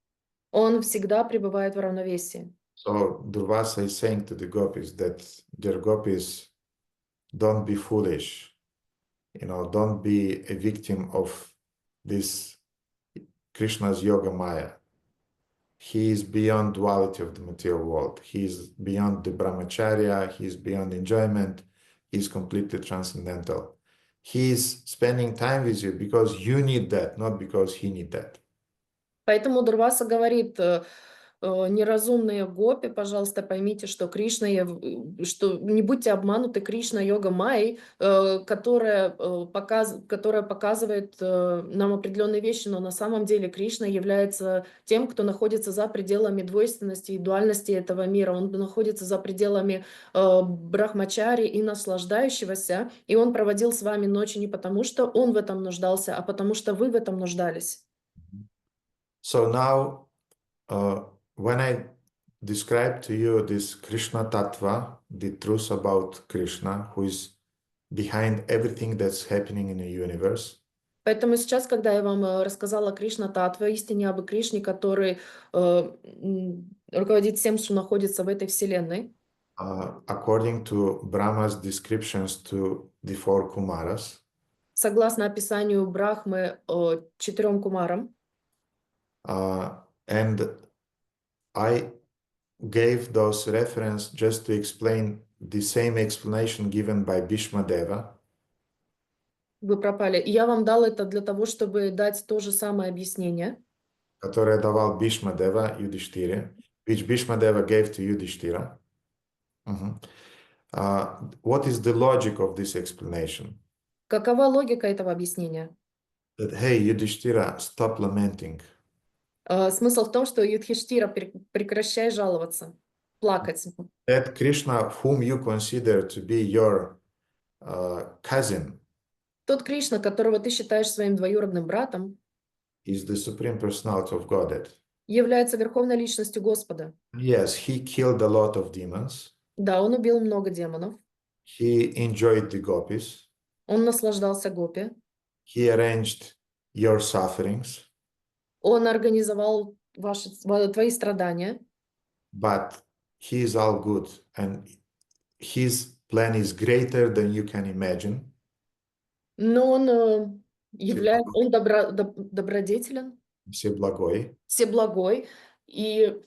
S2: Он всегда пребывает в равновесии.
S1: So Durvasa is saying to the gopis that, dear gopis, don't be foolish. Don't be a victim of this Krishna's yoga maya. He is beyond duality of the material world. He is beyond the brahmacharya. He is beyond enjoyment. He is completely transcendental. He is spending time with you because you need that, not because he needs that.
S2: Поэтому Дурваса говорит, неразумные гопи, пожалуйста, поймите, что Кришна, что не будьте обмануты, Кришна йога Майи, которая показывает нам определенные вещи, но на самом деле Кришна является тем, кто находится за пределами двойственности и дуальности этого мира. Он находится за пределами брахмачари и наслаждающегося, и он проводил с вами ночи не потому, что он в этом нуждался, а потому что вы в этом нуждались.
S1: So now, when I describe to you this Krishna Tattva, the truth about Krishna, who is behind everything that's happening in the universe,
S2: Поэтому сейчас, когда я вам рассказала Кришна Татва, истине об Кришне, который руководит всем, что находится в этой вселенной,
S1: according to Brahma's descriptions to the four Kumaras,
S2: согласно описанию Брахмы 4 кумарам,
S1: and I gave those references just to explain the same explanation given by Bhīṣmadeva.
S2: вы пропали. И я вам дал это для того, чтобы дать то же самое объяснение,
S1: Которое давал Bhīṣmadeva Юдиштире, which Bhīṣmadeva gave to Yudhishthira. What is the logic of this explanation?
S2: Какова логика этого объяснения?
S1: That, hey, Yudhishthira, stop lamenting.
S2: Смысл в том, что Юдхиштира, прекращай жаловаться, плакать.
S1: That Krishna, whom you consider to be your cousin,
S2: Тот Кришна, которого ты считаешь своим двоюродным братом,
S1: is the Supreme Personality of Godhead.
S2: является верховной личностью Господа.
S1: Yes, he killed a lot of demons.
S2: Да, он убил много демонов.
S1: He enjoyed the gopis.
S2: Он наслаждался гопи.
S1: He arranged your sufferings.
S2: Он организовал твои страдания.
S1: But he is all good, and his plan is greater than you can imagine.
S2: Но он добродетелен,
S1: Всеблагой.
S2: всеблагой, и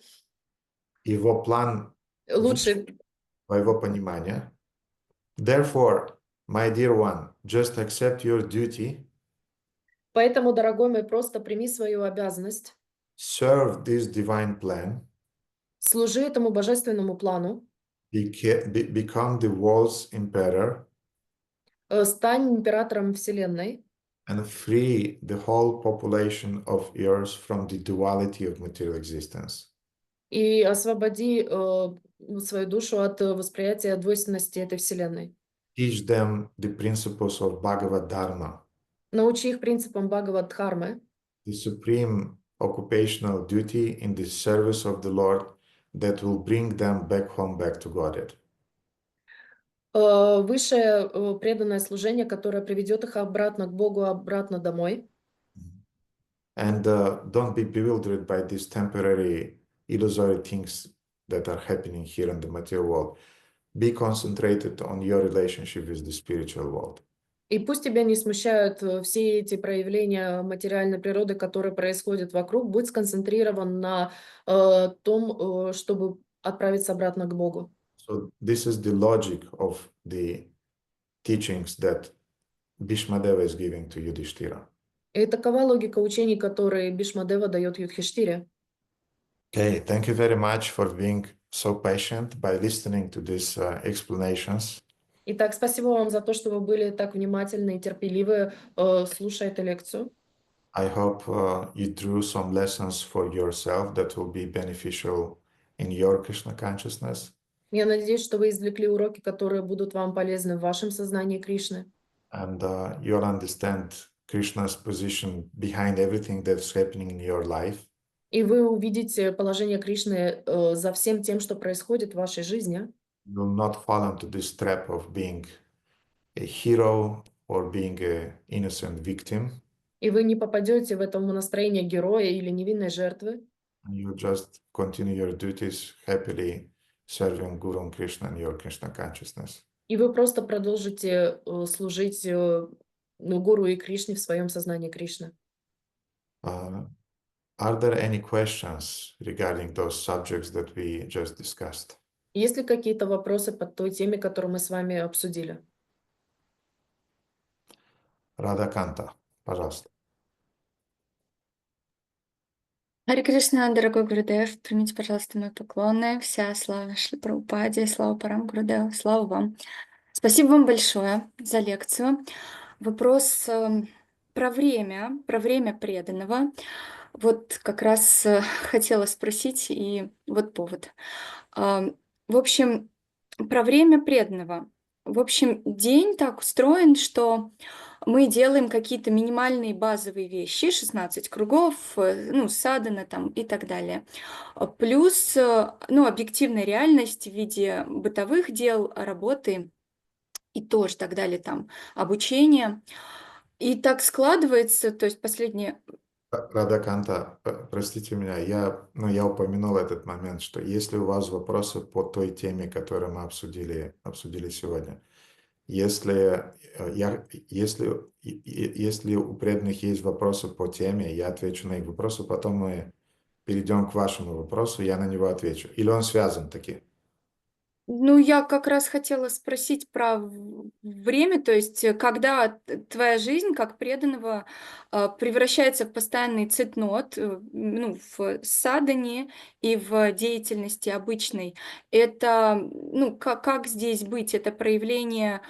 S1: Его план
S2: лучше.
S1: твоего понимания. Therefore, my dear one, just accept your duty.
S2: Поэтому, дорогой мой, просто прими свою обязанность.
S1: Serve this divine plan.
S2: Служи этому божественному плану.
S1: Become the world's emperor.
S2: Стань императором Вселенной.
S1: And free the whole population of yours from the duality of material existence.
S2: И освободи свою душу от восприятия двойственности этой Вселенной.
S1: Teach them the principles of Bhagavad Dharma.
S2: Научи их принципам Бхагавад-дхармы.
S1: The supreme occupational duty in the service of the Lord that will bring them back home, back to Godhead.
S2: Высшее преданное служение, которое приведет их обратно к Богу, обратно домой.
S1: And don't be bewildered by these temporary, illusory things that are happening here in the material world. Be concentrated on your relationship with the spiritual world.
S2: И пусть тебя не смущают все эти проявления материальной природы, которые происходят вокруг. Будь сконцентрирован на том, чтобы отправиться обратно к Богу.
S1: So this is the logic of the teachings that Bhīṣmadeva is giving to Yudhishthira.
S2: И такова логика учений, которые Бhīṣmadeva дает Юдхиштире.
S1: Okay, thank you very much for being so patient by listening to these explanations.
S2: Итак, спасибо вам за то, что вы были так внимательны и терпеливы, слушая эту лекцию.
S1: I hope you drew some lessons for yourself that will be beneficial in your Krishna consciousness.
S2: Я надеюсь, что вы извлекли уроки, которые будут вам полезны в вашем сознании Кришны.
S1: And you'll understand Krishna's position behind everything that's happening in your life.
S2: И вы увидите положение Кришны за всем тем, что происходит в вашей жизни.
S1: You will not fall into this trap of being a hero or being an innocent victim.
S2: И вы не попадете в это настроение героя или невинной жертвы.
S1: And you just continue your duties happily serving Guru and Krishna in your Krishna consciousness.
S2: И вы просто продолжите служить Гуру и Кришне в своем сознании Кришны.
S1: Are there any questions regarding those subjects that we just discussed?
S2: Есть ли какие-то вопросы по той теме, которую мы с вами обсудили?
S1: Радаканта, пожалуйста.
S8: Харе Кришна, дорогой Гурудев, примите, пожалуйста, мои поклоны. Вся слава Шри Прабхупаде, слава Парам Гурудев, слава вам. Спасибо вам большое за лекцию. Вопрос про время преданного. Вот как раз хотела спросить, и вот повод. В общем, про время преданного. В общем, день так устроен, что мы делаем какие-то минимальные базовые вещи, 16 кругов, садхана там и так далее. Плюс, объективная реальность в виде бытовых дел, работы и тоже так далее, там, обучения. И так складывается, то есть последнее...
S1: Радаканта, простите меня, я упомянул этот момент, что если у вас вопросы по той теме, которую мы обсудили сегодня, если у преданных есть вопросы по теме, я отвечу на их вопросы, потом мы перейдем к вашему вопросу, я на него отвечу. Или он связан таки?
S8: Я как раз хотела спросить про время, то есть когда твоя жизнь как преданного превращается в постоянный цитнот, в садхане и в деятельности обычной. Это, как здесь быть? Это проявление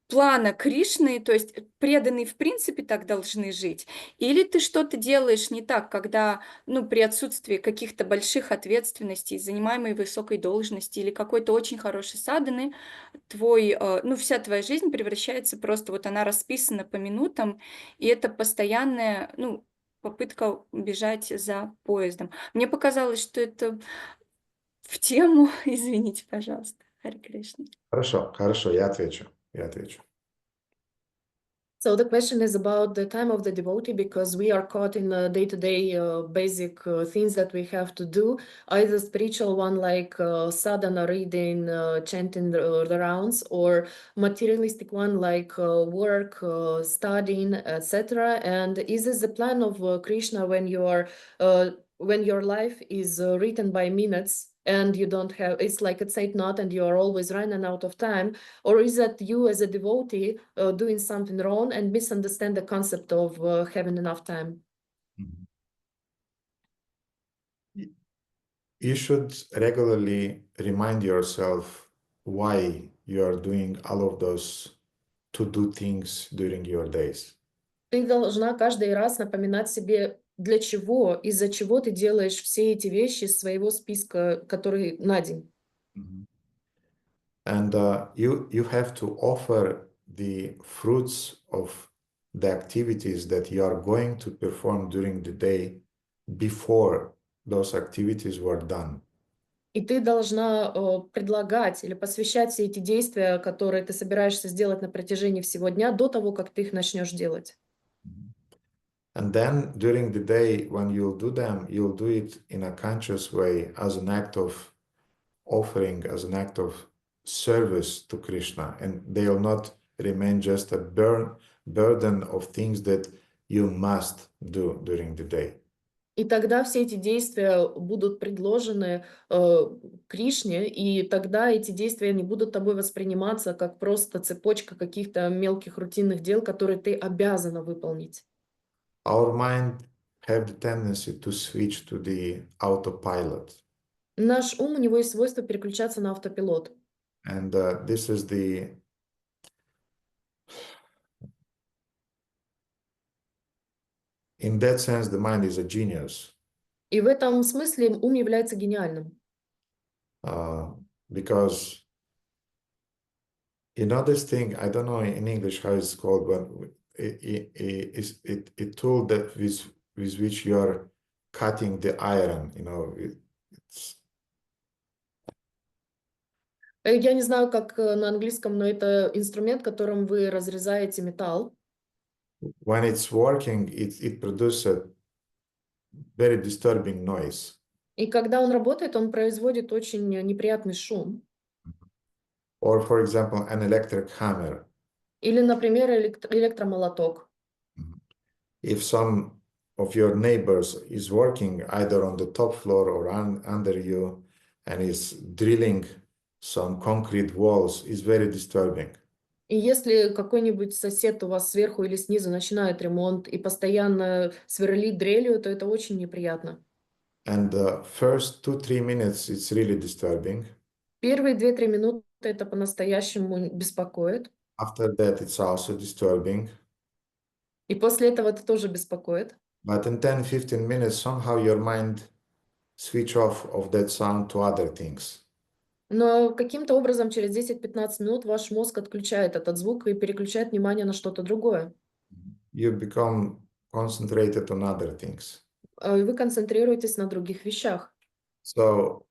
S8: плана Кришны, то есть преданные в принципе так должны жить? Или ты что-то делаешь не так, когда, при отсутствии каких-то больших ответственностей, занимаемой высокой должности или какой-то очень хорошей садханы, вся твоя жизнь превращается просто, вот она расписана по минутам, и это постоянная, попытка бежать за поездом. Мне показалось, что это в тему, извините, пожалуйста. Харе Кришна.
S1: Хорошо, я отвечу.
S2: So the question is about the time of the devotee, because we are caught in day-to-day basic things that we have to do, either spiritual one like sadhana, reading, chanting the rounds, or materialistic one like work, studying, etc. And is this the plan of Krishna when your life is written by minutes? And you don't have, it's like a tight knot and you are always running out of time? Or is that you as a devotee doing something wrong and misunderstand the concept of having enough time?
S1: You should regularly remind yourself why you are doing all of those to-do things during your days.
S2: Ты должна каждый раз напоминать себе, для чего, из-за чего ты делаешь все эти вещи из своего списка, который на день.
S1: And you have to offer the fruits of the activities that you are going to perform during the day before those activities were done.
S2: И ты должна предлагать или посвящать все эти действия, которые ты собираешься сделать на протяжении всего дня, до того, как ты их начнешь делать.
S1: And then during the day, when you'll do them, you'll do it in a conscious way as an act of offering, as an act of service to Krishna. And they'll not remain just a burden of things that you must do during the day.
S2: И тогда все эти действия будут предложены Кришне, и тогда эти действия не будут тобой восприниматься как просто цепочка каких-то мелких рутинных дел, которые ты обязана выполнить.
S1: Our mind have the tendency to switch to the autopilot.
S2: Наш ум, у него есть свойство переключаться на автопилот.
S1: And this is in that sense, the mind is a genius.
S2: И в этом смысле ум является гениальным.
S1: Because you know this thing, I don't know in English how it's called, but it tool that with which you are cutting the iron, you know, it's
S2: Я не знаю, как на английском, но это инструмент, которым вы разрезаете металл.
S1: when it's working, it produces a very disturbing noise.
S2: И когда он работает, он производит очень неприятный шум.
S1: Or, for example, an electric hammer.
S2: Или, например, электромолоток.
S1: If some of your neighbors is working either on the top floor or under you and is drilling some concrete walls, is very disturbing.
S2: И если какой-нибудь сосед у вас сверху или снизу начинает ремонт и постоянно сверлит дрелью, то это очень неприятно.
S1: And the first 2-3 minutes, it's really disturbing.
S2: Первые 2-3 минуты это по-настоящему беспокоит.
S1: After that, it's also disturbing.
S2: И после этого это тоже беспокоит.
S1: But in 10-15 minutes, somehow your mind switch off of that sound to other things.
S2: Но каким-то образом через 10-15 минут ваш мозг отключает этот звук и переключает внимание на что-то другое.
S1: You become concentrated on other things.
S2: И вы концентрируетесь на других вещах.
S1: So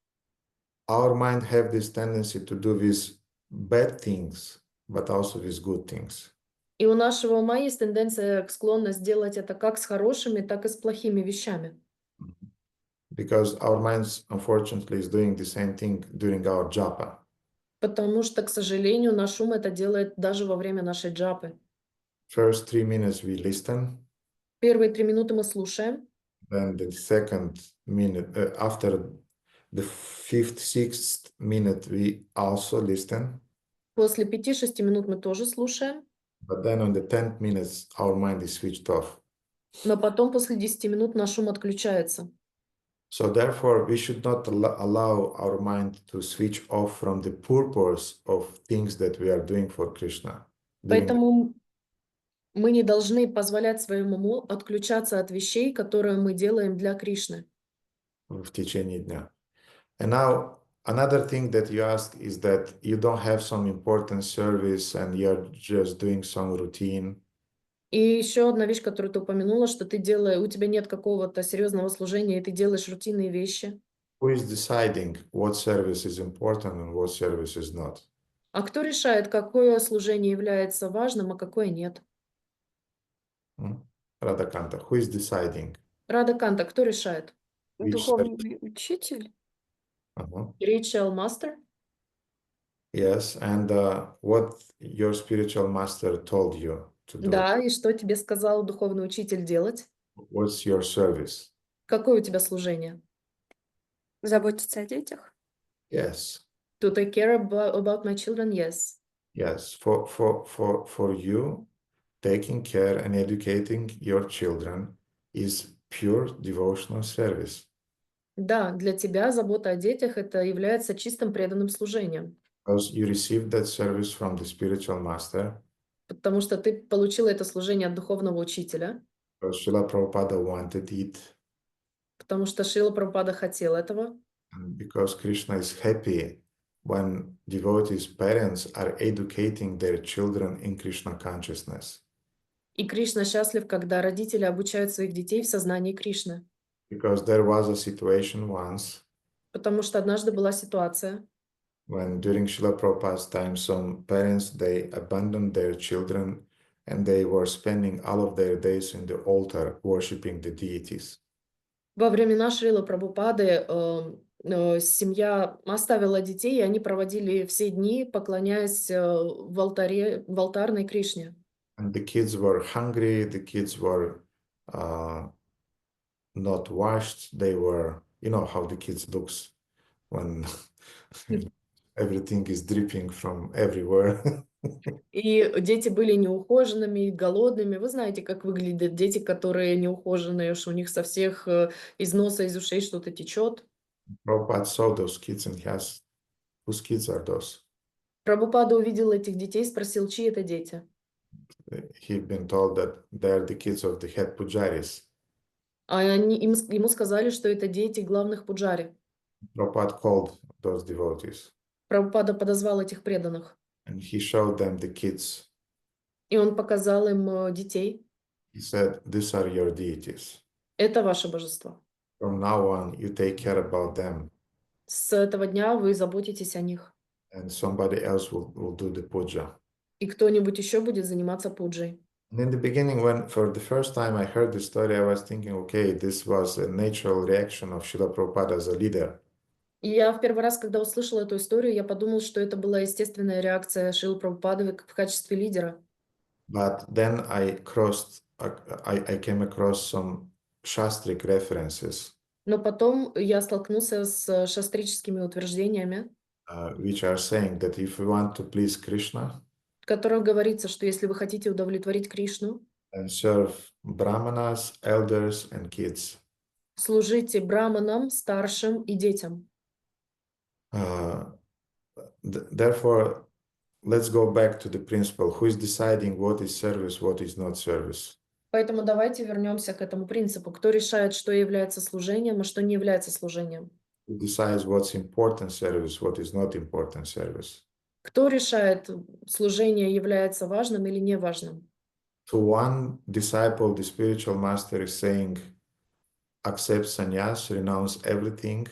S1: our mind have this tendency to do with bad things, but also with good things.
S2: И у нашего ума есть тенденция, склонность делать это как с хорошими, так и с плохими вещами.
S1: Because our minds, unfortunately, is doing the same thing during our japa.
S2: Потому что, к сожалению, наш ум это делает даже во время нашей джапы.
S1: First 3 minutes we listen,
S2: Первые 3 минуты мы слушаем,
S1: then the second minute, after the 5th, 6th minute we also listen,
S2: после 5-6 минут мы тоже слушаем,
S1: but then on the 10th minutes our mind is switched off.
S2: но потом после 10 минут наш ум отключается.
S1: So therefore, we should not allow our mind to switch off from the purpose of things that we are doing for Krishna.
S2: Поэтому мы не должны позволять своему уму отключаться от вещей, которые мы делаем для Кришны.
S1: В течение дня. And now, another thing that you asked is that you don't have some important service and you're just doing some routine.
S2: И еще одна вещь, которую ты упомянула, что ты у тебя нет какого-то серьезного служения, и ты делаешь рутинные вещи.
S1: Who is deciding what service is important and what service is not?
S2: А кто решает, какое служение является важным, а какое нет?
S1: Радаканта, who is deciding?
S2: Радаканта, кто решает?
S8: Духовный учитель.
S2: Spiritual master?
S1: Yes, and what your spiritual master told you to do?
S2: Да, и что тебе сказал духовный учитель делать?
S1: What's your service?
S2: Какое у тебя служение?
S8: Заботиться о детях.
S1: Yes.
S2: To take care about my children, yes.
S1: Yes, for you, taking care and educating your children is pure devotional service.
S2: Да, для тебя забота о детях это является чистым преданным служением.
S1: Because you received that service from the spiritual master.
S2: Потому что ты получила это служение от духовного учителя.
S1: Because Srila Prabhupada wanted it.
S2: Потому что Шрила Прабхупада хотел этого.
S1: And because Krishna is happy when devotees' parents are educating their children in Krishna consciousness.
S2: И Кришна счастлив, когда родители обучают своих детей в сознании Кришны.
S1: Because there was a situation once.
S2: Потому что однажды была ситуация,
S1: when during Srila Prabhupada's time, some parents, they abandoned their children and they were spending all of their days in the altar worshipping the deities.
S2: во времена Шрилы Прабхупады семья оставила детей, и они проводили все дни, поклоняясь в алтарной Кришне.
S1: And the kids were hungry, the kids were not washed. They were, you know how the kids looks when everything is dripping from everywhere.
S2: И дети были неухоженными, голодными. Вы знаете, как выглядят дети, которые неухоженные, что у них со всех из носа, из ушей что-то течет.
S1: Prabhupada saw those kids and he asked, whose kids are those?
S2: Прабхупада увидел этих детей, спросил, чьи это дети.
S1: He'd been told that they're the kids of the head pujaris.
S2: А ему сказали, что это дети главных пуджари.
S1: Prabhupada called those devotees
S2: Прабхупада подозвал этих преданных,
S1: and he showed them the kids.
S2: и он показал им детей.
S1: He said, these are your deities.
S2: Это ваше божество.
S1: From now on, you take care about them
S2: С этого дня вы заботитесь о них.
S1: and somebody else will do the puja.
S2: И кто-нибудь еще будет заниматься пуджей.
S1: And in the beginning, when for the first time I heard this story, I was thinking, okay, this was a natural reaction of Srila Prabhupada as a leader.
S2: И я в первый раз, когда услышала эту историю, я подумал, что это была естественная реакция Шрилы Прабхупады в качестве лидера.
S1: But then I came across some shastric references,
S2: Но потом я столкнулся с шастрическими утверждениями,
S1: which are saying that if we want to please Krishna
S2: в которых говорится, что если вы хотите удовлетворить Кришну,
S1: and serve brahmanas, elders, and kids,
S2: служите браманам, старшим и детям.
S1: therefore, let's go back to the principle: who is deciding what is service, what is not service?
S2: Поэтому давайте вернемся к этому принципу. Кто решает, что является служением, а что не является служением?
S1: Who decides what's important service, what is not important service?
S2: Кто решает, служение является важным или не важным?
S1: To one disciple, the spiritual master is saying, accept sannyas, renounce everything,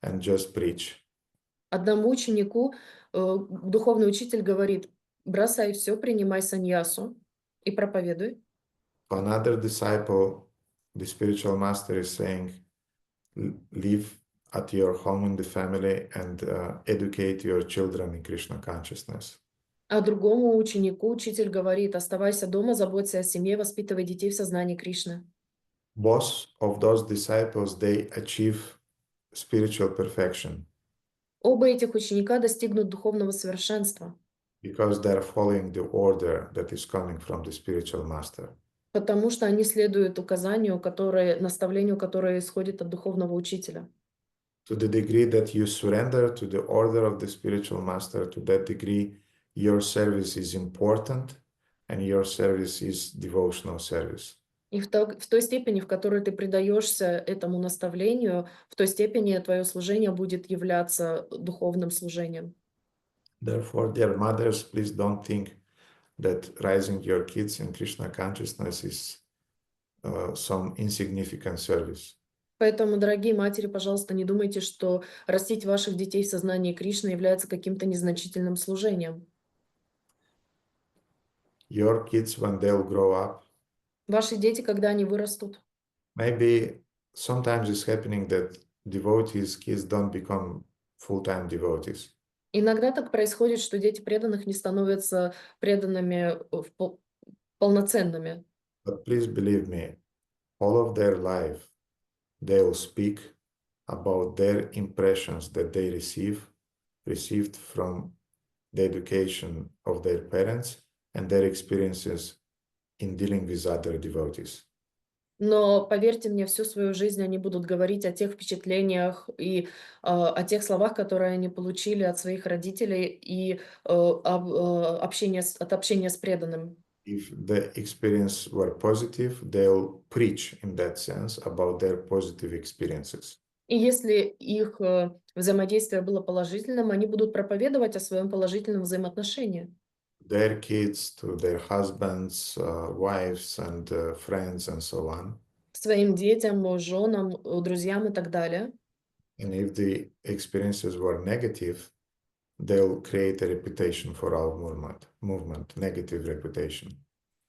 S1: and just preach.
S2: Одному ученику духовный учитель говорит: бросай все, принимай саньясу и проповедуй.
S1: To another disciple, the spiritual master is saying, live at your home in the family and educate your children in Krishna consciousness.
S2: А другому ученику учитель говорит: оставайся дома, заботься о семье, воспитывай детей в сознании Кришны.
S1: Both of those disciples, they achieve spiritual perfection
S2: Оба этих ученика достигнут духовного совершенства,
S1: because they're following the order that is coming from the spiritual master.
S2: потому что они следуют указанию, наставлению, которое исходит от духовного учителя.
S1: To the degree that you surrender to the order of the spiritual master, to that degree your service is important and your service is devotional service.
S2: И в той степени, в которой ты предаешься этому наставлению, в той степени твое служение будет являться духовным служением.
S1: Therefore, dear mothers, please don't think that raising your kids in Krishna consciousness is some insignificant service.
S2: Поэтому, дорогие матери, пожалуйста, не думайте, что растить ваших детей в сознании Кришны является каким-то незначительным служением.
S1: Your kids, when they'll grow up,
S2: Ваши дети, когда они вырастут,
S1: maybe sometimes it's happening that devotees' kids don't become full-time devotees.
S2: иногда так происходит, что дети преданных не становятся преданными полноценными.
S1: But please believe me, all of their life, they will speak about their impressions that they received from the education of their parents and their experiences in dealing with other devotees.
S2: Но поверьте мне, всю свою жизнь они будут говорить о тех впечатлениях и о тех словах, которые они получили от своих родителей и от общения с преданным.
S1: If the experience were positive, they'll preach in that sense about their positive experiences.
S2: И если их взаимодействие было положительным, они будут проповедовать о своем положительном взаимоотношении.
S1: Their kids, to their husbands, wives, and friends, and so on.
S2: Своим детям, женам, друзьям и так далее.
S1: And if the experiences were negative, they'll create a reputation for our movement, negative reputation.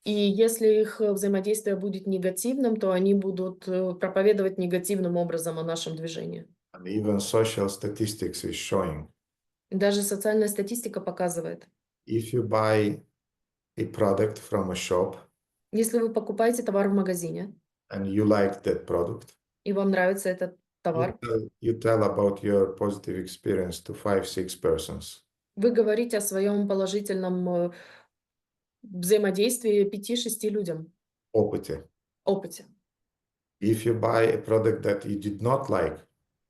S2: И если их взаимодействие будет негативным, то они будут проповедовать негативным образом о нашем движении.
S1: And even social statistics is showing.
S2: Даже социальная статистика показывает.
S1: If you buy a product from a shop,
S2: Если вы покупаете товар в магазине,
S1: and you like that product,
S2: и вам нравится этот товар,
S1: you tell about your positive experience to 5-6 persons.
S2: вы говорите о своем положительном взаимодействии 5-6 людям,
S1: Опыте.
S2: опыте.
S1: If you buy a product that you did not like,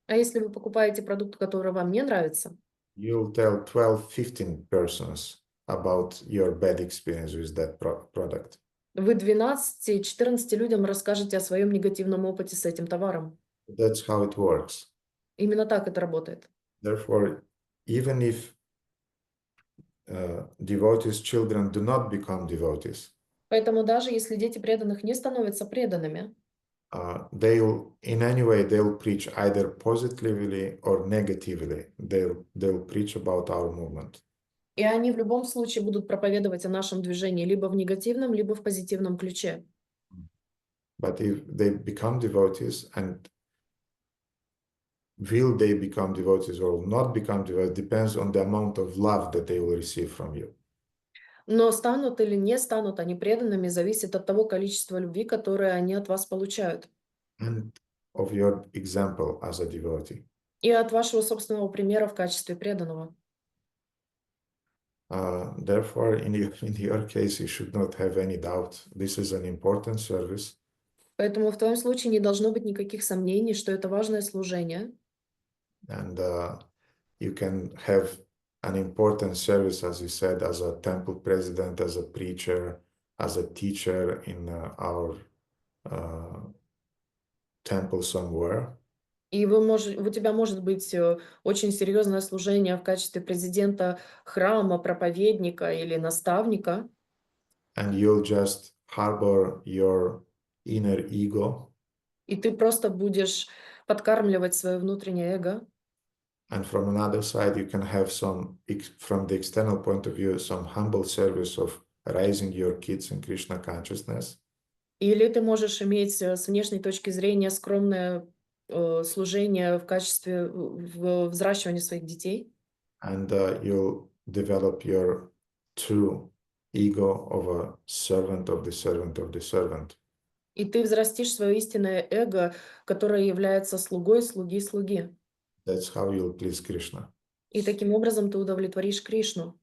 S2: А если вы покупаете продукт, который вам не нравится,
S1: you'll tell 12-15 persons about your bad experience with that product.
S2: вы 12-14 людям расскажете о своем негативном опыте с этим товаром.
S1: That's how it works.
S2: Именно так это работает.
S1: Therefore, even if devotees' children do not become devotees,
S2: Поэтому даже если дети преданных не становятся преданными,
S1: they'll in any way they'll preach either positively or negatively. They'll preach about our movement.
S2: и они в любом случае будут проповедовать о нашем движении либо в негативном, либо в позитивном ключе.
S1: But if they become devotees, and will they become devotees or not become devotees, depends on the amount of love that they will receive from you.
S2: Но станут или не станут они преданными, зависит от того количества любви, которое они от вас получают.
S1: And of your example as a devotee.
S2: И от вашего собственного примера в качестве преданного.
S1: Therefore, in your case, you should not have any doubt. This is an important service.
S2: Поэтому в твоем случае не должно быть никаких сомнений, что это важное служение.
S1: And you can have an important service, as you said, as a temple president, as a preacher, as a teacher in our temple somewhere.
S2: И у тебя может быть очень серьезное служение в качестве президента храма, проповедника или наставника.
S1: And you'll just harbor your inner ego.
S2: И ты просто будешь подкармливать свое внутреннее эго.
S1: And from another side, you can have some, from the external point of view, some humble service of raising your kids in Krishna consciousness.
S2: Или ты можешь иметь с внешней точки зрения скромное служение в качестве взращивания своих детей.
S1: And you'll develop your true ego of a servant of the servant of the servant.
S2: И ты взрастишь свое истинное эго, которое является слугой слуги слуги.
S1: That's how you'll please Krishna.
S2: И таким образом ты удовлетворишь Кришну.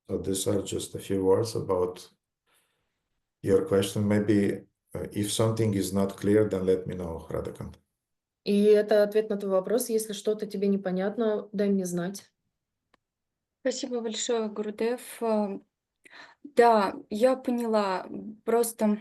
S1: So these are just a few words about your question. Maybe if something is not clear, then let me know, Radhakant.
S2: И это ответ на твой вопрос. Если что-то тебе непонятно, дай мне знать.
S8: Спасибо большое, Гурудев. Да, я поняла. Просто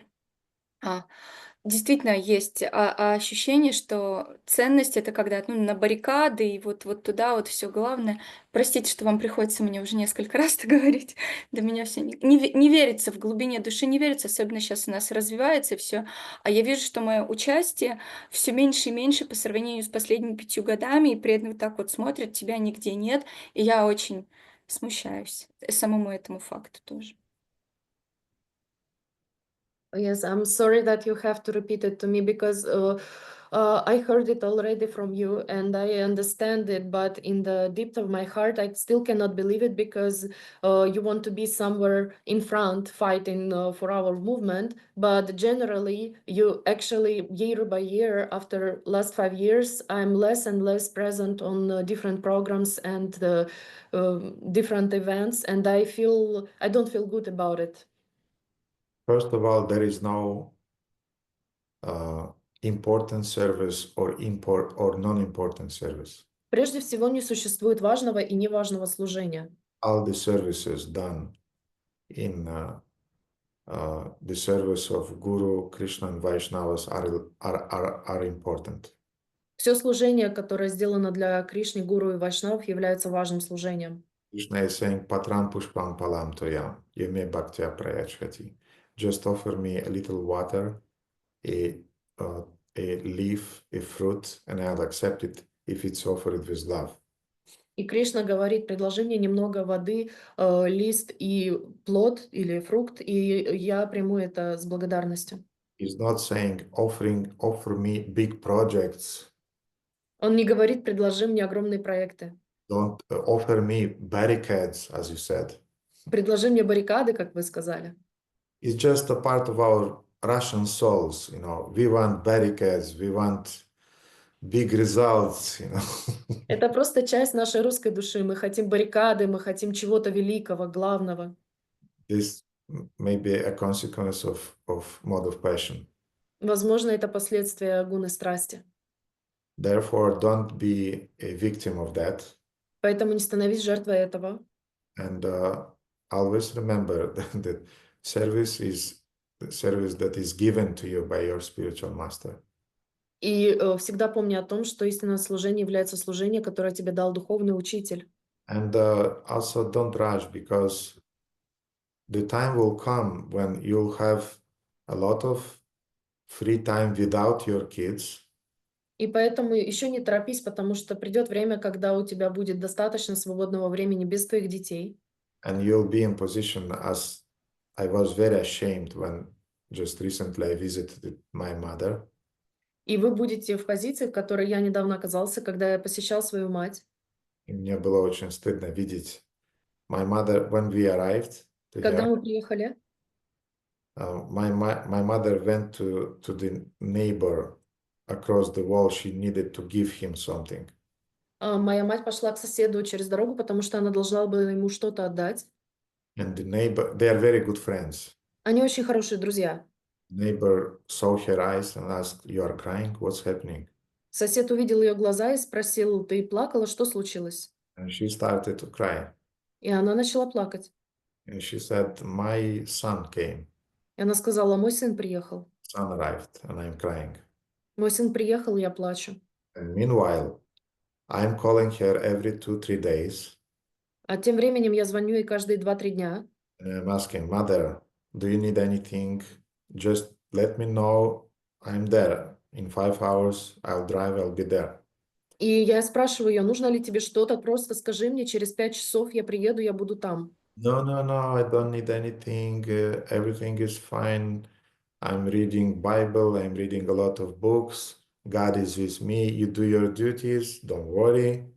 S8: действительно есть ощущение, что ценность это когда на баррикады и вот туда вот все главное. Простите, что вам приходится мне уже несколько раз это говорить. До меня все не верится в глубине души, не верится, особенно сейчас у нас развивается все. А я вижу, что мое участие все меньше и меньше по сравнению с последними 5 годами, и преданные так вот смотрят, тебя нигде нет, и я очень смущаюсь самому этому факту тоже.
S2: Yes, I'm sorry that you have to repeat it to me because I heard it already from you and I understand it, but in the depth of my heart, I still cannot believe it because you want to be somewhere in front fighting for our movement. But generally, you actually, year by year, after last 5 years, I'm less and less present on different programs and different events, and I don't feel good about it.
S1: First of all, there is no important service or non-important service.
S2: Прежде всего, не существует важного и неважного служения.
S1: All the services done in the service of Guru, Krishna and Vaishnavas are important.
S2: Все служение, которое сделано для Кришны, Гуру и Вайшнав, является важным служением.
S1: Krishna is saying, Patram pushpam palam toyam, yeme bhaktya prayachati. Just offer me a little water, a leaf, a fruit, and I'll accept it if it's offered with love.
S2: И Кришна говорит, предложи мне немного воды, лист и плод или фрукт, и я приму это с благодарностью.
S1: He's not saying, offer me big projects.
S2: Он не говорит, предложи мне огромные проекты.
S1: Don't offer me barricades, as you said.
S2: Предложи мне баррикады, как вы сказали.
S1: It's just a part of our Russian souls, we want barricades, we want big results,
S2: Это просто часть нашей русской души. Мы хотим баррикады, мы хотим чего-то великого, главного.
S1: This may be a consequence of mode of passion.
S2: Возможно, это последствия гуны страсти.
S1: Therefore, don't be a victim of that.
S2: Поэтому не становись жертвой этого.
S1: And always remember that service is the service that is given to you by your spiritual master.
S2: И всегда помни о том, что истинное служение является служением, которое тебе дал духовный учитель.
S1: And also don't rush, because the time will come when you'll have a lot of free time without your kids.
S2: И поэтому еще не торопись, потому что придет время, когда у тебя будет достаточно свободного времени без твоих детей.
S1: And you'll be in position, as I was very ashamed when just recently I visited my mother.
S2: И вы будете в позиции, в которой я недавно оказался, когда я посещал свою мать.
S1: И мне было очень стыдно видеть my mother when we arrived to
S2: Когда
S1: her.
S2: мы приехали,
S1: My mother went to the neighbor across the wall. She needed to give him something.
S2: моя мать пошла к соседу через дорогу, потому что она должна была ему что-то отдать.
S1: And the neighbor, they are very good friends.
S2: Они очень хорошие друзья.
S1: Neighbor saw her eyes and asked, "You are crying? What's happening?"
S2: Сосед увидел ее глаза и спросил: ты плакала, что случилось?
S1: And she started to cry.
S2: И она начала плакать.
S1: And she said, "My son came.
S2: И она сказала: мой сын приехал.
S1: Son arrived, and I'm crying."
S2: Мой сын приехал, и я плачу.
S1: And meanwhile, I'm calling her every 2-3 days.
S2: А тем временем я звоню ей каждые 2-3 дня.
S1: And I'm asking, "Mother, do you need anything? Just let me know. I'm there. In 5 hours, I'll drive, I'll be there."
S2: И я спрашиваю ее: нужно ли тебе что-то, просто скажи мне, через 5 часов я приеду, я буду там.
S1: No, I don't need anything. Everything is fine. I'm reading Bible. I'm reading a lot of books. God is with me. You do your duties. Don't worry.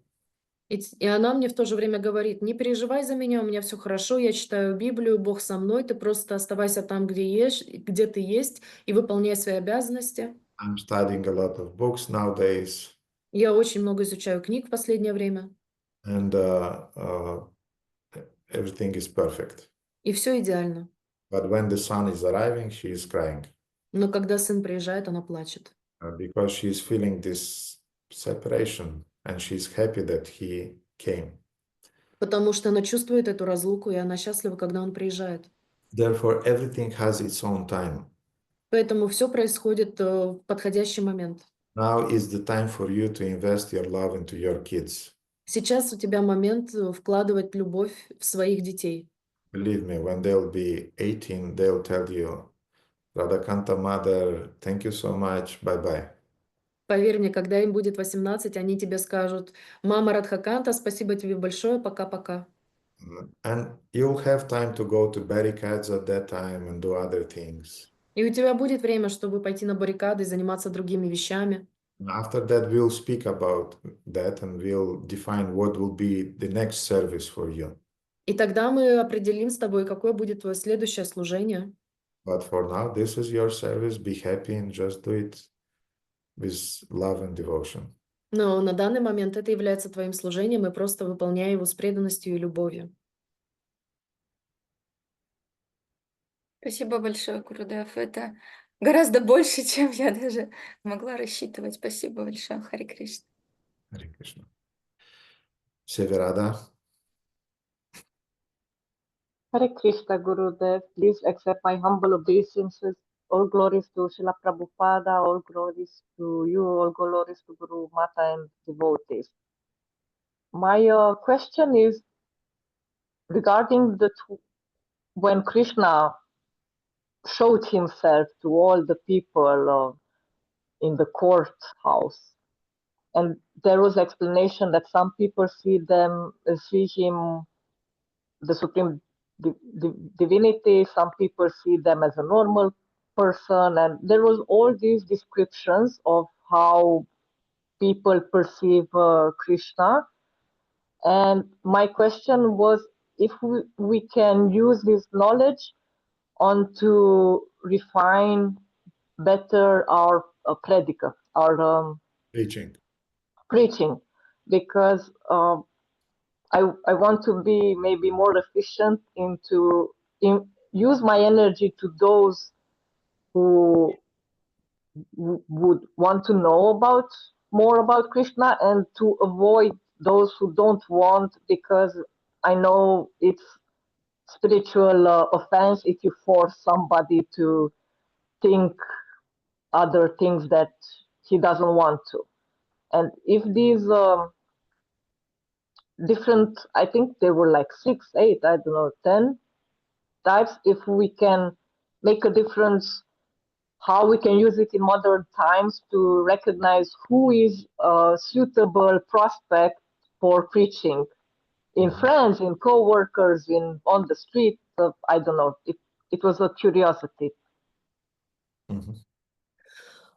S2: И она мне в то же время говорит: не переживай за меня, у меня все хорошо, я читаю Библию, Бог со мной, ты просто оставайся там, где ты есть, и выполняй свои обязанности.
S1: I'm studying a lot of books nowadays,
S2: Я очень много изучаю книг в последнее время,
S1: and everything is perfect.
S2: и все идеально.
S1: But when the son is arriving, she is crying
S2: Но когда сын приезжает, она плачет,
S1: because she is feeling this separation, and she's happy that he came.
S2: потому что она чувствует эту разлуку, и она счастлива, когда он приезжает.
S1: Therefore, everything has its own time.
S2: Поэтому все происходит в подходящий момент.
S1: Now is the time for you to invest your love into your kids.
S2: Сейчас у тебя момент вкладывать любовь в своих детей.
S1: Believe me, when they'll be 18, they'll tell you, "Radhakanta mother, thank you so much, bye-bye."
S2: Поверь мне, когда им будет 18, они тебе скажут: мама Радхаканта, спасибо тебе большое, пока-пока.
S1: And you'll have time to go to barricades at that time and do other things.
S2: И у тебя будет время, чтобы пойти на баррикады и заниматься другими вещами.
S1: After that, we'll speak about that and we'll define what will be the next service for you.
S2: И тогда мы определим с тобой, какое будет твое следующее служение.
S1: But for now, this is your service. Be happy and just do it with love and devotion.
S2: Но на данный момент это является твоим служением, и просто выполняй его с преданностью и любовью.
S8: Спасибо большое, Гурудев. Это гораздо больше, чем я даже могла рассчитывать. Спасибо большое, Хари Кришна.
S1: Hare Krishna. Severada.
S9: Hare Krishna, Gurudev. Please accept my humble obeisances. All glories to Srila Prabhupada, all glories to you, all glories to Guru Mata and devotees. My question is regarding when Krishna showed himself to all the people in the courthouse, and there was explanation that some people see him, the supreme divinity, some people see them as a normal person, and there was all these descriptions of how people perceive Krishna. And my question was if we can use this knowledge onto refine better our preaching, because I want to be maybe more efficient use my energy to those who would want to know more about Krishna, and to avoid those who don't want, because I know it's spiritual offense if you force somebody to think other things that he doesn't want to. And if these different, I think there were like 6, 8, I don't know, 10 types, if we can make a difference, how we can use it in modern times to recognize who is a suitable prospect for preaching in friends, in co-workers, on the street. I don't know. It was a curiosity.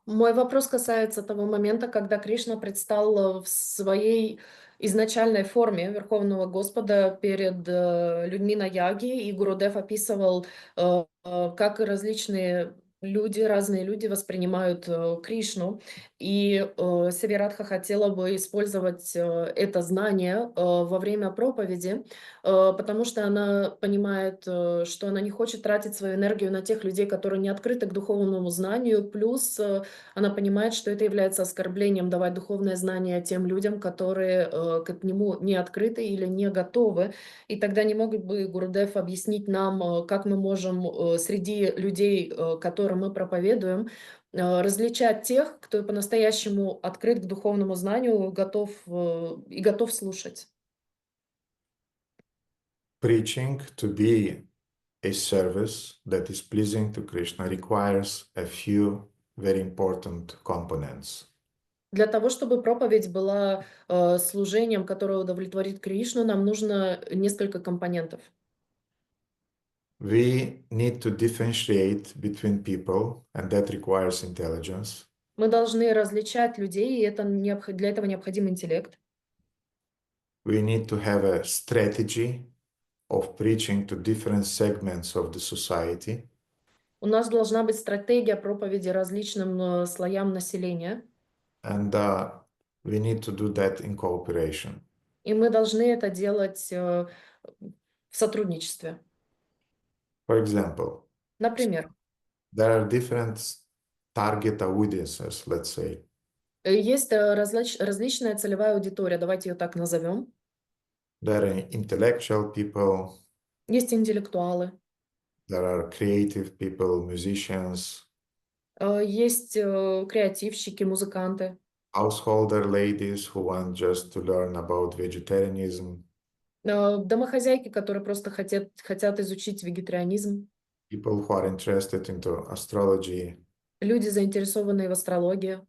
S2: Мой вопрос касается того момента, когда Кришна предстал в своей изначальной форме Верховного Господа перед людьми на яге, и Гурудев описывал, как разные люди воспринимают Кришну. И Севирадха хотела бы использовать это знание во время проповеди, потому что она понимает, что она не хочет тратить свою энергию на тех людей, которые не открыты к духовному знанию, плюс она понимает, что это является оскорблением давать духовное знание тем людям, которые к нему не открыты или не готовы. И тогда не мог бы Гурудев объяснить нам, как мы можем среди людей, которым мы проповедуем, различать тех, кто по-настоящему открыт к духовному знанию, готов слушать.
S1: Preaching to be a service that is pleasing to Krishna requires a few very important components.
S2: Для того, чтобы проповедь была служением, которое удовлетворит Кришну, нам нужно несколько компонентов.
S1: We need to differentiate between people, and that requires intelligence.
S2: Мы должны различать людей, и для этого необходим интеллект.
S1: We need to have a strategy of preaching to different segments of the society.
S2: У нас должна быть стратегия проповеди различным слоям населения.
S1: And we need to do that in cooperation.
S2: И мы должны это делать в сотрудничестве.
S1: For example,
S2: Например,
S1: there are different target audiences, let's say.
S2: есть различная целевая аудитория, давайте ее так назовем.
S1: There are intellectual people.
S2: Есть интеллектуалы.
S1: There are creative people, musicians.
S2: Есть креативщики, музыканты.
S1: Householder ladies who want just to learn about vegetarianism.
S2: Домохозяйки, которые просто хотят изучить вегетарианизм.
S1: People who are interested into astrology.
S2: Люди, заинтересованные в астрологии.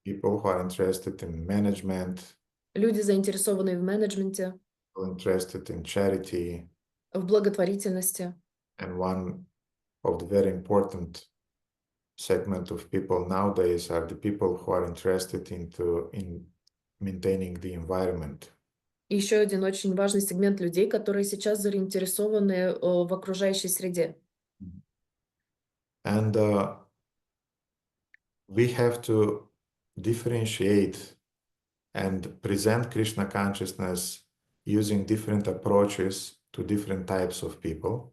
S1: People who are interested in management.
S2: Люди, заинтересованные в менеджменте.
S1: People interested in charity.
S2: В благотворительности.
S1: And one of the very important segment of people nowadays are the people who are interested in maintaining the environment.
S2: Еще один очень важный сегмент людей, которые сейчас заинтересованы в окружающей среде.
S1: And we have to differentiate and present Krishna consciousness using different approaches to different types of people.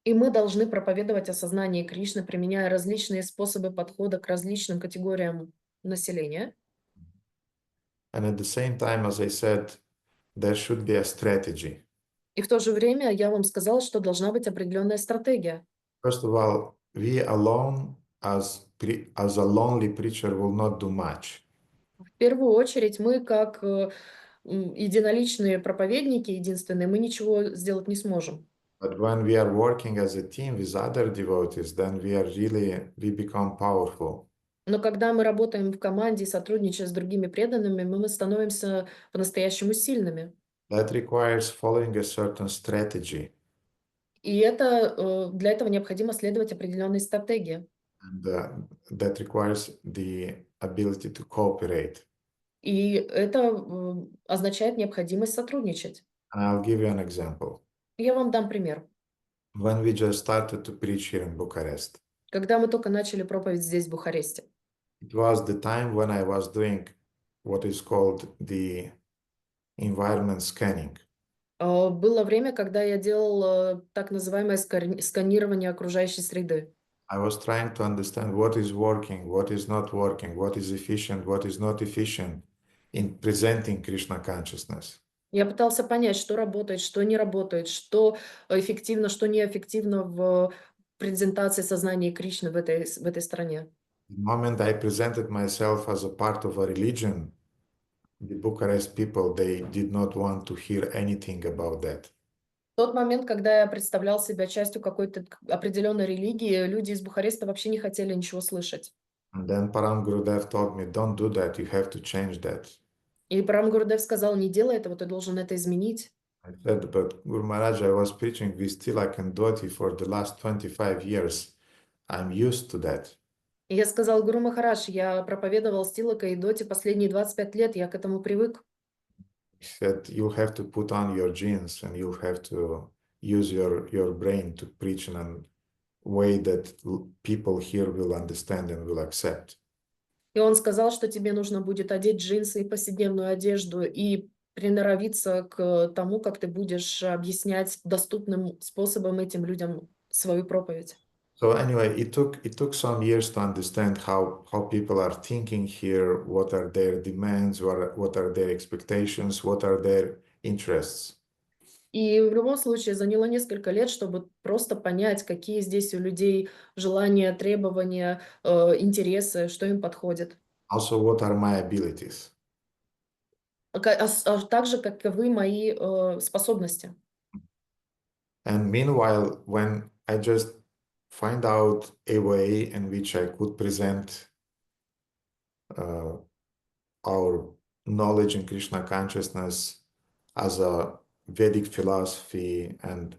S2: И мы должны проповедовать осознание Кришны, применяя различные способы подхода к различным категориям населения.
S1: And at the same time, as I said, there should be a strategy.
S2: И в то же время я вам сказала, что должна быть определенная стратегия.
S1: First of all, we alone as a lonely preacher will not do much.
S2: В первую очередь мы, как единоличные проповедники, единственные, мы ничего сделать не сможем.
S1: But when we are working as a team with other devotees, then we become powerful.
S2: Но когда мы работаем в команде, сотрудничая с другими преданными, мы становимся по-настоящему сильными.
S1: That requires following a certain strategy.
S2: И для этого необходимо следовать определенной стратегии.
S1: And that requires the ability to cooperate.
S2: И это означает необходимость сотрудничать.
S1: And I'll give you an example.
S2: Я вам дам пример.
S1: When we just started to preach here in Bucharest,
S2: когда мы только начали проповедь здесь, в Бухаресте.
S1: It was the time when I was doing what is called the environment scanning.
S2: Было время, когда я делал так называемое сканирование окружающей среды.
S1: I was trying to understand what is working, what is not working, what is efficient, what is not efficient in presenting Krishna consciousness.
S2: Я пытался понять, что работает, что не работает, что эффективно, что неэффективно в презентации сознания Кришны в этой стране.
S1: The moment I presented myself as a part of a religion, the Bucharest people, they did not want to hear anything about that.
S2: В тот момент, когда я представлял себя частью какой-то определенной религии, люди из Бухареста вообще не хотели ничего слышать.
S1: And then Param Gurudev told me, don't do that, you have to change that.
S2: И Парам Гурудев сказал, не делай этого, ты должен это изменить.
S1: I said, but Guru Maharaj, I was preaching Vistila Kandoti for the last 25 years. I'm used to that.
S2: И я сказал, Гуру Махарадж, я проповедовал Стилака и Доти последние 25 лет, я к этому привык.
S1: He said, you have to put on your jeans and you have to use your brain to preach in a way that people here will understand and will accept.
S2: И он сказал, что тебе нужно будет одеть джинсы и повседневную одежду и приноровиться к тому, как ты будешь объяснять доступным способом этим людям свою проповедь.
S1: So anyway, it took some years to understand how people are thinking here, what are their demands, what are their expectations, what are their interests.
S2: И в любом случае заняло несколько лет, чтобы просто понять, какие здесь у людей желания, требования, интересы, что им подходит.
S1: Also, what are my abilities?
S2: Также, каковы мои способности.
S1: And meanwhile, when I just find out a way in which I could present our knowledge in Krishna consciousness as a Vedic philosophy and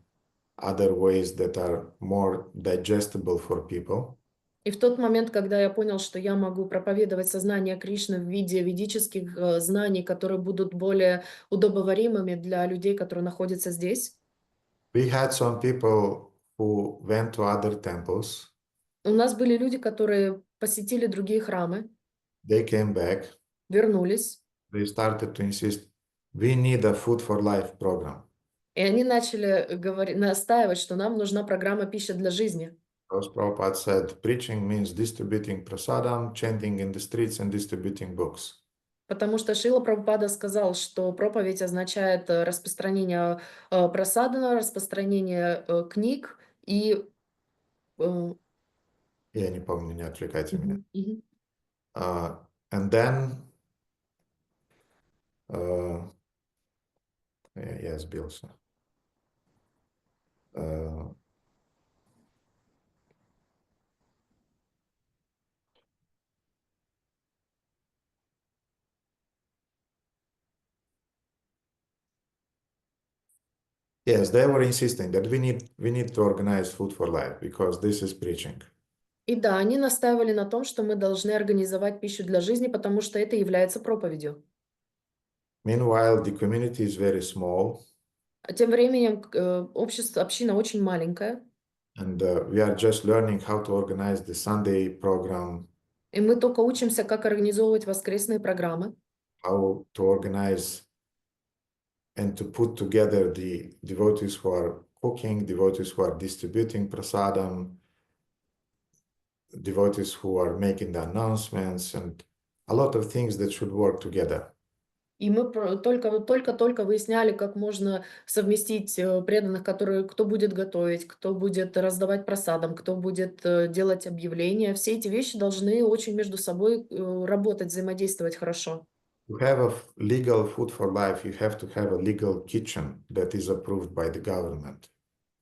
S1: other ways that are more digestible for people.
S2: И в тот момент, когда я понял, что я могу проповедовать сознание Кришны в виде ведических знаний, которые будут более удобоваримыми для людей, которые находятся здесь.
S1: We had some people who went to other temples.
S2: У нас были люди, которые посетили другие храмы,
S1: They came back.
S2: вернулись,
S1: They started to insist, we need a food for life program.
S2: и они начали настаивать, что нам нужна программа «Пища для жизни».
S1: Because Prabhupada said, preaching means distributing prasadam, chanting in the streets and distributing books.
S2: Потому что Шрила Прабхупада сказал, что проповедь означает распространение прасадана, распространение книг и...
S1: Я не помню, не отвлекайте меня.
S2: Мгм.
S1: And then я сбился. Yes, they were insisting that we need to organize food for life because this is preaching.
S2: И да, они настаивали на том, что мы должны организовать пищу для жизни, потому что это является проповедью.
S1: Meanwhile, the community is very small.
S2: А тем временем община очень маленькая,
S1: And we are just learning how to organize the Sunday program,
S2: и мы только учимся, как организовывать воскресные программы,
S1: how to organize and to put together the devotees who are cooking, devotees who are distributing prasadam, devotees who are making the announcements, and a lot of things that should work together.
S2: И мы только выясняли, как можно совместить преданных, кто будет готовить, кто будет раздавать просадам, кто будет делать объявления. Все эти вещи должны очень между собой работать, взаимодействовать хорошо.
S1: To have a legal food for life, you have to have a legal kitchen that is approved by the government.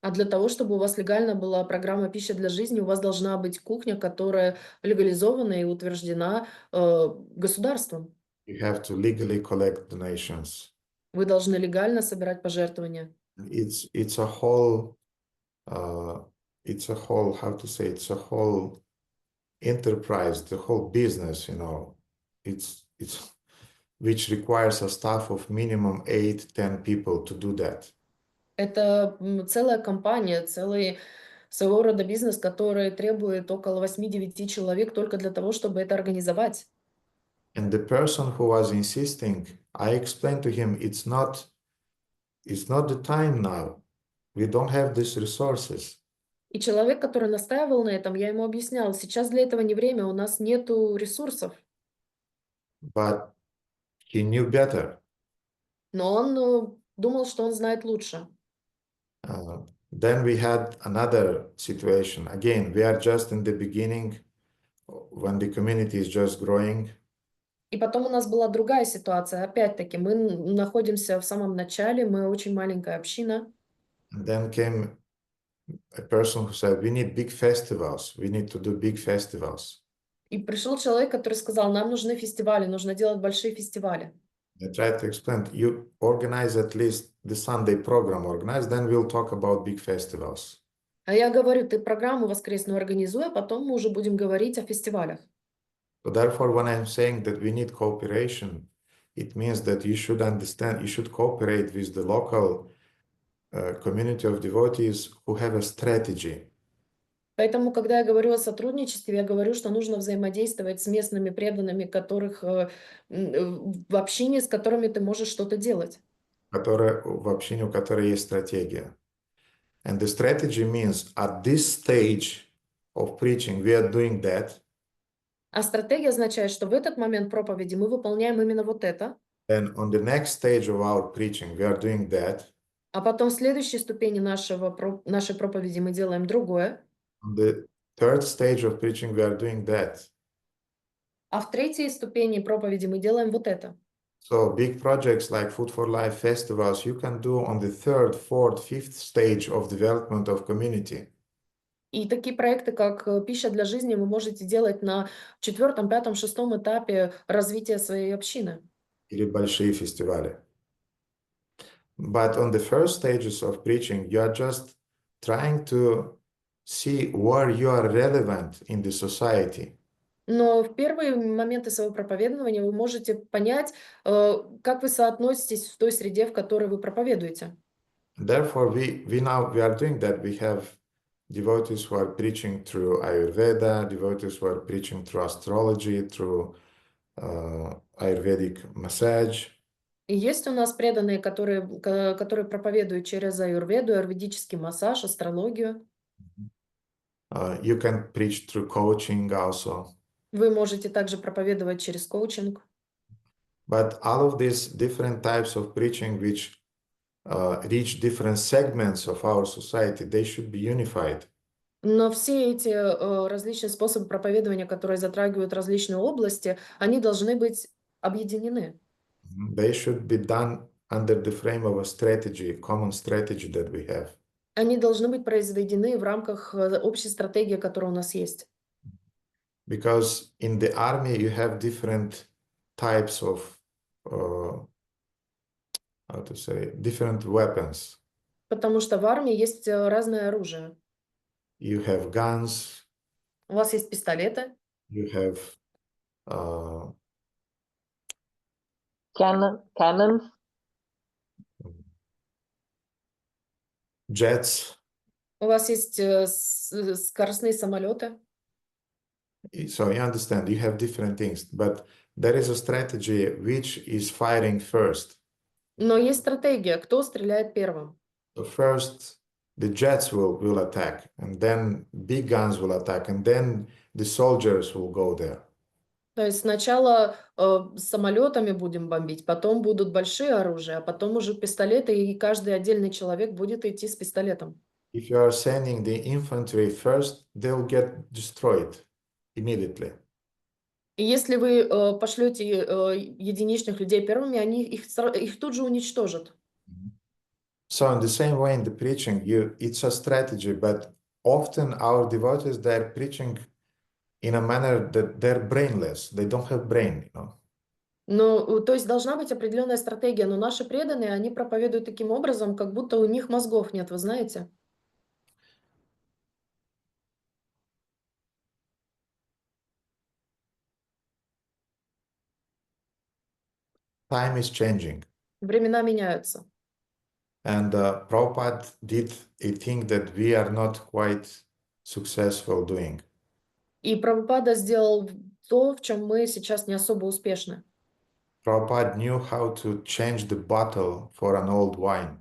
S2: А для того, чтобы у вас легально была программа «Пища для жизни», у вас должна быть кухня, которая легализована и утверждена государством.
S1: You have to legally collect donations.
S2: Вы должны легально собирать пожертвования.
S1: It's a whole, how to say, it's a whole enterprise, the whole business, you know, it's which requires a staff of minimum 8-10 people to do that.
S2: Это целая компания, своего рода бизнес, который требует около 8-9 человек только для того, чтобы это организовать.
S1: And the person who was insisting, I explained to him, it's not the time now. We don't have these resources.
S2: И человек, который настаивал на этом, я ему объясняла, сейчас для этого не время, у нас нету ресурсов.
S1: But he knew better.
S2: Но он думал, что он знает лучше.
S1: Then we had another situation. Again, we are just in the beginning, when the community is just growing.
S2: И потом у нас была другая ситуация. Опять-таки, мы находимся в самом начале, мы очень маленькая община.
S1: And then came a person who said, we need big festivals. We need to do big festivals.
S2: И пришел человек, который сказал, нам нужны фестивали, нужно делать большие фестивали.
S1: I tried to explain, you organize at least the Sunday program organized, then we'll talk about big festivals.
S2: А я говорю, ты программу воскресную организуй, а потом мы уже будем говорить о фестивалях.
S1: So therefore, when I'm saying that we need cooperation, it means that you should understand, you should cooperate with the local community of devotees who have a strategy.
S2: Поэтому, когда я говорю о сотрудничестве, я говорю, что нужно взаимодействовать с местными преданными, которых в общине, с которыми ты можешь что-то делать.
S1: В общине, у которой есть стратегия. And the strategy means at this stage of preaching, we are doing that.
S2: А стратегия означает, что в этот момент проповеди мы выполняем именно вот это.
S1: Then on the next stage of our preaching, we are doing that.
S2: А потом в следующей ступени нашей проповеди мы делаем другое.
S1: On the third stage of preaching, we are doing that.
S2: А в третьей ступени проповеди мы делаем вот это.
S1: So big projects like Food for Life festivals, you can do on the third, fourth, fifth stage of development of community.
S2: И такие проекты, как «Пища для жизни», вы можете делать на 4., 5., 6. этапе развития своей общины.
S1: Или большие фестивали. But on the first stages of preaching, you are just trying to see where you are relevant in the society.
S2: Но в первые моменты своего проповедования вы можете понять, как вы соотноситесь в той среде, в которой вы проповедуете.
S1: Therefore, we are doing that. We have devotees who are preaching through Ayurveda, devotees who are preaching through astrology, through Ayurvedic massage.
S2: И есть у нас преданные, которые проповедуют через аюрведу, аюрведический массаж, астрологию.
S1: You can preach through coaching also.
S2: Вы можете также проповедовать через коучинг.
S1: But all of these different types of preaching which reach different segments of our society, they should be unified.
S2: Но все эти различные способы проповедования, которые затрагивают различные области, они должны быть объединены.
S1: They should be done under the frame of a strategy, common strategy that we have.
S2: Они должны быть произведены в рамках общей стратегии, которая у нас есть.
S1: Because in the army you have different types of, different weapons.
S2: Потому что в армии есть разное оружие.
S1: You have guns.
S2: У вас есть пистолеты.
S1: You have
S9: Cannons.
S1: Jets.
S2: У вас есть скоростные самолеты.
S1: So you understand, you have different things, but there is a strategy which is firing first.
S2: Но есть стратегия, кто стреляет первым.
S1: So first, the jets will attack, and then big guns will attack, and then the soldiers will go there.
S2: То есть сначала самолетами будем бомбить, потом будут большие оружия, а потом уже пистолеты, и каждый отдельный человек будет идти с пистолетом.
S1: If you are sending the infantry first, they'll get destroyed immediately.
S2: И если вы пошлете единичных людей первыми, они их тут же уничтожат.
S1: So in the same way in the preaching, it's a strategy, but often our devotees, they're preaching in a manner that they're brainless. They don't have brain, you know.
S2: Ну, то есть должна быть определенная стратегия, но наши преданные, они проповедуют таким образом, как будто у них мозгов нет, вы знаете?
S1: Time is changing.
S2: Времена меняются.
S1: And Prabhupada did a thing that we are not quite successful doing.
S2: И Прабхупада сделал то, в чем мы сейчас не особо успешны.
S1: Prabhupada knew how to change the bottle for an old wine.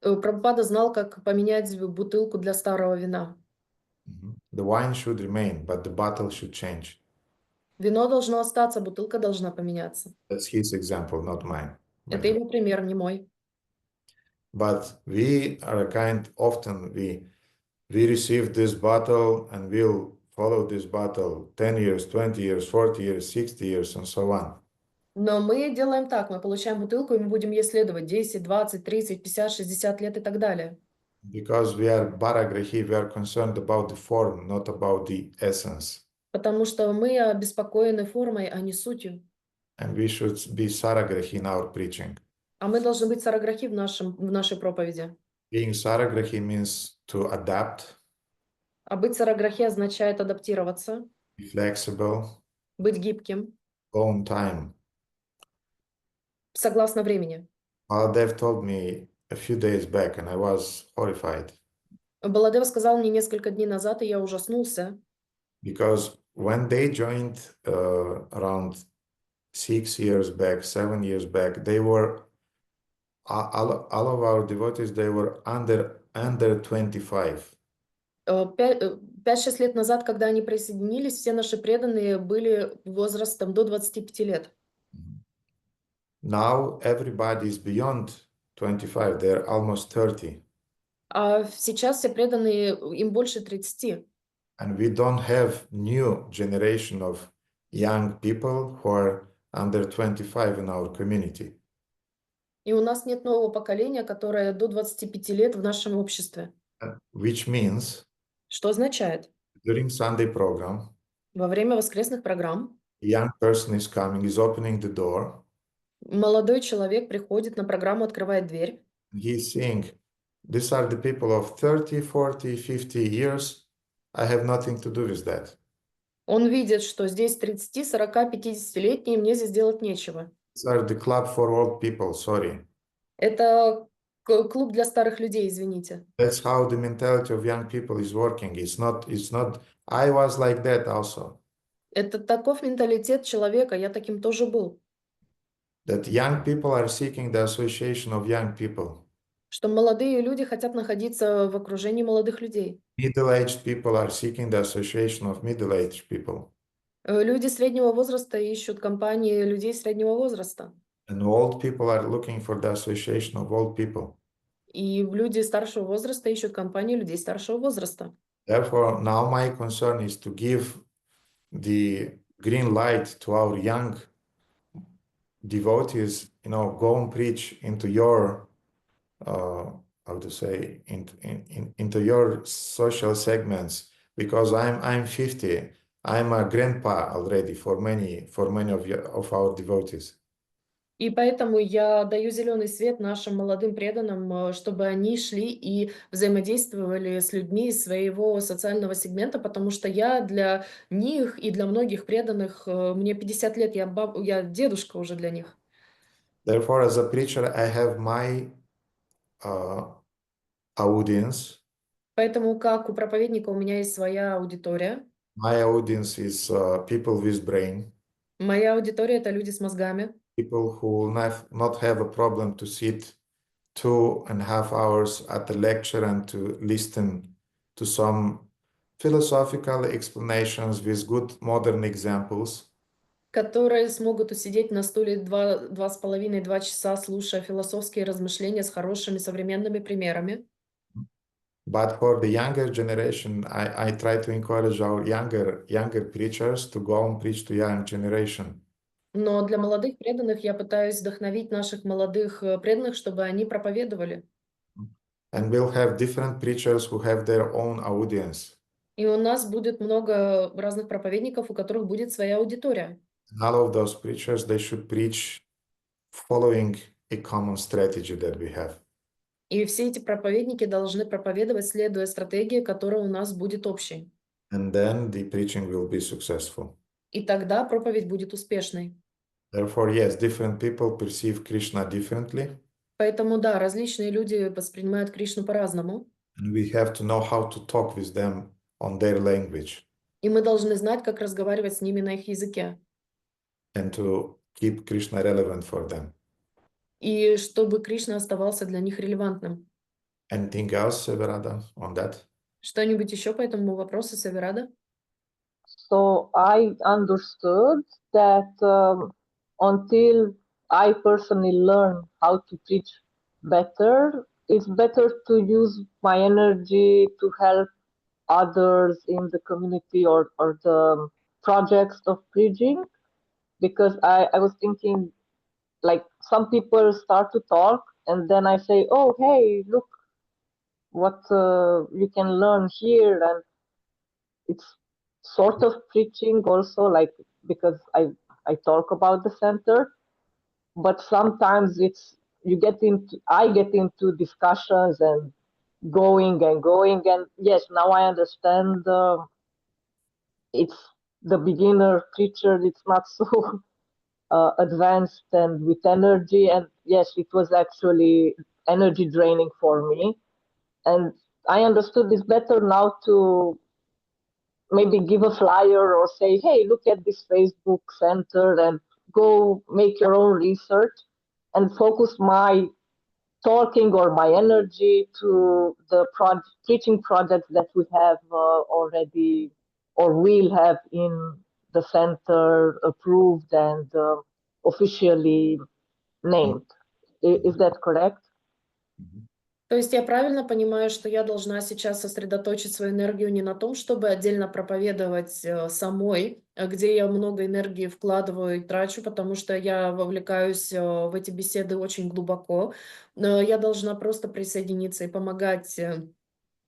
S2: Прабхупада знал, как поменять бутылку для старого вина.
S1: The wine should remain, but the bottle should change.
S2: Вино должно остаться, бутылка должна поменяться.
S1: That's his example, not mine.
S2: Это его пример, не мой.
S1: But we are often we receive this bottle and we'll follow this bottle 10 years, 20 years, 40 years, 60 years, and so on.
S2: Но мы делаем так, мы получаем бутылку, и мы будем ей следовать 10, 20, 30, 50, 60 лет и так далее.
S1: Because we are bharagrahi, we are concerned about the form, not about the essence.
S2: Потому что мы обеспокоены формой, а не сутью.
S1: And we should be saragrahi in our preaching.
S2: А мы должны быть сараграхи в нашей проповеди.
S1: Being saragrahi means to adapt,
S2: А быть сараграхи означает адаптироваться,
S1: be flexible,
S2: быть гибким,
S1: go on time.
S2: согласно времени.
S1: Baladev told me a few days back, and I was horrified.
S2: Баладев сказал мне несколько дней назад, и я ужаснулся.
S1: Because when they joined around 6 years back, 7 years back, they were all of our devotees. They were under 25.
S2: 5-6 лет назад, когда они присоединились, все наши преданные были возрастом до 25 лет.
S1: Now everybody is beyond 25. They're almost 30.
S2: А сейчас все преданные, им больше 30.
S1: And we don't have new generation of young people who are under 25 in our community.
S2: И у нас нет нового поколения, которое до 25 лет в нашем обществе.
S1: Which means,
S2: Что означает?
S1: during Sunday program,
S2: Во время воскресных программ
S1: a young person is coming, is opening the door,
S2: молодой человек приходит на программу, открывает дверь.
S1: he's saying, these are the people of 30, 40, 50 years. I have nothing to do with that.
S2: Он видит, что здесь 30, 40, 50-летние, мне здесь делать нечего.
S1: These are the club for old people, sorry.
S2: Это клуб для старых людей, извините.
S1: That's how the mentality of young people is working. It's not, I was like that also.
S2: Это таков менталитет человека, я таким тоже был.
S1: That young people are seeking the association of young people.
S2: Что молодые люди хотят находиться в окружении молодых людей.
S1: Middle-aged people are seeking the association of middle-aged people.
S2: Люди среднего возраста ищут компании людей среднего возраста.
S1: And old people are looking for the association of old people.
S2: И люди старшего возраста ищут компании людей старшего возраста.
S1: Therefore, now my concern is to give the green light to our young devotees, go and preach into your, how to say, into your social segments, because I'm 50. I'm a grandpa already for many of our devotees.
S2: И поэтому я даю зеленый свет нашим молодым преданным, чтобы они шли и взаимодействовали с людьми из своего социального сегмента, потому что я для них и для многих преданных, мне 50 лет, я дедушка уже для них.
S1: Therefore, as a preacher, I have my audience.
S2: Поэтому как у проповедника у меня есть своя аудитория.
S1: My audience is people with brain.
S2: Моя аудитория — это люди с мозгами.
S1: People who not have a problem to sit 2.5 hours at a lecture and to listen to some philosophical explanations with good modern examples.
S2: Которые смогут усидеть на стуле 2,5-2 часа, слушая философские размышления с хорошими современными примерами.
S1: But for the younger generation, I try to encourage our younger preachers to go and preach to young generation.
S2: Но для молодых преданных я пытаюсь вдохновить наших молодых преданных, чтобы они проповедовали.
S1: And we'll have different preachers who have their own audience.
S2: И у нас будет много разных проповедников, у которых будет своя аудитория.
S1: And all of those preachers, they should preach following a common strategy that we have.
S2: И все эти проповедники должны проповедовать, следуя стратегии, которая у нас будет общей.
S1: And then the preaching will be successful.
S2: И тогда проповедь будет успешной.
S1: Therefore, yes, different people perceive Krishna differently.
S2: Поэтому, да, различные люди воспринимают Кришну по-разному,
S1: and we have to know how to talk with them on their language
S2: и мы должны знать, как разговаривать с ними на их языке.
S1: and to keep Krishna relevant for them.
S2: И чтобы Кришна оставался для них релевантным.
S1: Anything else, Severada, on that?
S2: Что-нибудь еще по этому вопросу, Саверада?
S9: So I understood that until I personally learn how to preach better, it's better to use my energy to help others in the community or the projects of preaching, because I was thinking, like, some people start to talk and then I say, oh, hey, look what you can learn here, and it's sort of preaching also, like, because I talk about the center, but sometimes I get into discussions and going, and yes, now I understand it's the beginner preacher, it's not so advanced and with energy, and yes, it was actually energy draining for me, and I understood this better now to maybe give a flyer or say, hey, look at this Facebook center and go make your own research, and focus my talking or my energy to the teaching projects that we have already or will have in the center, approved and officially named. Is that correct?
S2: То есть я правильно понимаю, что я должна сейчас сосредоточить свою энергию не на том, чтобы отдельно проповедовать самой, где я много энергии вкладываю и трачу, потому что я вовлекаюсь в эти беседы очень глубоко. Но я должна просто присоединиться и помогать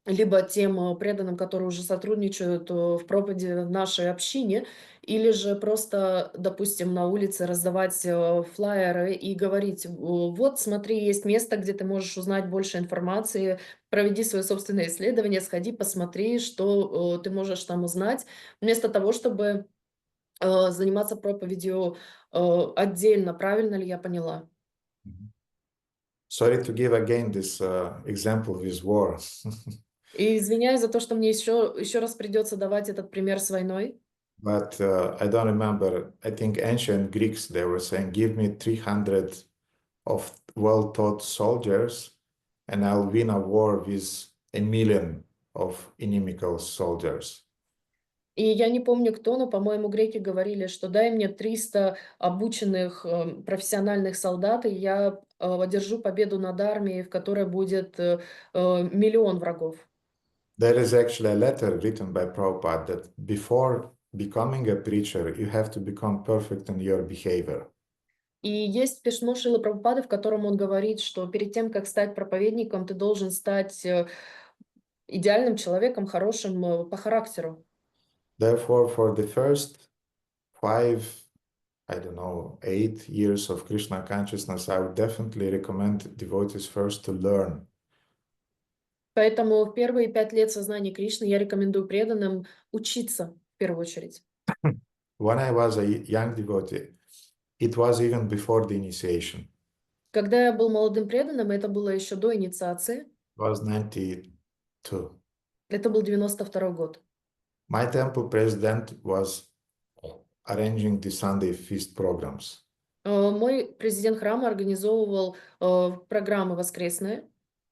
S2: либо тем преданным, которые уже сотрудничают в проповеди нашей общине, или же просто, допустим, на улице раздавать флаеры и говорить, вот, смотри, есть место, где ты можешь узнать больше информации, проведи свое собственное исследование, сходи, посмотри, что ты можешь там узнать, вместо того, чтобы заниматься проповедью отдельно. Правильно ли я поняла?
S1: Sorry to give again this example with war.
S2: И извиняюсь за то, что мне еще раз придется давать этот пример с войной.
S1: But I don't remember. I think ancient Greeks, they were saying, give me 300 of well-taught soldiers and I'll win a war with 1,000,000 of inimical soldiers.
S2: И я не помню кто, но, по-моему, греки говорили, что дай мне 300 обученных профессиональных солдат, и я одержу победу над армией, в которой будет 1,000,000 врагов.
S1: There is actually a letter written by Prabhupada that before becoming a preacher, you have to become perfect in your behavior.
S2: И есть письмо Шрилы Прабхупады, в котором он говорит, что перед тем, как стать проповедником, ты должен стать идеальным человеком, хорошим по характеру.
S1: Therefore, for the first 8 years of Krishna consciousness, I would definitely recommend devotees first to learn.
S2: Поэтому в первые 5 лет сознания Кришны я рекомендую преданным учиться в первую очередь.
S1: When I was a young devotee, it was even before the initiation.
S2: Когда я был молодым преданным, это было еще до инициации.
S1: It was 92.
S2: Это был 92 год.
S1: My temple president was arranging the Sunday feast programs.
S2: Мой президент храма организовывал программы воскресные.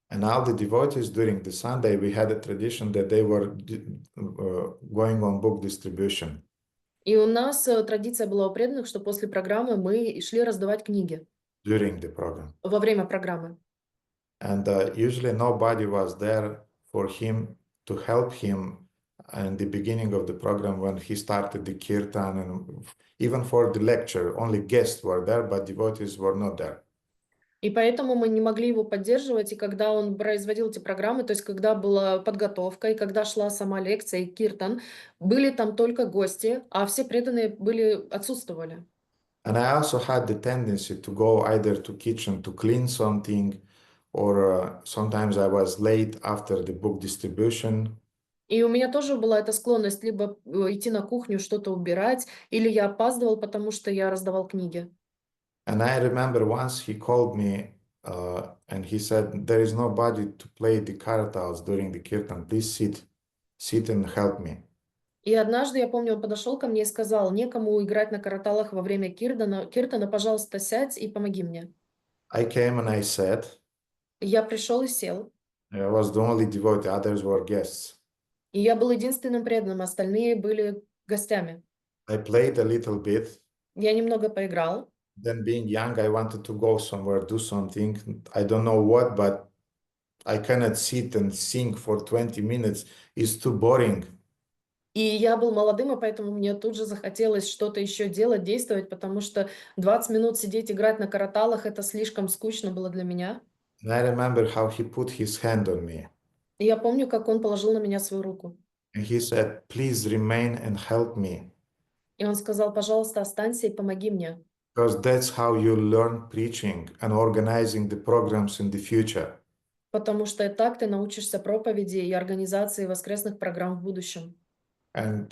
S1: And all the devotees during the Sunday, we had a tradition that they were going on book distribution.
S2: И у нас традиция была у преданных, что после программы мы шли раздавать книги.
S1: During the program.
S2: Во время программы.
S1: And usually nobody was there for him to help him in the beginning of the program when he started the kirtan, and even for the lecture, only guests were there, but devotees were not there.
S2: И поэтому мы не могли его поддерживать, и когда он производил эти программы, то есть когда была подготовка, и когда шла сама лекция и киртан, были там только гости, а все преданные отсутствовали.
S1: And I also had the tendency to go either to kitchen to clean something, or sometimes I was late after the book distribution.
S2: И у меня тоже была эта склонность либо идти на кухню что-то убирать, или я опаздывал, потому что я раздавал книги.
S1: And I remember once he called me and he said, there is nobody to play the karatals during the kirtan. Please sit and help me.
S2: И однажды, я помню, он подошел ко мне и сказал, некому играть на караталах во время киртана, пожалуйста, сядь и помоги мне.
S1: I came and I sat.
S2: Я пришел и сел.
S1: I was the only devotee, others were guests.
S2: И я был единственным преданным, остальные были гостями.
S1: I played a little bit.
S2: Я немного поиграл.
S1: Then being young, I wanted to go somewhere, do something. I don't know what, but I cannot sit and sing for 20 minutes. It's too boring.
S2: И я был молодым, и поэтому мне тут же захотелось что-то еще делать, действовать, потому что 20 минут сидеть, играть на караталах, это слишком скучно было для меня.
S1: And I remember how he put his hand on me.
S2: И я помню, как он положил на меня свою руку.
S1: And he said, please remain and help me.
S2: И он сказал, пожалуйста, останься и помоги мне.
S1: Because that's how you learn preaching and organizing the programs in the future.
S2: Потому что так ты научишься проповеди и организации воскресных программ в будущем.
S1: And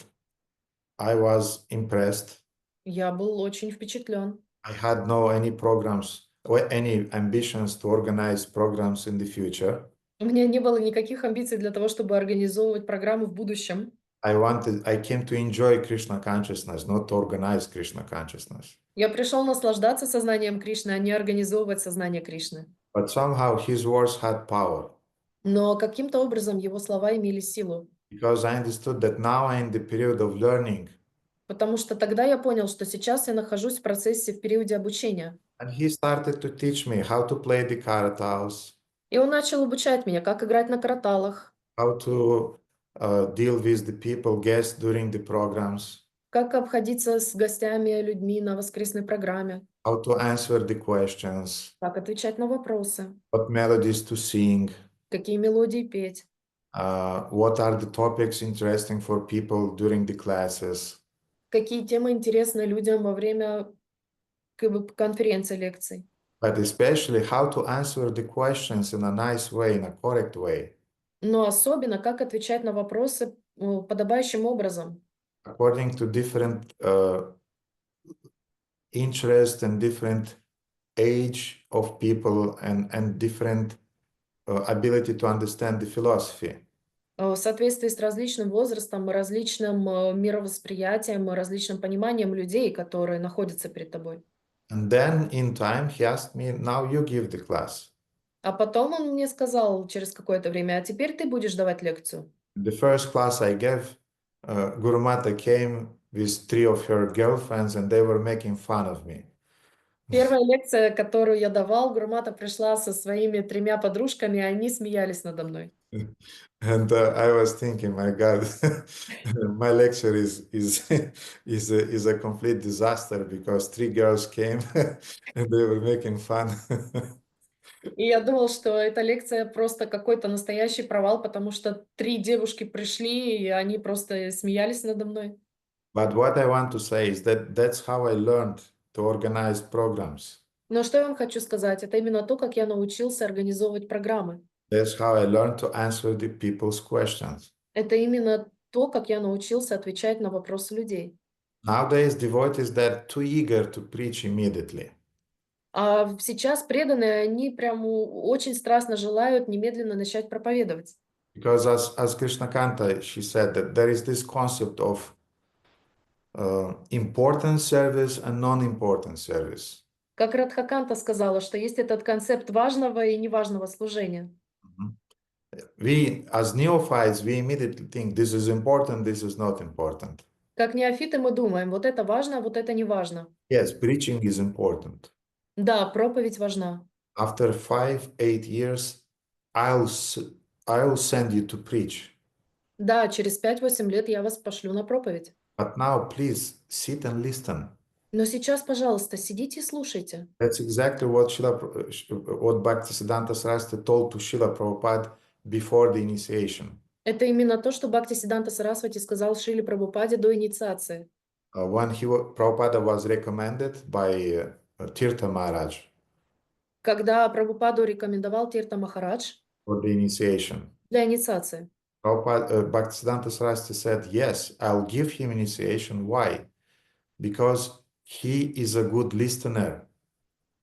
S1: I was impressed.
S2: Я был очень впечатлен.
S1: I had no any programs or any ambitions to organize programs in the future.
S2: У меня не было никаких амбиций для того, чтобы организовывать программы в будущем.
S1: I came to enjoy Krishna consciousness, not to organize Krishna consciousness.
S2: Я пришел наслаждаться сознанием Кришны, а не организовывать сознание Кришны.
S1: But somehow his words had power.
S2: Но каким-то образом его слова имели силу.
S1: Because I understood that now I'm in the period of learning.
S2: Потому что тогда я понял, что сейчас я нахожусь в процессе, в периоде обучения.
S1: And he started to teach me how to play the karatals.
S2: И он начал обучать меня, как играть на караталах,
S1: How to deal with the people, guests during the programs.
S2: как обходиться с гостями, людьми на воскресной программе,
S1: How to answer the questions.
S2: как отвечать на вопросы,
S1: What melodies to sing.
S2: какие мелодии петь,
S1: What are the topics interesting for people during the classes.
S2: какие темы интересны людям во время конференций, лекций.
S1: But especially how to answer the questions in a nice way, in a correct way.
S2: Но особенно, как отвечать на вопросы подобающим образом,
S1: According to different interests and different age of people and different ability to understand the philosophy.
S2: в соответствии с различным возрастом, различным мировосприятием, различным пониманием людей, которые находятся перед тобой.
S1: And then in time he asked me, now you give the class.
S2: А потом он мне сказал через какое-то время, а теперь ты будешь давать лекцию.
S1: The first class I gave, Guru Mata came with 3 of her girlfriends and they were making fun of me.
S2: Первая лекция, которую я давал, Гурмата пришла со своими 3 подружками, и они смеялись надо мной.
S1: And I was thinking, my God, my lecture is a complete disaster because 3 girls came and they were making fun.
S2: И я думал, что эта лекция просто какой-то настоящий провал, потому что 3 девушки пришли, и они просто смеялись надо мной.
S1: But what I want to say is that that's how I learned to organize programs.
S2: Но что я вам хочу сказать, это именно то, как я научился организовывать программы.
S1: That's how I learned to answer the people's questions.
S2: Это именно то, как я научился отвечать на вопросы людей.
S1: Nowadays, devotees, they're too eager to preach immediately.
S2: А сейчас преданные, они прям очень страстно желают немедленно начать проповедовать.
S1: Because as Krishna Kanta, she said that there is this concept of important service and non-important service.
S2: Как Радхаканта сказала, что есть этот концепт важного и неважного служения.
S1: We, as neophytes, we immediately think this is important, this is not important.
S2: Как неофиты мы думаем, вот это важно, а вот это не важно.
S1: Yes, preaching is important.
S2: Да, проповедь важна.
S1: After 5-8 years, I'll send you to preach.
S2: Да, через 5-8 лет я вас пошлю на проповедь.
S1: But now, please, sit and listen.
S2: Но сейчас, пожалуйста, сидите и слушайте.
S1: That's exactly what Bhaktisiddhanta Saraswati told to Srila Prabhupada before the initiation.
S2: Это именно то, что Бхактисиддханта Сарасвати сказал Шриле Прабхупаде до инициации.
S1: When Prabhupada was recommended by Tirtha Maharaj
S2: Когда Прабхупаду рекомендовал Тирта Махарадж
S1: for the initiation,
S2: для инициации.
S1: Bhaktisiddhanta Saraswati said, yes, I'll give him initiation. Why? Because he is a good listener.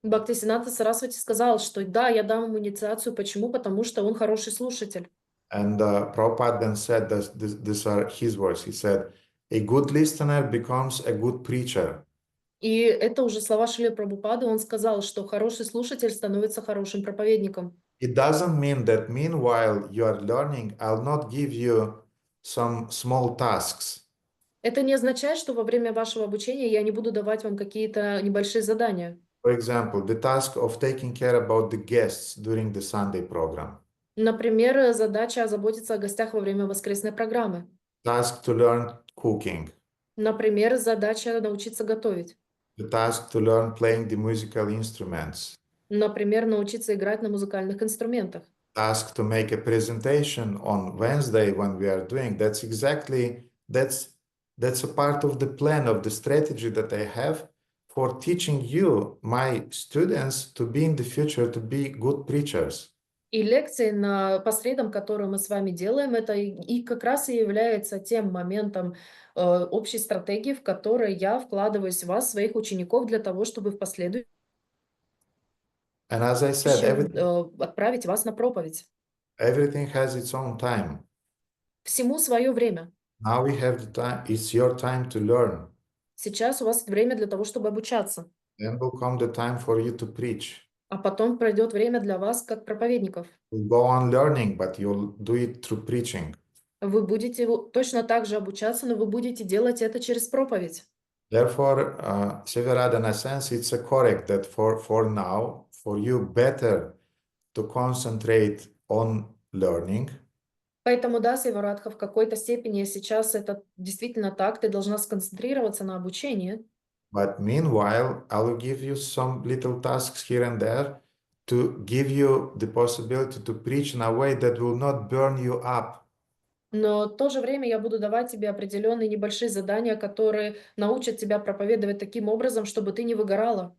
S2: Бхактисиданта Сарасвати сказал, что да, я дам ему инициацию. Почему? Потому что он хороший слушатель.
S1: And Prabhupada then said, these are his words. He said, a good listener becomes a good preacher.
S2: И это уже слова Шрилы Прабхупады. Он сказал, что хороший слушатель становится хорошим проповедником.
S1: It doesn't mean that meanwhile you are learning, I'll not give you some small tasks.
S2: Это не означает, что во время вашего обучения я не буду давать вам какие-то небольшие задания.
S1: For example, the task of taking care about the guests during the Sunday program.
S2: Например, задача озаботиться о гостях во время воскресной программы.
S1: Task to learn cooking.
S2: Например, задача научиться готовить.
S1: The task to learn playing the musical instruments.
S2: Например, научиться играть на музыкальных инструментах.
S1: Task to make a presentation on Wednesday when we are doing. That's a part of the plan, of the strategy that I have for teaching you, my students, to be in the future, to be good preachers.
S2: И лекции по средам, которые мы с вами делаем, это и как раз и является тем моментом общей стратегии, в которой я вкладываюсь в вас, своих учеников, для того, чтобы в последующем
S1: And as I said,
S2: отправить вас на проповедь.
S1: everything has its own time.
S2: Всему свое время.
S1: Now we have the time. It's your time to learn.
S2: Сейчас у вас время для того, чтобы обучаться.
S1: Then will come the time for you to preach.
S2: А потом пройдет время для вас, как проповедников.
S1: You'll go on learning, but you'll do it through preaching.
S2: Вы будете точно так же обучаться, но вы будете делать это через проповедь.
S1: Therefore, Severada, in a sense, it's correct that for now, for you better to concentrate on learning.
S2: Поэтому, да, Севарадха, в какой-то степени сейчас это действительно так, ты должна сконцентрироваться на обучении.
S1: But meanwhile, I will give you some little tasks here and there to give you the possibility to preach in a way that will not burn you up.
S2: Но в то же время я буду давать тебе определенные небольшие задания, которые научат тебя проповедовать таким образом, чтобы ты не выгорала.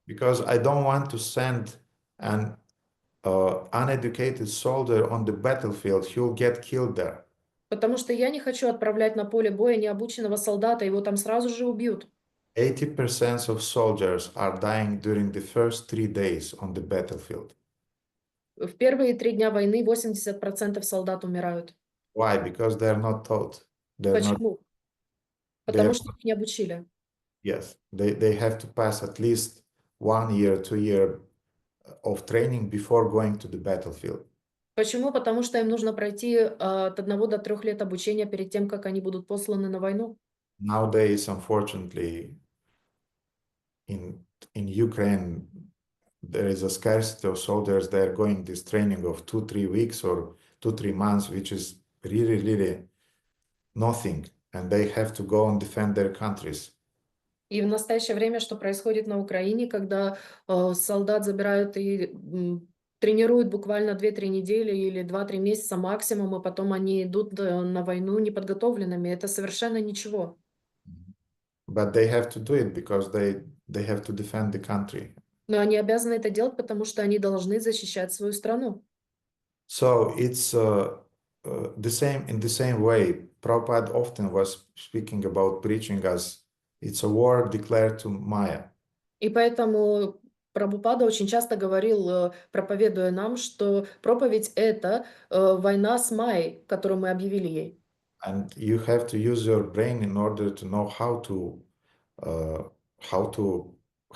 S1: Because I don't want to send an uneducated soldier on the battlefield. He'll get killed there.
S2: Потому что я не хочу отправлять на поле боя необученного солдата, его там сразу же убьют.
S1: 80% of soldiers are dying during the first 3 days on the battlefield.
S2: В первые 3 дня войны 80% солдат умирают.
S1: Why? Because they're not taught. They're not,
S2: Почему? Потому что их не обучили.
S1: yes, they have to pass at least 1 year, 2 years of training before going to the battlefield.
S2: Почему? Потому что им нужно пройти от 1 до 3 лет обучения перед тем, как они будут посланы на войну.
S1: Nowadays, unfortunately, in Ukraine, there is a scarcity of soldiers. They're going this training of 2-3 weeks or 2-3 months, which is really nothing. And they have to go and defend their countries.
S2: И в настоящее время, что происходит на Украине, когда солдат забирают и тренируют буквально 2-3 недели или 2-3 месяца максимум, и потом они идут на войну неподготовленными, это совершенно ничего.
S1: But they have to do it because they have to defend the country.
S2: Но они обязаны это делать, потому что они должны защищать свою страну.
S1: So it's in the same way. Prabhupada often was speaking about preaching as it's a war declared to Maya.
S2: И поэтому Прабхупада очень часто говорил, проповедуя нам, что проповедь — это война с Майей, которую мы объявили ей.
S1: And you have to use your brain in order to know how to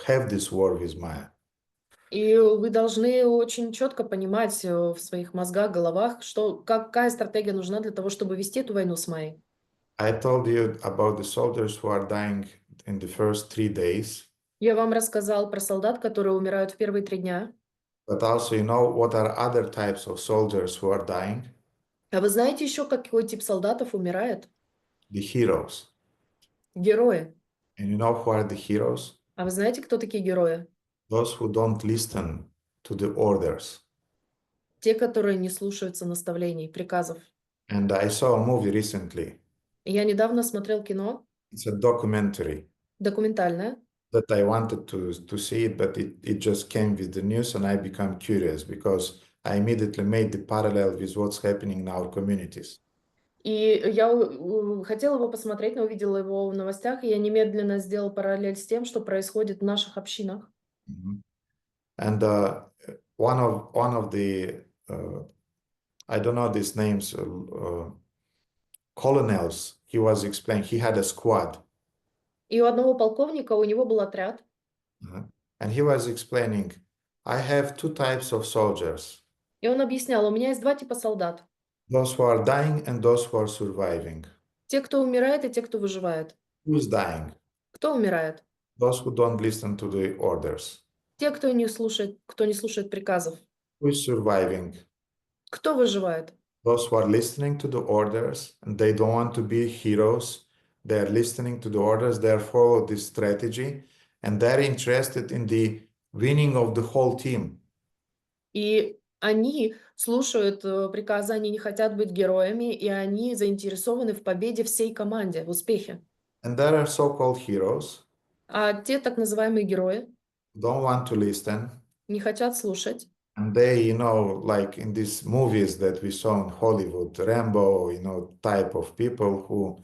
S1: have this war with Maya.
S2: И вы должны очень четко понимать в своих мозгах, головах, какая стратегия нужна для того, чтобы вести эту войну с Майей.
S1: I told you about the soldiers who are dying in the first 3 days.
S2: Я вам рассказал про солдат, которые умирают в первые 3 дня.
S1: But also, you know what are other types of soldiers who are dying?
S2: А вы знаете еще, какой тип солдатов умирает?
S1: The heroes.
S2: Герои.
S1: And you know who are the heroes?
S2: А вы знаете, кто такие герои?
S1: Those who don't listen to the orders.
S2: Те, которые не слушаются наставлений, приказов.
S1: And I saw a movie recently.
S2: Я недавно смотрел кино,
S1: It's a documentary
S2: документальное,
S1: that I wanted to see it, but it just came with the news and I became curious because I immediately made the parallel with what's happening in our communities.
S2: И я хотела его посмотреть, но увидела его в новостях, и я немедленно сделала параллель с тем, что происходит в наших общинах.
S1: Mhm. And one of the I don't know these names, colonels. He was explaining he had a squad,
S2: И у одного полковника у него был отряд,
S1: and he was explaining, I have two types of soldiers:
S2: и он объяснял, у меня есть два типа солдат.
S1: those who are dying and those who are surviving.
S2: Те, кто умирает, и те, кто выживает.
S1: Who is dying?
S2: Кто умирает?
S1: Those who don't listen to the orders.
S2: Те, кто не слушает приказов.
S1: Who is surviving?
S2: Кто выживает?
S1: Those who are listening to the orders and they don't want to be heroes. They are listening to the orders, they follow this strategy, and they're interested in the winning of the whole team.
S2: И они слушают приказы, они не хотят быть героями, и они заинтересованы в победе всей команде, в успехе.
S1: And there are so-called heroes
S2: А те так называемые герои
S1: who don't want to listen.
S2: не хотят слушать.
S1: And they, you know, like in these movies that we saw in Hollywood, Rambo, you know, type of people who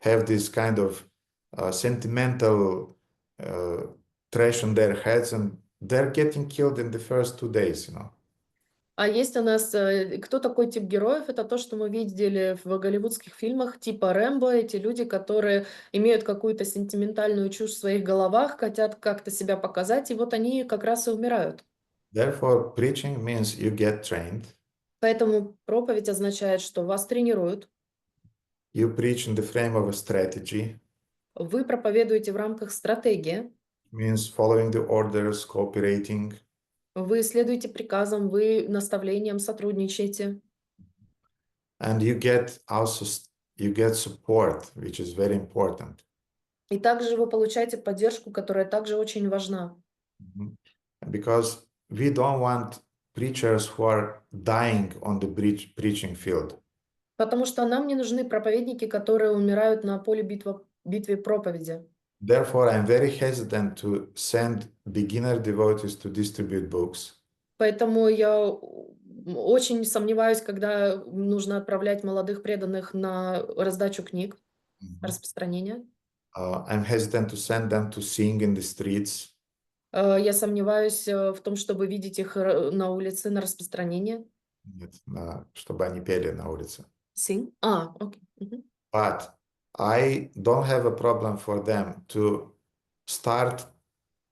S1: have this kind of sentimental trash on their heads, and they're getting killed in the first 2 days, you know.
S2: А есть у нас, кто такой тип героев? Это то, что мы видели в голливудских фильмах, типа Рэмбо. Эти люди, которые имеют какую-то сентиментальную чушь в своих головах, хотят как-то себя показать, и вот они как раз и умирают.
S1: Therefore, preaching means you get trained.
S2: Поэтому проповедь означает, что вас тренируют.
S1: You preach in the frame of a strategy.
S2: Вы проповедуете в рамках стратегии.
S1: Means following the orders, cooperating.
S2: Вы следуете приказам, вы наставлениям сотрудничаете.
S1: And you get support, which is very important.
S2: И также вы получаете поддержку, которая также очень важна.
S1: Because we don't want preachers who are dying on the preaching field.
S2: Потому что нам не нужны проповедники, которые умирают на поле битвы проповеди.
S1: Therefore, I'm very hesitant to send beginner devotees to distribute books.
S2: Поэтому я очень сомневаюсь, когда нужно отправлять молодых преданных на раздачу книг, распространение.
S1: I'm hesitant to send them to sing in the streets.
S2: Я сомневаюсь в том, чтобы видеть их на улице на распространение.
S1: Нет, чтобы они пели на улице.
S2: Sing? Окей.
S1: But I don't have a problem for them to start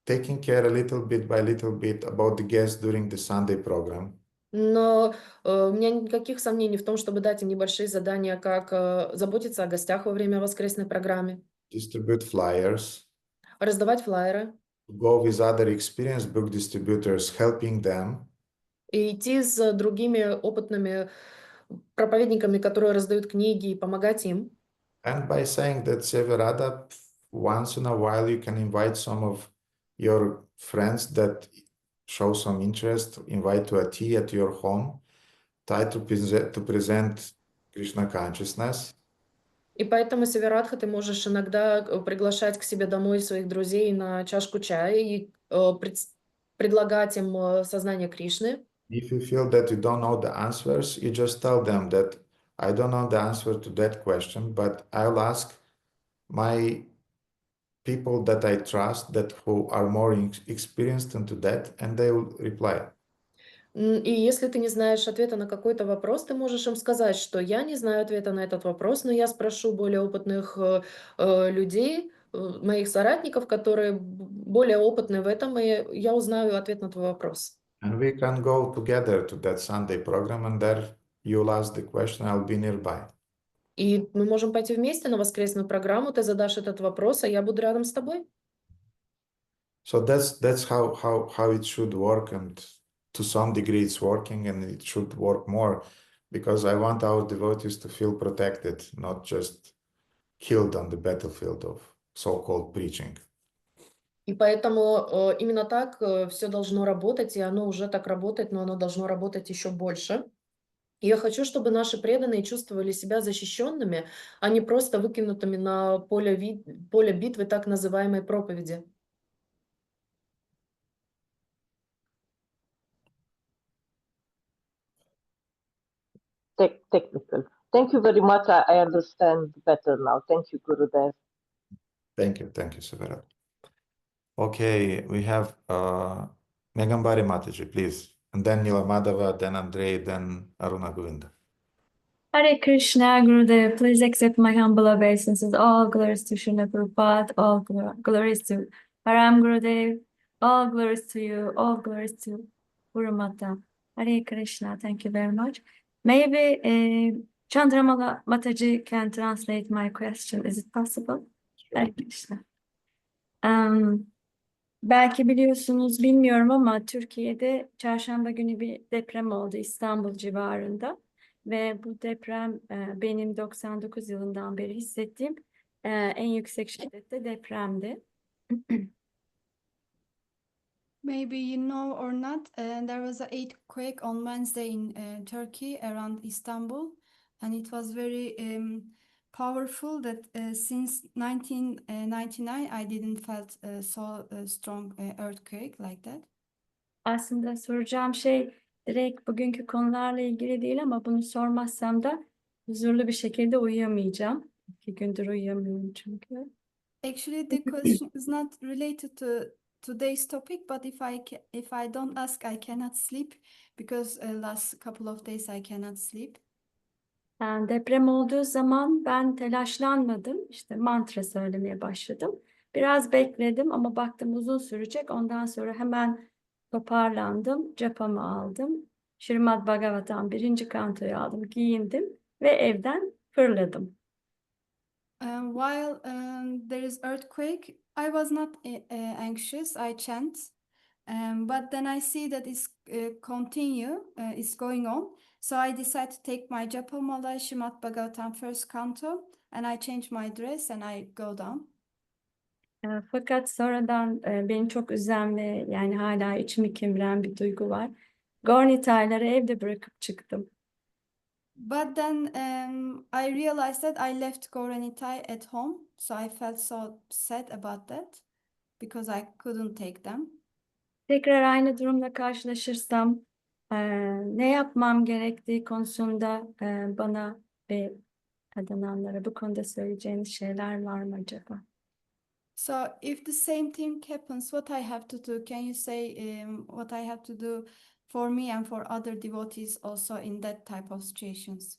S1: taking care a little bit by little bit about the guests during the Sunday program.
S2: Но у меня никаких сомнений в том, чтобы дать им небольшие задания, как заботиться о гостях во время воскресной программы.
S1: Distribute flyers.
S2: Раздавать флаеры.
S1: Go with other experienced book distributors, helping them.
S2: И идти с другими опытными проповедниками, которые раздают книги, и помогать им.
S1: And by saying that, Severada, once in a while you can invite some of your friends that show some interest, invite to a tea at your home, try to present Krishna consciousness.
S2: И поэтому, Северадха, ты можешь иногда приглашать к себе домой своих друзей на чашку чая и предлагать им сознание Кришны.
S1: If you feel that you don't know the answers, you just tell them that I don't know the answer to that question, but I'll ask my people that I trust, that who are more experienced into that, and they will reply.
S2: И если ты не знаешь ответа на какой-то вопрос, ты можешь им сказать, что я не знаю ответа на этот вопрос, но я спрошу более опытных людей, моих соратников, которые более опытны в этом, и я узнаю ответ на твой вопрос.
S1: And we can go together to that Sunday program, and there you'll ask the question, I'll be nearby.
S2: И мы можем пойти вместе на воскресную программу, ты задашь этот вопрос, а я буду рядом с тобой.
S1: So that's how it should work, and to some degree it's working, and it should work more, because I want our devotees to feel protected, not just killed on the battlefield of so-called preaching.
S2: И поэтому именно так все должно работать, и оно уже так работает, но оно должно работать еще больше. И я хочу, чтобы наши преданные чувствовали себя защищенными, а не просто выкинутыми на поле битвы так называемой проповеди.
S9: Technical. Thank you very much. I understand better now. Thank you, Gurudev.
S1: Thank you, Severat. Okay, we have Megambari Mataji, please. And then Nila Madhava, then Andrei, then Aruna Govinda.
S10: Hare Krishna, Gurudev, please accept my humble obeisances. All glories to Srila Prabhupada, all glories to Param Gurudev, all glories to you, all glories to Guru Mata. Hare Krishna, thank you very much. Maybe Chandramala Mataji can translate my question. Is it possible? Hare Krishna. Belki biliyorsunuz, bilmiyorum ama Türkiye'de çarşamba günü bir deprem oldu İstanbul civarında. Ve bu deprem benim 99 yılından beri hissettiğim en yüksek şiddette depremdi.
S6: Maybe you know or not, there was an earthquake on Wednesday in Turkey around Istanbul, and it was very powerful that since 1999 I didn't felt so strong earthquake like that.
S10: Aslında soracağım şey direkt bugünkü konularla ilgili değil ama bunu sormazsam da huzurlu bir şekilde uyuyamayacağım. 2 gündür uyuyamıyorum çünkü.
S6: Actually, the question is not related to today's topic, but if I don't ask, I cannot sleep because last couple of days I cannot sleep.
S10: Yani deprem olduğu zaman ben telaşlanmadım. İşte mantra söylemeye başladım. Biraz bekledim ama baktım uzun sürecek. Ondan sonra hemen toparlandım. Japamı aldım. Śrīmad Bhagavatam 1. kantoyu aldım. Giyindim ve evden fırladım.
S6: While there is earthquake, I was not anxious. I chant, but then I see that it's it's going on. So I decided to take my Japamala Śrīmad Bhagavatam 1st canto, and I change my dress and I go down.
S10: Fakat sonradan beni çok üzen ve yani hala içimi kemiren bir duygu var. Gornitayları evde bırakıp çıktım.
S6: But then I realized that I left Goranitai at home, so I felt so sad about that because I couldn't take them.
S10: Tekrar aynı durumla karşılaşırsam ne yapmam gerektiği konusunda bana ve kadınlara bu konuda söyleyeceğiniz şeyler var mı acaba?
S6: So if the same thing happens, what I have to do? Can you say what I have to do for me and for other devotees also in that type of situations?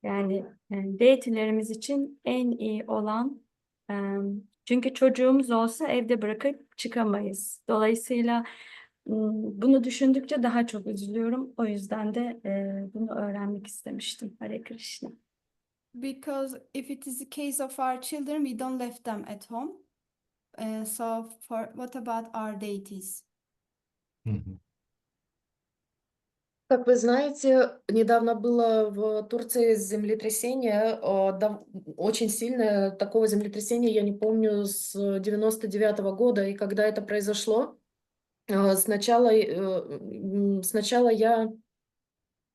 S10: Yani deity'lerimiz için en iyi olan çünkü çocuğumuz olsa evde bırakıp çıkamayız. Dolayısıyla bunu düşündükçe daha çok üzülüyorum. O yüzden de bunu öğrenmek istemiştim. Hare Krishna.
S6: Because if it is the case of our children, we don't leave them at home. So what about our deities?
S2: Как вы знаете, недавно было в Турции землетрясение, очень сильное такого землетрясения, я не помню, с 99-го года, и когда это произошло, сначала я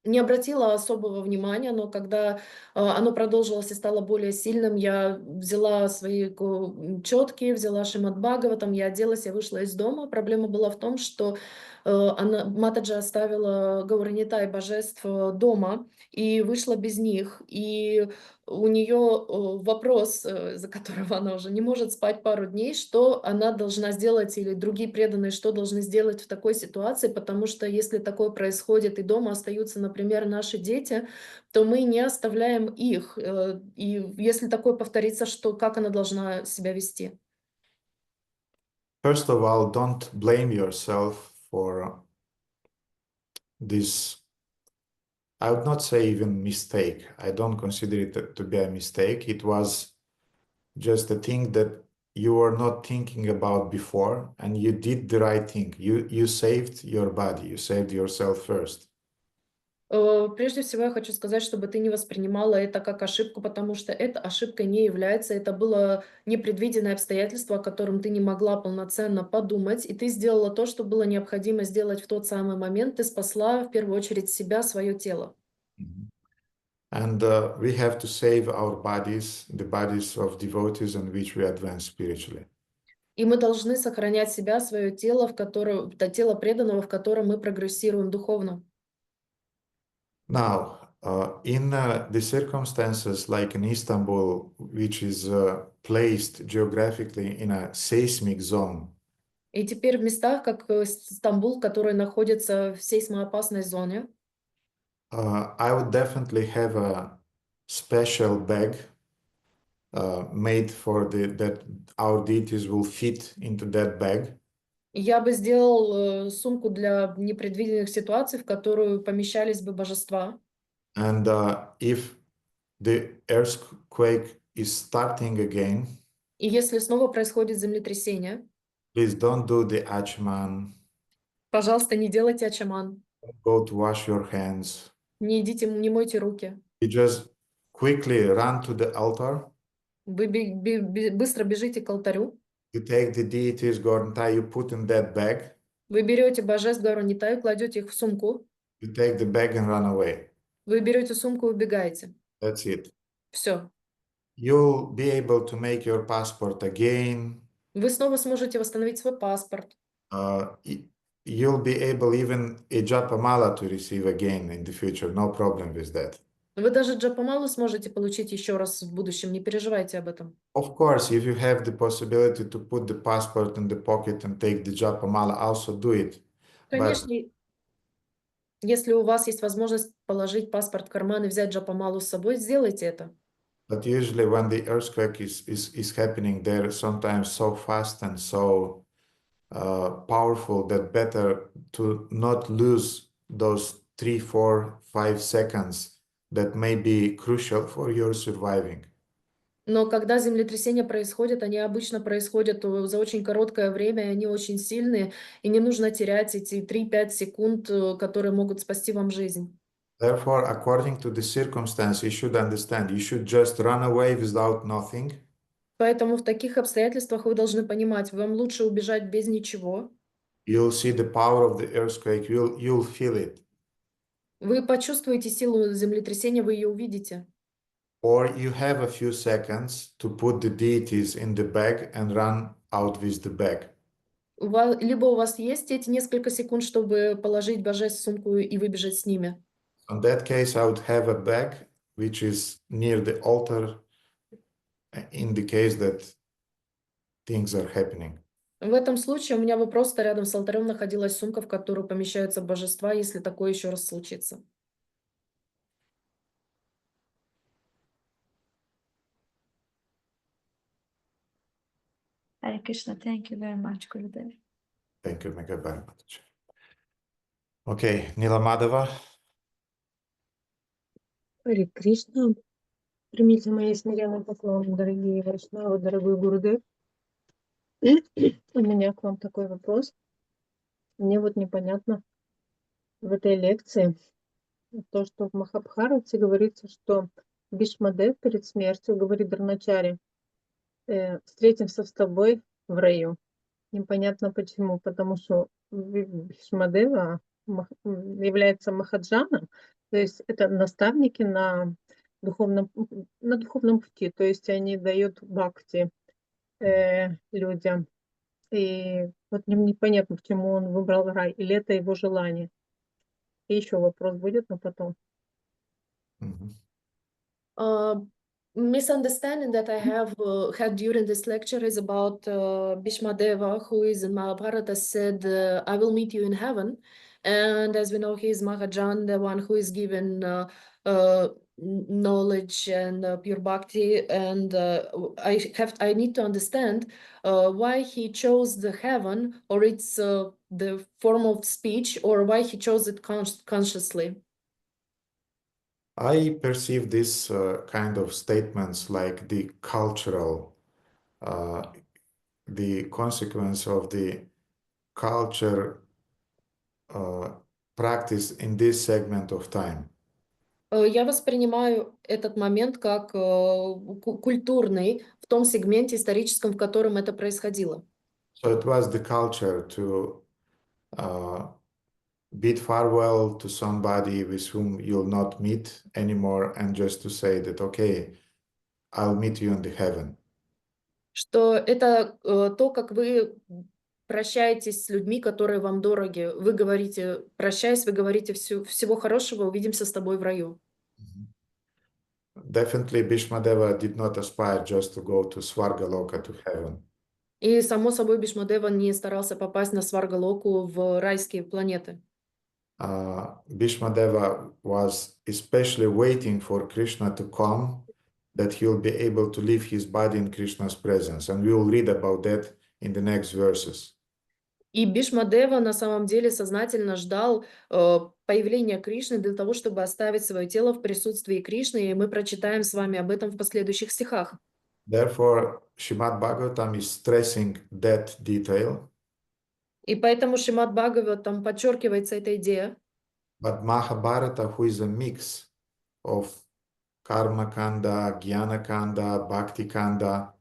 S2: не обратила особого внимания, но когда оно продолжилось и стало более сильным, я взяла свои четки, взяла Śrīmad Bhagavatam, я оделась, я вышла из дома. Проблема была в том, что Матаджи оставила Гауранитай божеств дома и вышла без них. И у нее вопрос, из-за которого она уже не может спать пару дней, что она должна сделать, или другие преданные, что должны сделать в такой ситуации, потому что если такое происходит и дома остаются, например, наши дети, то мы не оставляем их. И если такое повторится, как она должна себя вести?
S1: First of all, don't blame yourself for this. I would not say even mistake. I don't consider it to be a mistake. It was just a thing that you were not thinking about before, and you did the right thing. You saved your body. You saved yourself first.
S2: Прежде всего, я хочу сказать, чтобы ты не воспринимала это как ошибку, потому что это ошибкой не является. Это было непредвиденное обстоятельство, о котором ты не могла полноценно подумать, и ты сделала то, что было необходимо сделать в тот самый момент. Ты спасла в первую очередь себя, свое тело.
S1: And we have to save our bodies, the bodies of devotees on which we advance spiritually.
S2: И мы должны сохранять себя, свое тело, тело преданного, в котором мы прогрессируем духовно.
S1: Now, In the circumstances like in Istanbul, which is placed geographically in a seismic zone,
S2: И теперь в местах, как Стамбул, который находится в сейсмоопасной зоне,
S1: I would definitely have a special bag made for that our deities will fit into that bag.
S2: я бы сделал сумку для непредвиденных ситуаций, в которую помещались бы божества.
S1: And if the earthquake is starting again,
S2: И если снова происходит землетрясение,
S1: please don't do the achman,
S2: пожалуйста, не делайте ачаман,
S1: go to wash your hands.
S2: не мойте руки.
S1: You just quickly run to the altar.
S2: Вы быстро бежите к алтарю.
S1: You take the deities, Gorntai, you put in that bag.
S2: Вы берете божеств Горнитаю, кладете их в сумку.
S1: You take the bag and run away.
S2: Вы берете сумку и убегаете.
S1: That's it.
S2: Все.
S1: You'll be able to make your passport again.
S2: Вы снова сможете восстановить свой паспорт.
S1: You'll be able even a japamala to receive again in the future. No problem with that.
S2: Вы даже джапамалу сможете получить еще раз в будущем. Не переживайте об этом.
S1: Of course, if you have the possibility to put the passport in the pocket and take the japamala, also do it.
S2: Конечно, если у вас есть возможность положить паспорт в карман и взять джапамалу с собой, сделайте это.
S1: But usually when the earthquake is happening, they're sometimes so fast and so powerful that better to not lose those 3, 4, 5 seconds that may be crucial for your surviving.
S2: Но когда землетрясения происходят, они обычно происходят за очень короткое время, и они очень сильные, и не нужно терять эти 3-5 секунд, которые могут спасти вам жизнь.
S1: Therefore, according to the circumstance, you should understand, you should just run away without nothing.
S2: Поэтому в таких обстоятельствах вы должны понимать, вам лучше убежать без ничего.
S1: You'll see the power of the earthquake, you'll feel it.
S2: Вы почувствуете силу землетрясения, вы ее увидите.
S1: Or you have a few seconds to put the deities in the bag and run out with the bag.
S2: Либо у вас есть эти несколько секунд, чтобы положить божеств в сумку и выбежать с ними.
S1: In that case, I would have a bag which is near the altar in the case that things are happening.
S2: В этом случае у меня бы просто рядом с алтарем находилась сумка, в которую помещаются божества, если такое еще раз случится.
S10: Hare Krishna, thank you very much, Gurudev.
S1: Thank you, Mega very much. Okay, Nilamadeva.
S11: Харе Кришна, примите мои смиренные поклоны, дорогие вайшнавы, дорогой Гурудев. У меня к вам такой вопрос. Мне вот непонятно в этой лекции то, что в Махабхарате говорится, что Бhīṣmadeva перед смертью говорит Дроначаре: встретимся с тобой в раю. Непонятно почему, потому что Bhīṣmadeva является махаджаном, то есть это наставники на духовном пути, то есть они дают бхакти людям. И вот непонятно, почему он выбрал рай, или это его желание. И еще вопрос будет, но потом.
S2: Misunderstanding that I have had during this lecture is about Bhīṣmadeva, who is in Mahabharata, said, I will meet you in heaven. And as we know, he is Mahajan, the one who is given knowledge and pure bhakti. And I need to understand why he chose the heaven, or it's the form of speech, or why he chose it consciously.
S1: I perceive this kind of statements like the cultural, the consequence of the culture practice in this segment of time.
S2: Я воспринимаю этот момент как культурный в том сегменте историческом, в котором это происходило.
S1: So it was the culture to bid farewell to somebody with whom you'll not meet anymore, and just to say that, okay, I'll meet you in the heaven.
S2: Что это то, как вы прощаетесь с людьми, которые вам дороги. Вы говорите, прощаясь, вы говорите всего хорошего, увидимся с тобой в раю.
S1: definitely Bhīṣmadeva did not aspire just to go to Svargaloka, to heaven.
S2: И, само собой, Бhīṣmadeva не старался попасть на Сваргалоку, в райские планеты.
S1: Bhīṣmadeva was especially waiting for Krishna to come, that he will be able to leave his body in Krishna's presence. And we will read about that in the next verses.
S2: И Бhīṣmadeva на самом деле сознательно ждал появления Кришны для того, чтобы оставить свое тело в присутствии Кришны, и мы прочитаем с вами об этом в последующих стихах.
S1: Therefore, Śrīmad Bhagavatam is stressing that detail.
S2: И поэтому Шримад Бхагаватам подчеркивается эта идея.
S1: But Mahabharata, who is a mix of Karma Kanda, Jnana Kanda, Bhakti Kanda,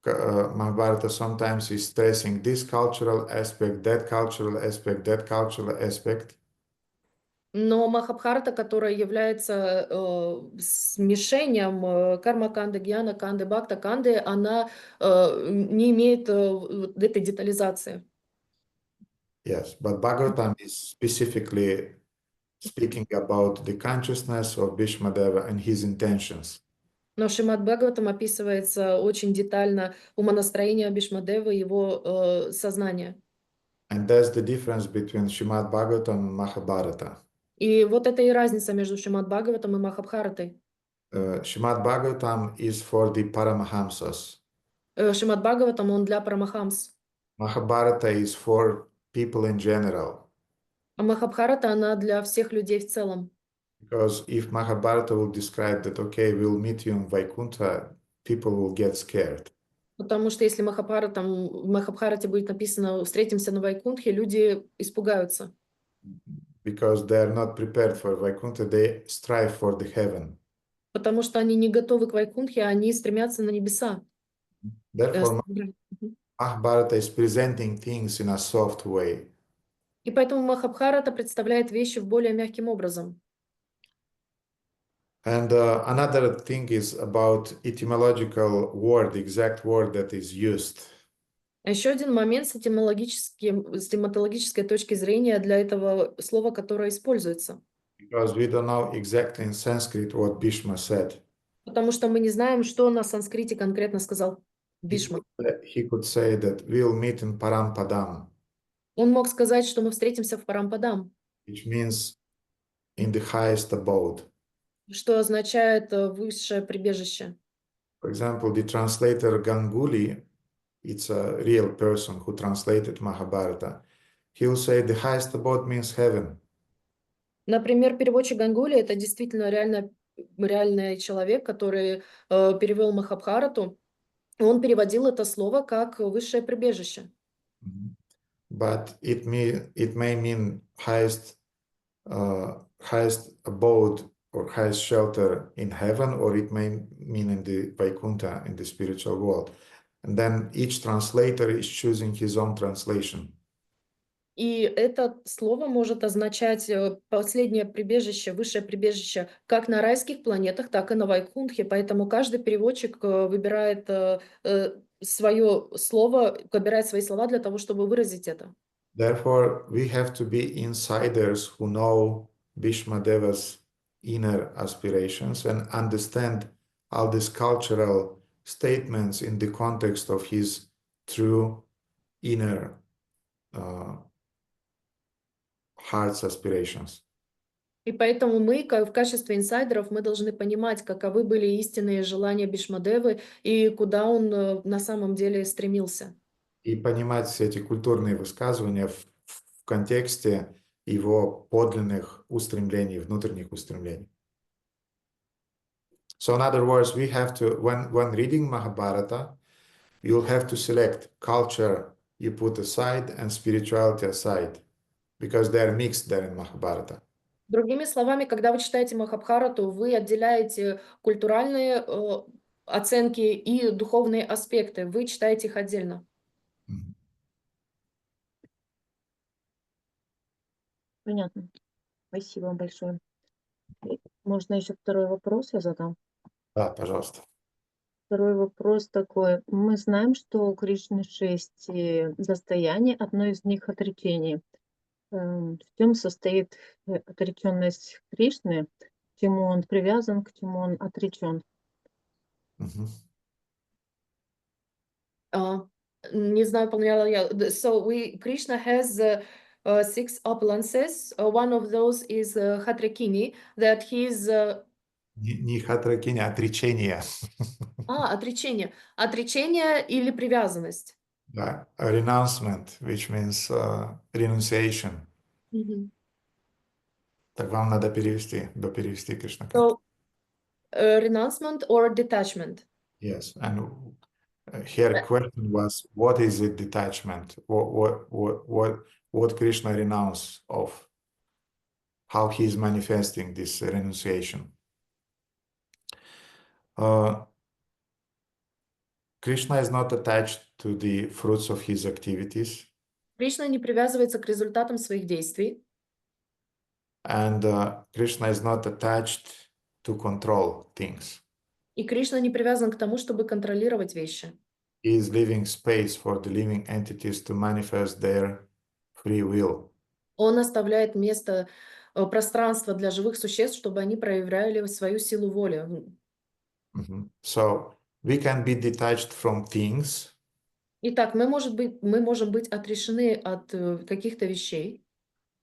S1: Mahabharata sometimes is stressing this cultural aspect, that cultural aspect, that cultural aspect.
S2: Но Махабхарата, которая является смешением карма-канды, гьяна-канды, бхакта-канды, она не имеет этой детализации.
S1: Yes, but Bhagavatam is specifically speaking about the consciousness of Bhīṣmadeva and his intentions.
S2: Но Шримад Бхагаватам описывается очень детально умонастроение Бhīṣmadeva, его сознание.
S1: And that's the difference between Śrīmad Bhagavatam and Mahabharata.
S2: И вот это и разница между Шримад Бхагаватам и Махабхаратой.
S1: Śrīmad Bhagavatam is for the Paramahamsas.
S2: Шримад Бхагаватам, он для Парамахамс.
S1: Mahabharata is for people in general.
S2: А Махабхарата, она для всех людей в целом.
S1: Because if Mahabharata will describe that, okay, we'll meet you in Vaikuntha, people will get scared.
S2: Потому что если в Махабхарате будет написано «встретимся на Вайкунтхе», люди испугаются.
S1: Because they are not prepared for Vaikuntha, they strive for the heaven.
S2: Потому что они не готовы к Вайкунтхе, они стремятся на небеса.
S1: Therefore, Mahabharata is presenting things in a soft way.
S2: И поэтому Махабхарата представляет вещи в более мягким образом.
S1: And another thing is about etymological word, the exact word that is used.
S2: Еще один момент с тематологической точки зрения для этого слова, которое используется.
S1: Because we don't know exactly in Sanskrit what Bhishma said.
S2: Потому что мы не знаем, что на санскрите конкретно сказал Бхишма.
S1: He could say that we'll meet in Parampadam.
S2: Он мог сказать, что мы встретимся в Парампадам.
S1: Which means in the highest abode.
S2: Что означает высшее прибежище.
S1: For example, the translator Ganguly, it's a real person who translated Mahabharata. He'll say the highest abode means heaven.
S2: Например, переводчик Гангули — это действительно реальный человек, который перевел Махабхарату. Он переводил это слово как высшее прибежище.
S1: But it may mean highest abode or highest shelter in heaven, or it may mean in the Vaikuntha, in the spiritual world. And then each translator is choosing his own translation.
S2: И это слово может означать последнее прибежище, высшее прибежище как на райских планетах, так и на Вайкунтхе. Поэтому каждый переводчик выбирает свое слово, выбирает свои слова для того, чтобы выразить это.
S1: Therefore, we have to be insiders who know Bhīṣmadeva's inner aspirations and understand all these cultural statements in the context of his true inner heart's aspirations.
S2: И поэтому мы, в качестве инсайдеров, мы должны понимать, каковы были истинные желания Бhīṣmadevы и куда он на самом деле стремился.
S1: И понимать все эти культурные высказывания в контексте его подлинных устремлений, внутренних устремлений. So in other words, we have to, when reading Mahabharata, you'll have to select culture you put aside and spirituality aside, because they are mixed there in Mahabharata.
S2: Другими словами, когда вы читаете Махабхарату, вы отделяете культуральные оценки и духовные аспекты. Вы читаете их отдельно.
S11: Понятно. Спасибо вам большое. Можно еще второй вопрос я задам?
S1: Да, пожалуйста.
S11: Второй вопрос такой. Мы знаем, что у Кришны 6 состояний, одно из них отречение. В чем состоит отреченность Кришны? чему он привязан, к чему он отречен.
S1: Mhm.
S2: Не знаю, поняла я. So Krishna has 6 opulences. One of those is Hatrakini, that he's
S1: Не хатракиня, отречение.
S2: отречение. Отречение или привязанность.
S1: Да. Renouncement, which means renunciation. Так вам надо перевести, Кришна.
S2: So renouncement or detachment.
S1: Yes, and her question was, what is it detachment? What Krishna renounce of? How he is manifesting this renunciation? Krishna is not attached to the fruits of his activities,
S2: Кришна не привязывается к результатам своих действий.
S1: and Krishna is not attached to control things.
S2: И Кришна не привязан к тому, чтобы контролировать вещи.
S1: He is leaving space for the living entities to manifest their free will.
S2: Он оставляет место, пространство для живых существ, чтобы они проявляли свою силу воли.
S1: So we can be detached from things,
S2: Итак, мы можем быть отрешены от каких-то вещей.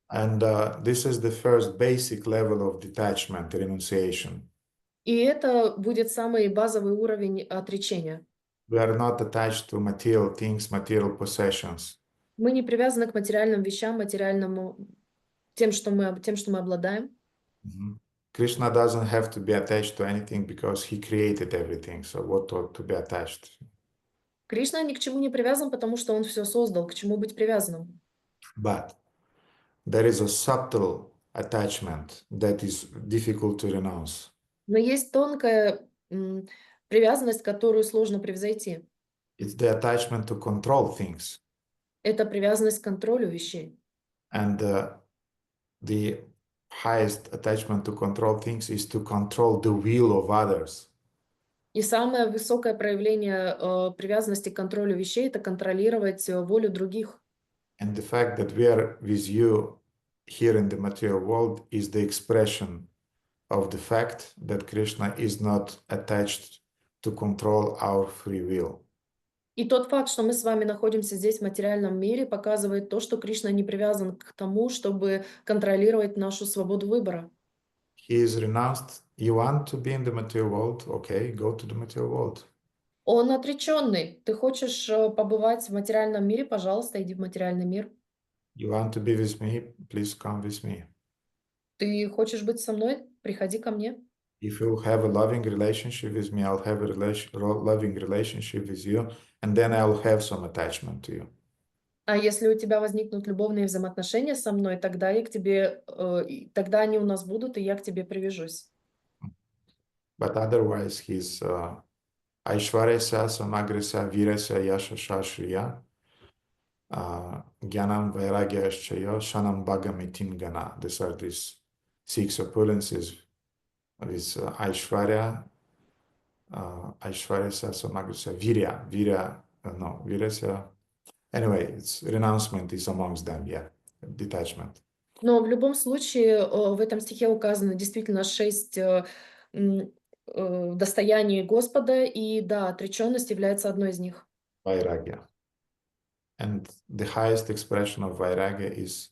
S1: and this is the first basic level of detachment, renunciation.
S2: И это будет самый базовый уровень отречения.
S1: We are not attached to material things, material possessions.
S2: Мы не привязаны к материальным вещам, тем, что мы обладаем.
S1: Krishna doesn't have to be attached to anything because he created everything. So what to be attached?
S2: Кришна ни к чему не привязан, потому что он все создал. К чему быть привязанным?
S1: But there is a subtle attachment that is difficult to renounce.
S2: Но есть тонкая привязанность, которую сложно превзойти.
S1: It's the attachment to control things.
S2: Это привязанность к контролю вещей.
S1: And the highest attachment to control things is to control the will of others.
S2: И самое высокое проявление привязанности к контролю вещей – это контролировать волю других.
S1: And the fact that we are with you here in the material world is the expression of the fact that Krishna is not attached to control our free will.
S2: И тот факт, что мы с вами находимся здесь в материальном мире, показывает то, что Кришна не привязан к тому, чтобы контролировать нашу свободу выбора.
S1: He is renounced. You want to be in the material world? Okay, go to the material world.
S2: Он отреченный. Ты хочешь побывать в материальном мире? Пожалуйста, иди в материальный мир.
S1: You want to be with me? Please come with me.
S2: Ты хочешь быть со мной? Приходи ко мне.
S1: If you have a loving relationship with me, I'll have a loving relationship with you, and then I'll have some attachment to you.
S2: А если у тебя возникнут любовные взаимоотношения со мной, тогда тогда они у нас будут, и я к тебе привяжусь.
S1: But otherwise, he's Aishwarya Samagrasa Virasya Yasha Shashriya Gyanam Vairagya Shanam Bhagamitin Gana. These are these 6 opulences with Aishwarya Samagrasa Virasya. Anyway, it's renouncement is amongst them, yeah, detachment.
S2: Но в любом случае в этом стихе указано действительно 6 достояний Господа, и да, отреченность является одной из них.
S1: Vairagya. And the highest expression of Vairagya is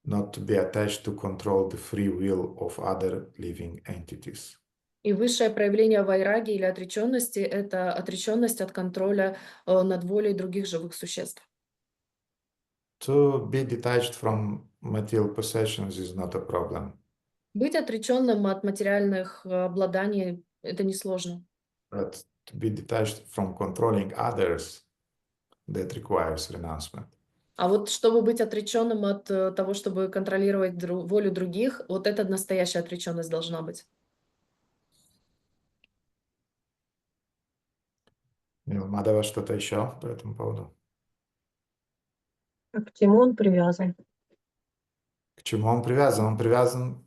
S1: not to be attached to control the free will of other living entities.
S2: И высшее проявление вайраги или отреченности – это отреченность от контроля над волей других живых существ.
S1: To be detached from material possessions is not a problem.
S2: Быть отреченным от материальных обладаний – это несложно.
S1: But to be detached from controlling others, that requires renouncement.
S2: А вот чтобы быть отреченным от того, чтобы контролировать волю других, вот это настоящая отреченность должна быть.
S1: Мадава, что-то еще по этому поводу?
S11: А к чему он привязан?
S1: К чему он привязан? Он привязан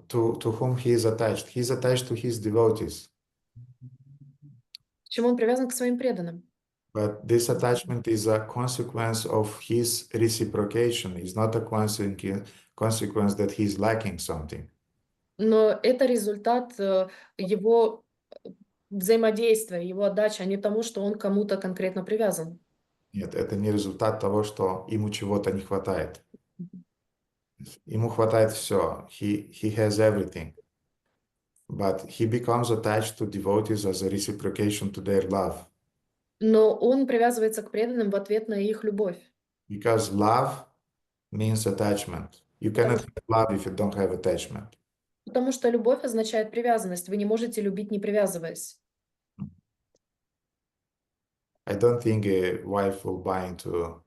S1: to whom he is attached. He is attached to his devotees.
S2: К чему он привязан? К своим преданным.
S1: But this attachment is a consequence of his reciprocation. It's not a consequence that he is lacking something.
S2: Но это результат его взаимодействия, его отдачи, а не тому, что он к кому-то конкретно привязан.
S1: Нет, это не результат того, что ему чего-то не хватает. Ему хватает все. He has everything. But he becomes attached to devotees as a reciprocation to their love.
S2: Но он привязывается к преданным в ответ на их любовь.
S1: Because love means attachment. You cannot have love if you don't have attachment.
S2: Потому что любовь означает привязанность. Вы не можете любить, не привязываясь.
S1: I don't think a wife will buy into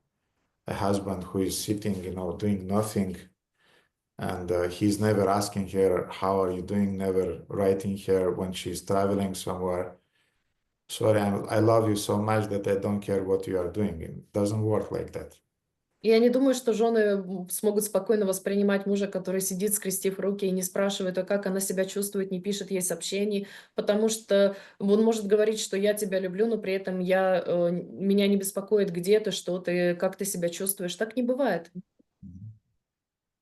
S1: a husband who is sitting, doing nothing, and he's never asking her, how are you doing, never writing her when she's traveling somewhere. Sorry, I love you so much that I don't care what you are doing. It doesn't work like that.
S2: Я не думаю, что жены смогут спокойно воспринимать мужа, который сидит, скрестив руки, и не спрашивает, а как она себя чувствует, не пишет ей сообщений, потому что он может говорить, что я тебя люблю, но при этом меня не беспокоит, где ты, что ты, как ты себя чувствуешь. Так не бывает.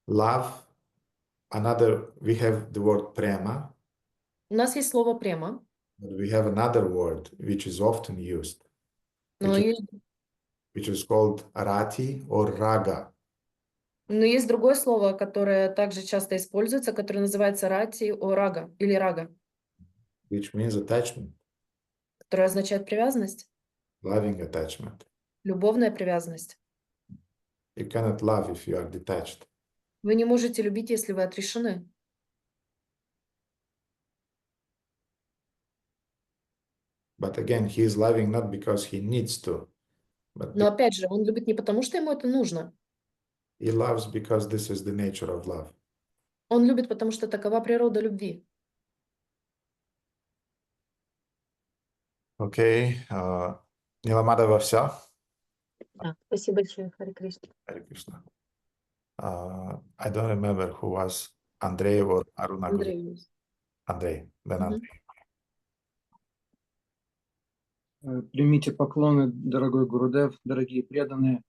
S1: Love, we have the word prema,
S2: У нас есть слово према,
S1: but we have another word which is often used,
S2: но
S1: which is called rati or raga.
S2: Но есть другое слово, которое также часто используется, которое называется рати о рага или рага,
S1: Which means attachment,
S2: которое означает привязанность,
S1: loving attachment.
S2: любовная привязанность.
S1: You cannot love if you are detached.
S2: Вы не можете любить, если вы отрешены.
S1: But again, he is loving not because he needs to, but
S2: Но опять же, он любит не потому, что ему это нужно.
S1: he loves because this is the nature of love.
S2: Он любит, потому что такова природа любви.
S1: Окей. Ниламадова, все?
S11: Да, спасибо большое, Харе Кришна.
S1: Hare Krishna. I don't remember who was Andrei or Aruna.
S2: Андрей.
S1: Andrei. Then
S2: Мгм.
S1: Andrei.
S12: Примите поклоны, дорогой Гурудев, дорогие преданные,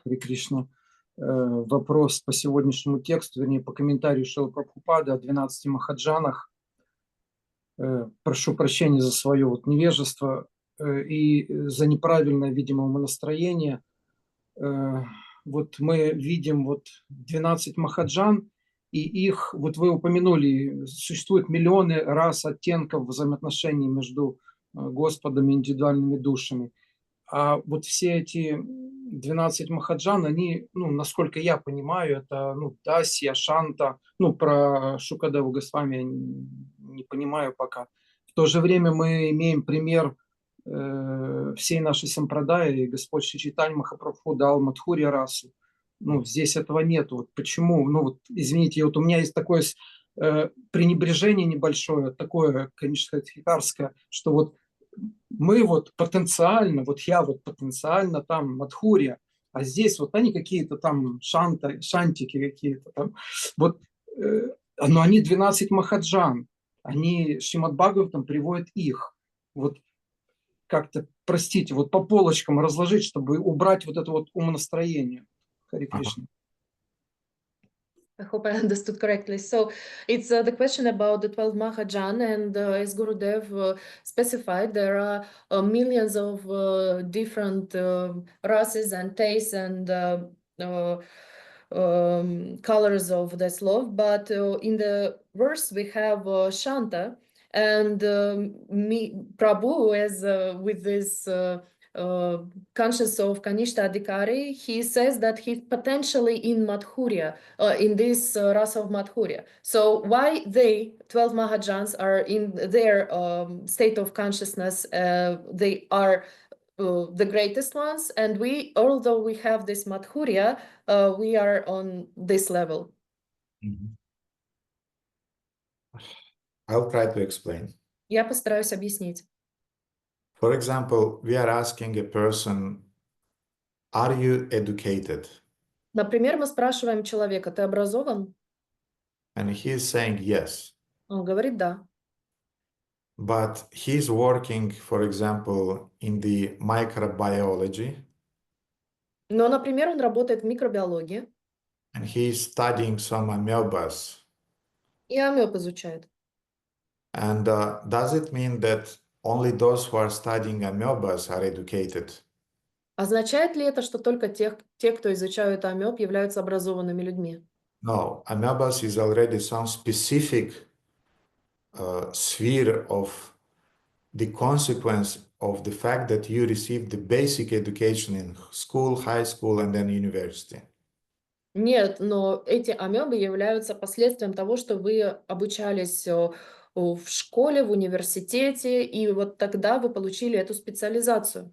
S12: Харе Кришна. Вопрос по сегодняшнему тексту, вернее, по комментарию Шрилы Прабхупады о 12 махаджанах. Прошу прощения за свое невежество и за неправильное, видимо, умонастроение. Мы видим 12 махаджан, и их, вы упомянули, существует миллионы раз оттенков взаимоотношений между Господом и индивидуальными душами. А все эти 12 махаджан, они, насколько я понимаю, это Даси, Ашанта, про Шукадеву Госвами я не понимаю пока. В то же время мы имеем пример всей нашей сампрадаи, Господь Шри Чайтанья Махапрабху дал Мадхурья расу. Здесь этого нету. Почему? Извините, у меня есть такое пренебрежение небольшое, такое, конечно, хикарское, что мы потенциально, я потенциально там Мадхурья, а здесь они какие-то там шантики какие-то там. Но они 12 махаджан, они Шримад Бхагаватам приводят их. Как-то, простите, по полочкам разложить, чтобы убрать это умонастроение. Харе Кришна.
S2: I hope I understood correctly. So it's the question about the 12 Mahajan, and as Gurudev specified, there are millions of different races and tastes and colors of this love. But in the verse we have Shanta, and Prabhu, as with this conscious of Kanishta Adhikari, he says that he's potentially in Madhurya, in this rasa of Madhurya. So why 12 Mahajans, are in their state of consciousness, they are the greatest ones, and although we have this Madhurya, we are on this level.
S1: I'll try to explain.
S2: Я постараюсь объяснить.
S1: For example, we are asking a person, are you educated?
S2: Например, мы спрашиваем человека, ты образован?
S1: And he is saying yes.
S2: Он говорит да.
S1: But he's working, for example, in the microbiology.
S2: Но, например, он работает в микробиологии.
S1: And he's studying some amoebas.
S2: И амеб изучают.
S1: And does it mean that only those who are studying amebas are educated?
S2: Означает ли это, что только те, кто изучают амеб, являются образованными людьми?
S1: No, amebas is already some specific sphere of the consequence of the fact that you received the basic education in school, high school, and then university.
S2: Нет, но эти амебы являются последствием того, что вы обучались в школе, в университете, и вот тогда вы получили эту специализацию.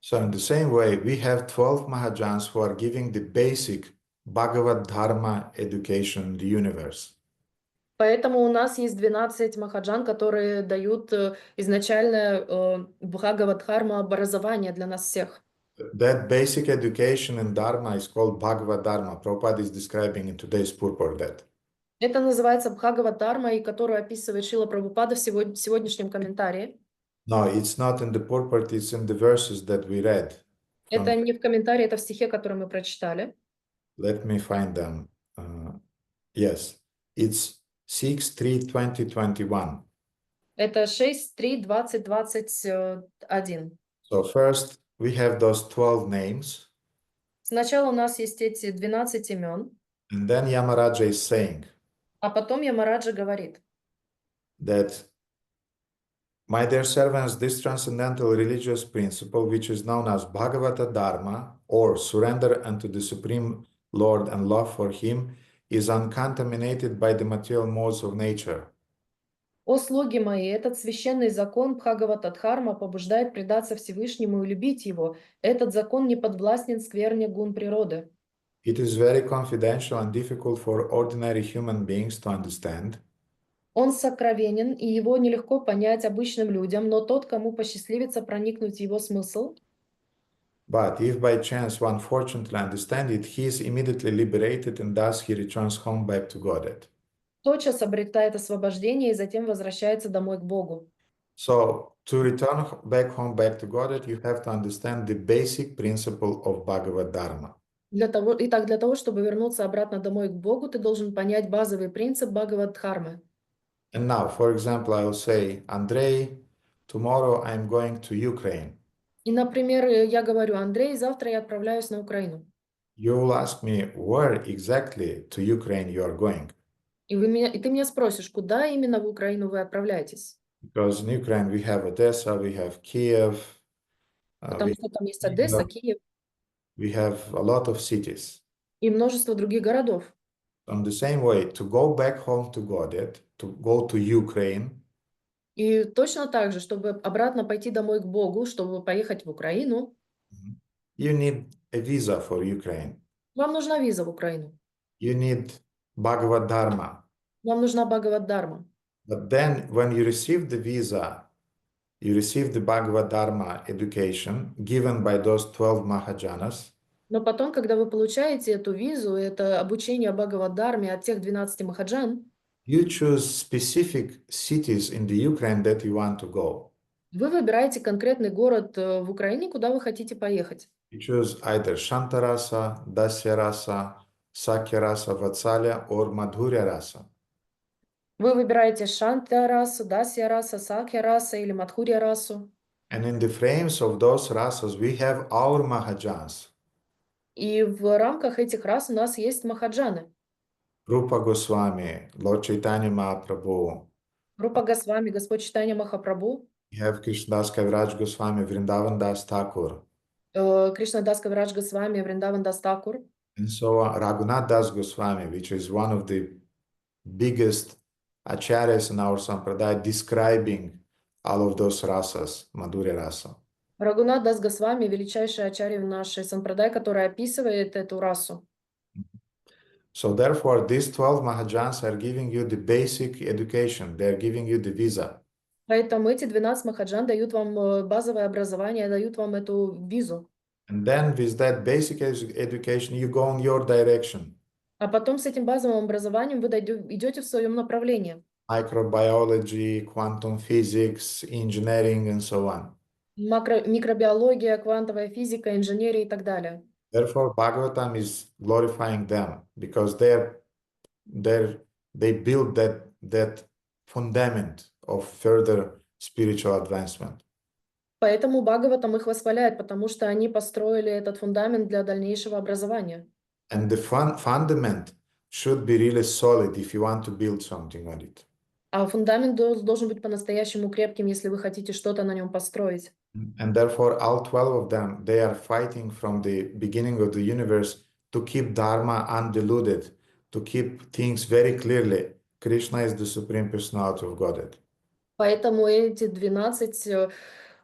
S1: So in the same way, we have 12 Mahajans who are giving the basic Bhagavad Dharma education in the universe.
S2: Поэтому у нас есть 12 махаджан, которые дают изначальное Бхагавадхарма образование для нас всех.
S1: That basic education in Dharma is called Bhagavad Dharma. Prabhupada is describing in today's purport that.
S2: Это называется Бхагавадхарма, и которую описывает Шрила Прабхупада в сегодняшнем комментарии.
S1: No, it's not in the purport, it's in the verses that we read.
S2: Это не в комментарии, это в стихе, который мы прочитали.
S1: Let me find them. Yes, it's 6:3:20:21.
S2: Это 6, 3, 20, 21.
S1: So first we have those 12 names,
S2: Сначала у нас есть эти 12 имен,
S1: and then Yamaraja is saying
S2: а потом Ямараджа говорит,
S1: that, my dear servants, this transcendental religious principle, which is known as Bhagavata Dharma, or surrender unto the Supreme Lord and love for Him, is uncontaminated by the material modes of nature.
S2: «О слуги мои, этот священный закон Бхагаватадхарма побуждает предаться Всевышнему и любить его. Этот закон не подвластен скверне гун природы».
S1: It is very confidential and difficult for ordinary human beings to understand.
S2: Он сокровенен, и его нелегко понять обычным людям, но тот, кому посчастливится проникнуть в его смысл,
S1: But if by chance one fortunately understands it, he is immediately liberated, and thus he returns home back to Godhead.
S2: тотчас обретает освобождение и затем возвращается домой к Богу.
S1: So, to return back home back to Godhead, you have to understand the basic principle of Bhagavad Dharma.
S2: Для того, чтобы вернуться обратно домой к Богу, ты должен понять базовый принцип Бхагавадхармы.
S1: And now, for example, I will say, Andrei, tomorrow I'm going to Ukraine.
S2: И, например, я говорю, Андрей, завтра я отправляюсь на Украину.
S1: You will ask me, where exactly to Ukraine you are going?
S2: И ты меня спросишь, куда именно в Украину вы отправляетесь?
S1: Because in Ukraine we have Odessa, we have Kiev,
S2: Потому что там есть Одесса, Киев
S1: we have a lot of cities.
S2: и множество других городов.
S1: In the same way, to go back home to Godhead, to go to Ukraine,
S2: И точно так же, чтобы обратно пойти домой к Богу, чтобы поехать в Украину,
S1: you need a visa for Ukraine.
S2: вам нужна виза в Украину.
S1: You need Bhagavad Dharma.
S2: Вам нужна Бхагавад-дарма.
S1: But then when you receive the visa, you receive the Bhagavad Dharma education given by those 12 Mahajanas.
S2: Но потом, когда вы получаете эту визу, это обучение Бхагавад-дарме от тех 12 махаджан,
S1: You choose specific cities in the Ukraine that you want to go.
S2: вы выбираете конкретный город в Украине, куда вы хотите поехать.
S1: You choose either Shantarasa, Dasyarasa, Sakyarasa, Vatsalya, or Madhurya Rasa.
S2: Вы выбираете Шанта-расу, Дасья-раса, Сакья-раса или Мадхурья-расу.
S1: And in the frames of those rasas, we have our Mahajans.
S2: И в рамках этих рас у нас есть махаджаны.
S1: Rupa Goswami, Lord Chaitanya Mahaprabhu.
S2: Рупа Госвами, Господь Чайтанья Махапрабху,
S1: We have Krishnadas Kaviraj Goswami, Vrindavan Das Thakur.
S2: Кришна Дас Кавирадж Госвами, Вриндаван Дас Такур.
S1: And so Raghunath Das Goswami, which is one of the biggest acharyas in our Sampradaya, describing all of those rasas, Madhurya Rasa.
S2: Рагунат Дас Госвами, величайший ачарья в нашей сампрадай, который описывает эту расу.
S1: So therefore, these 12 Mahajans are giving you the basic education. They are giving you the visa.
S2: Поэтому эти 12 махаджан дают вам базовое образование, дают вам эту визу.
S1: And then with that basic education, you go in your direction.
S2: А потом с этим базовым образованием вы идете в своем направлении.
S1: Microbiology, quantum physics, engineering, and so on.
S2: Микробиология, квантовая физика, инженерия и так далее.
S1: Therefore, Bhagavatam is glorifying them because their they build that fundament of further spiritual advancement.
S2: Поэтому Бхагаватам их восхваляет, потому что они построили этот фундамент для дальнейшего образования.
S1: And the fundament should be really solid if you want to build something on it.
S2: А фундамент должен быть по-настоящему крепким, если вы хотите что-то на нем построить.
S1: And therefore, all 12 of them, they are fighting from the beginning of the universe to keep Dharma undiluted, to keep things very clearly. Krishna is the Supreme Personality of Godhead.
S2: Поэтому эти 12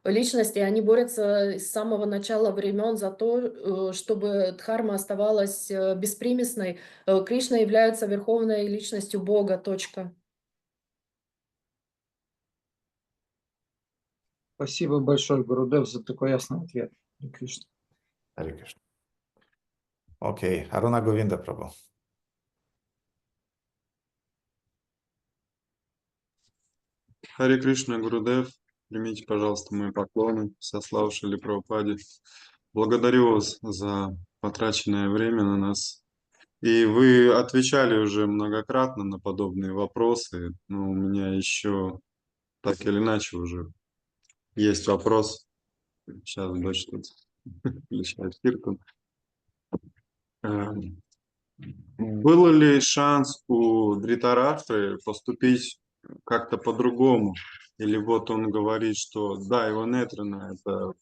S2: личностей, они борются с самого начала времен за то, чтобы дхарма оставалась беспримесной. Кришна является верховной личностью Бога. Точка.
S12: Спасибо большое, Гурудев, за такой ясный ответ. Харе Кришна.
S1: Hare Krishna. Okay, Aruna Govinda Prabhu.
S13: Харе Кришна, Гурудев, примите, пожалуйста, мои поклоны, сослав Шриле Прабхупаде. Благодарю вас за потраченное время на нас. И вы отвечали уже многократно на подобные вопросы, но у меня еще так или иначе уже есть вопрос. Сейчас дочь тут включает киртан. Был ли шанс у Дритараштхры поступить как-то по-другому? Или вот он говорит, что да, его Нетрина — это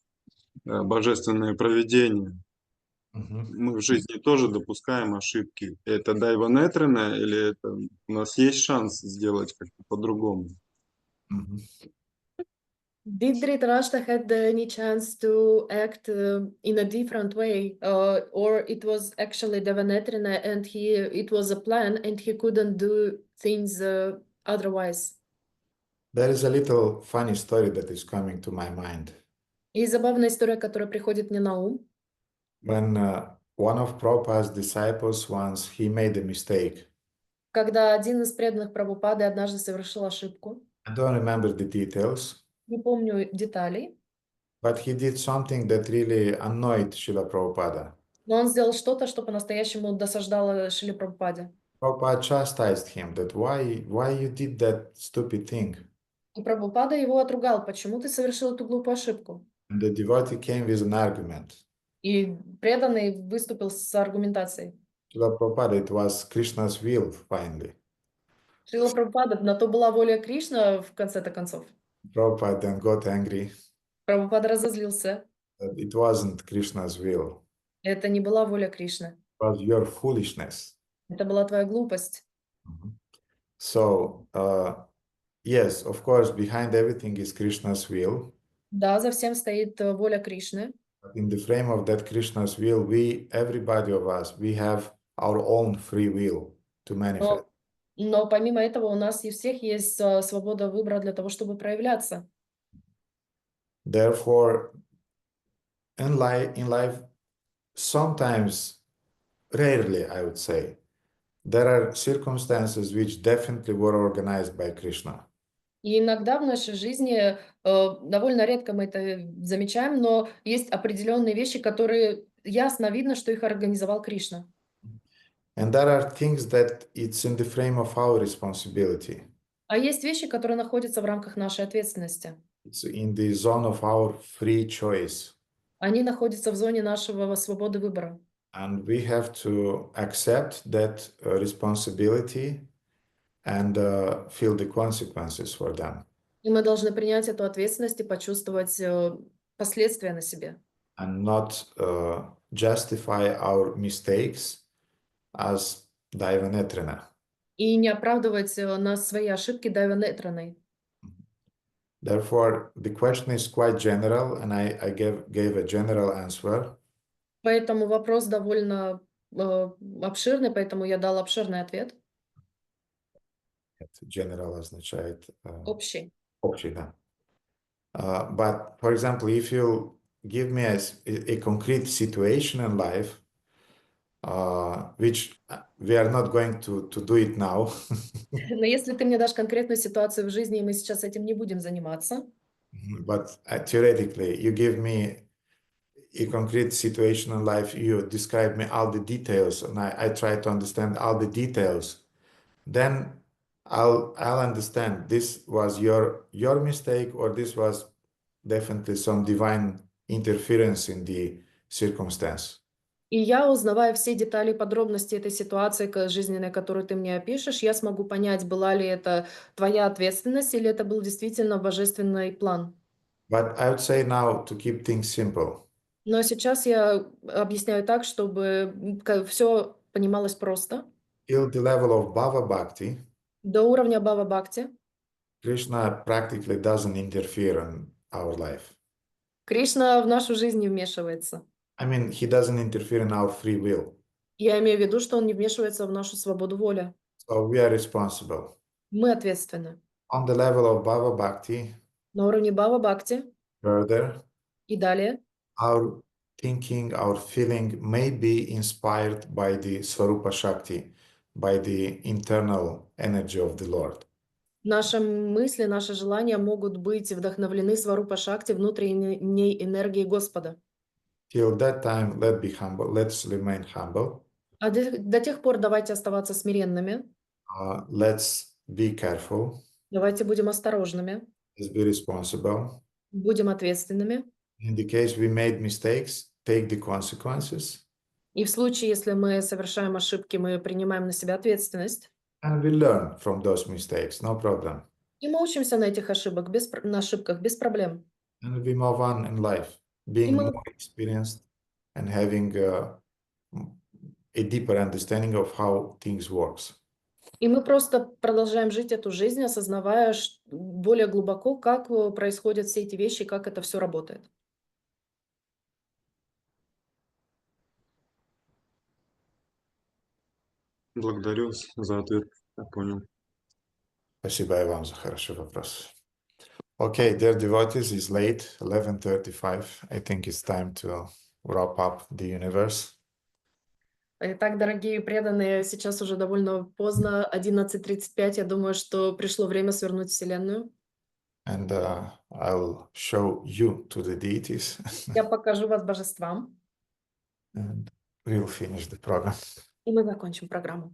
S13: божественное провидение. Мы в жизни тоже допускаем ошибки. Это Дайва Нетрина или это у нас есть шанс сделать как-то по-другому?
S2: Did Dhritarashtra had any chance to act in a different way, or it was actually Devanetrina and it was a plan and he couldn't do things otherwise?
S1: There is a little funny story that is coming to my mind.
S2: И забавная история, которая приходит мне на ум.
S1: When one of Prabhupada's disciples once, he made a mistake.
S2: Когда один из преданных Прабхупады однажды совершил ошибку.
S1: I don't remember the details.
S2: Не помню деталей.
S1: But he did something that really annoyed Srila Prabhupada.
S2: Но он сделал что-то, что по-настоящему досаждало Шриле Прабхупаде.
S1: Prabhupada chastised him that why you did that stupid thing.
S2: И Прабхупада его отругал. Почему ты совершил эту глупую ошибку?
S1: And the devotee came with an argument.
S2: И преданный выступил с аргументацией.
S1: Srila Prabhupada, it was Krishna's will finally.
S2: Шрила Прабхупада, на то была воля Кришна в конце-то концов.
S1: Prabhupada then got angry.
S2: Прабхупада разозлился.
S1: That it wasn't Krishna's will.
S2: Это не была воля Кришны.
S1: It was your foolishness.
S2: Это была твоя глупость.
S1: So, yes, of course, behind everything is Krishna's will.
S2: Да, за всем стоит воля Кришны.
S1: But in the frame of that Krishna's will, everybody of us, we have our own free will to manifest.
S2: Но помимо этого у нас и всех есть свобода выбора для того, чтобы проявляться.
S1: Therefore, in life, sometimes, rarely, I would say, there are circumstances which definitely were organized by Krishna.
S2: И иногда в нашей жизни, довольно редко мы это замечаем, но есть определенные вещи, которые ясно видно, что их организовал Кришна.
S1: And there are things that it's in the frame of our responsibility.
S2: А есть вещи, которые находятся в рамках нашей ответственности.
S1: It's in the zone of our free choice.
S2: Они находятся в зоне нашего свободы выбора.
S1: And we have to accept that responsibility and feel the consequences for them.
S2: И мы должны принять эту ответственность и почувствовать последствия на себе.
S1: And not justify our mistakes as Daivanetrina.
S2: И не оправдывать свои ошибки Дайванетраной.
S1: Therefore, the question is quite general, and I gave a general answer.
S2: Поэтому вопрос довольно обширный, поэтому я дал обширный ответ.
S1: General означает
S2: общий.
S1: Общий, да. But, for example, if you give me a concrete situation in life, which we are not going to do it now.
S2: Но если ты мне дашь конкретную ситуацию в жизни, и мы сейчас этим не будем заниматься.
S1: But theoretically, you give me a concrete situation in life, you describe me all the details, and I try to understand all the details. Then I'll understand this was your mistake, or this was definitely some divine interference in the circumstance.
S2: И я, узнавая все детали и подробности этой ситуации жизненной, которую ты мне опишешь, я смогу понять, была ли это твоя ответственность или это был действительно божественный план.
S1: But I would say now to keep things simple.
S2: Но сейчас я объясняю так, чтобы все понималось просто.
S1: Till the level of Bhava Bhakti,
S2: До уровня Бхава Бхакти
S1: Krishna practically doesn't interfere in our life.
S2: Кришна в нашу жизнь не вмешивается.
S1: I mean, he doesn't interfere in our free will.
S2: Я имею в виду, что он не вмешивается в нашу свободу воли.
S1: So we are responsible.
S2: Мы ответственны.
S1: On the level of Bhava Bhakti,
S2: На уровне Бхава Бхакти
S1: further,
S2: и далее
S1: our thinking, our feeling may be inspired by the Svarupa Shakti, by the internal energy of the Lord.
S2: наши мысли, наши желания могут быть вдохновлены Сварупа Шакти, внутренней энергией Господа.
S1: Till that time, let's remain humble.
S2: А до тех пор давайте оставаться смиренными.
S1: Let's be careful.
S2: Давайте будем осторожными.
S1: Let's be responsible.
S2: Будем ответственными.
S1: In the case we made mistakes, take the consequences.
S2: И в случае, если мы совершаем ошибки, мы принимаем на себя ответственность.
S1: And we learn from those mistakes, no problem.
S2: И мы учимся на этих ошибках без проблем.
S1: And we move on in life, being more experienced and having a deeper understanding of how things works.
S2: И мы просто продолжаем жить эту жизнь, осознавая более глубоко, как происходят все эти вещи, как это все работает.
S13: Благодарю за ответ. Я понял.
S1: Спасибо и вам за хороший вопрос. Okay, dear devotees, it's late, 11:35. I think it's time to wrap up the universe.
S2: Итак, дорогие преданные, сейчас уже довольно поздно, 11:35. Я думаю, что пришло время свернуть Вселенную.
S1: And I'll show you to the deities.
S2: Я покажу вас божествам.
S1: And we'll finish the program.
S2: И мы закончим программу.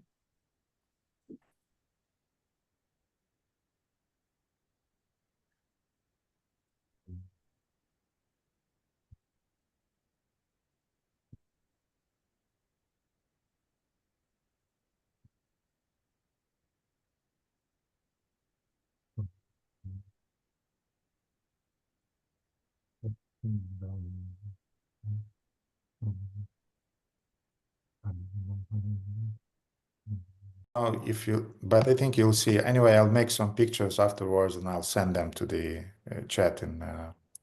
S1: But I think you'll see. Anyway, I'll make some pictures afterwards and I'll send them to the chat in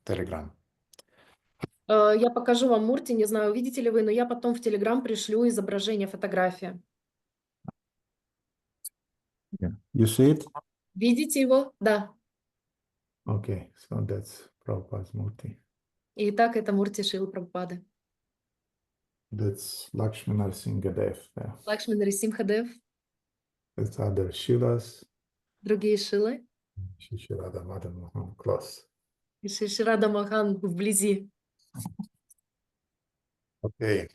S1: Telegram.
S2: Я покажу вам Мурти, не знаю, увидите ли вы, но я потом в Telegram пришлю изображение, фотографии.
S1: Yeah. You see it?
S2: Видите его? Да.
S1: Okay, so that's Prabhupada's Murti.
S2: Итак, это Мурти Шилы Прабхупады.
S1: That's Lakshmi Narasimhadev. Yeah.
S2: Лакшми Нарисимхадев.
S1: That's other Shilas.
S2: Другие Шилы.
S1: Shishirada Madan Mohan close.
S2: И Шиширада Махан вблизи.
S1: Okay.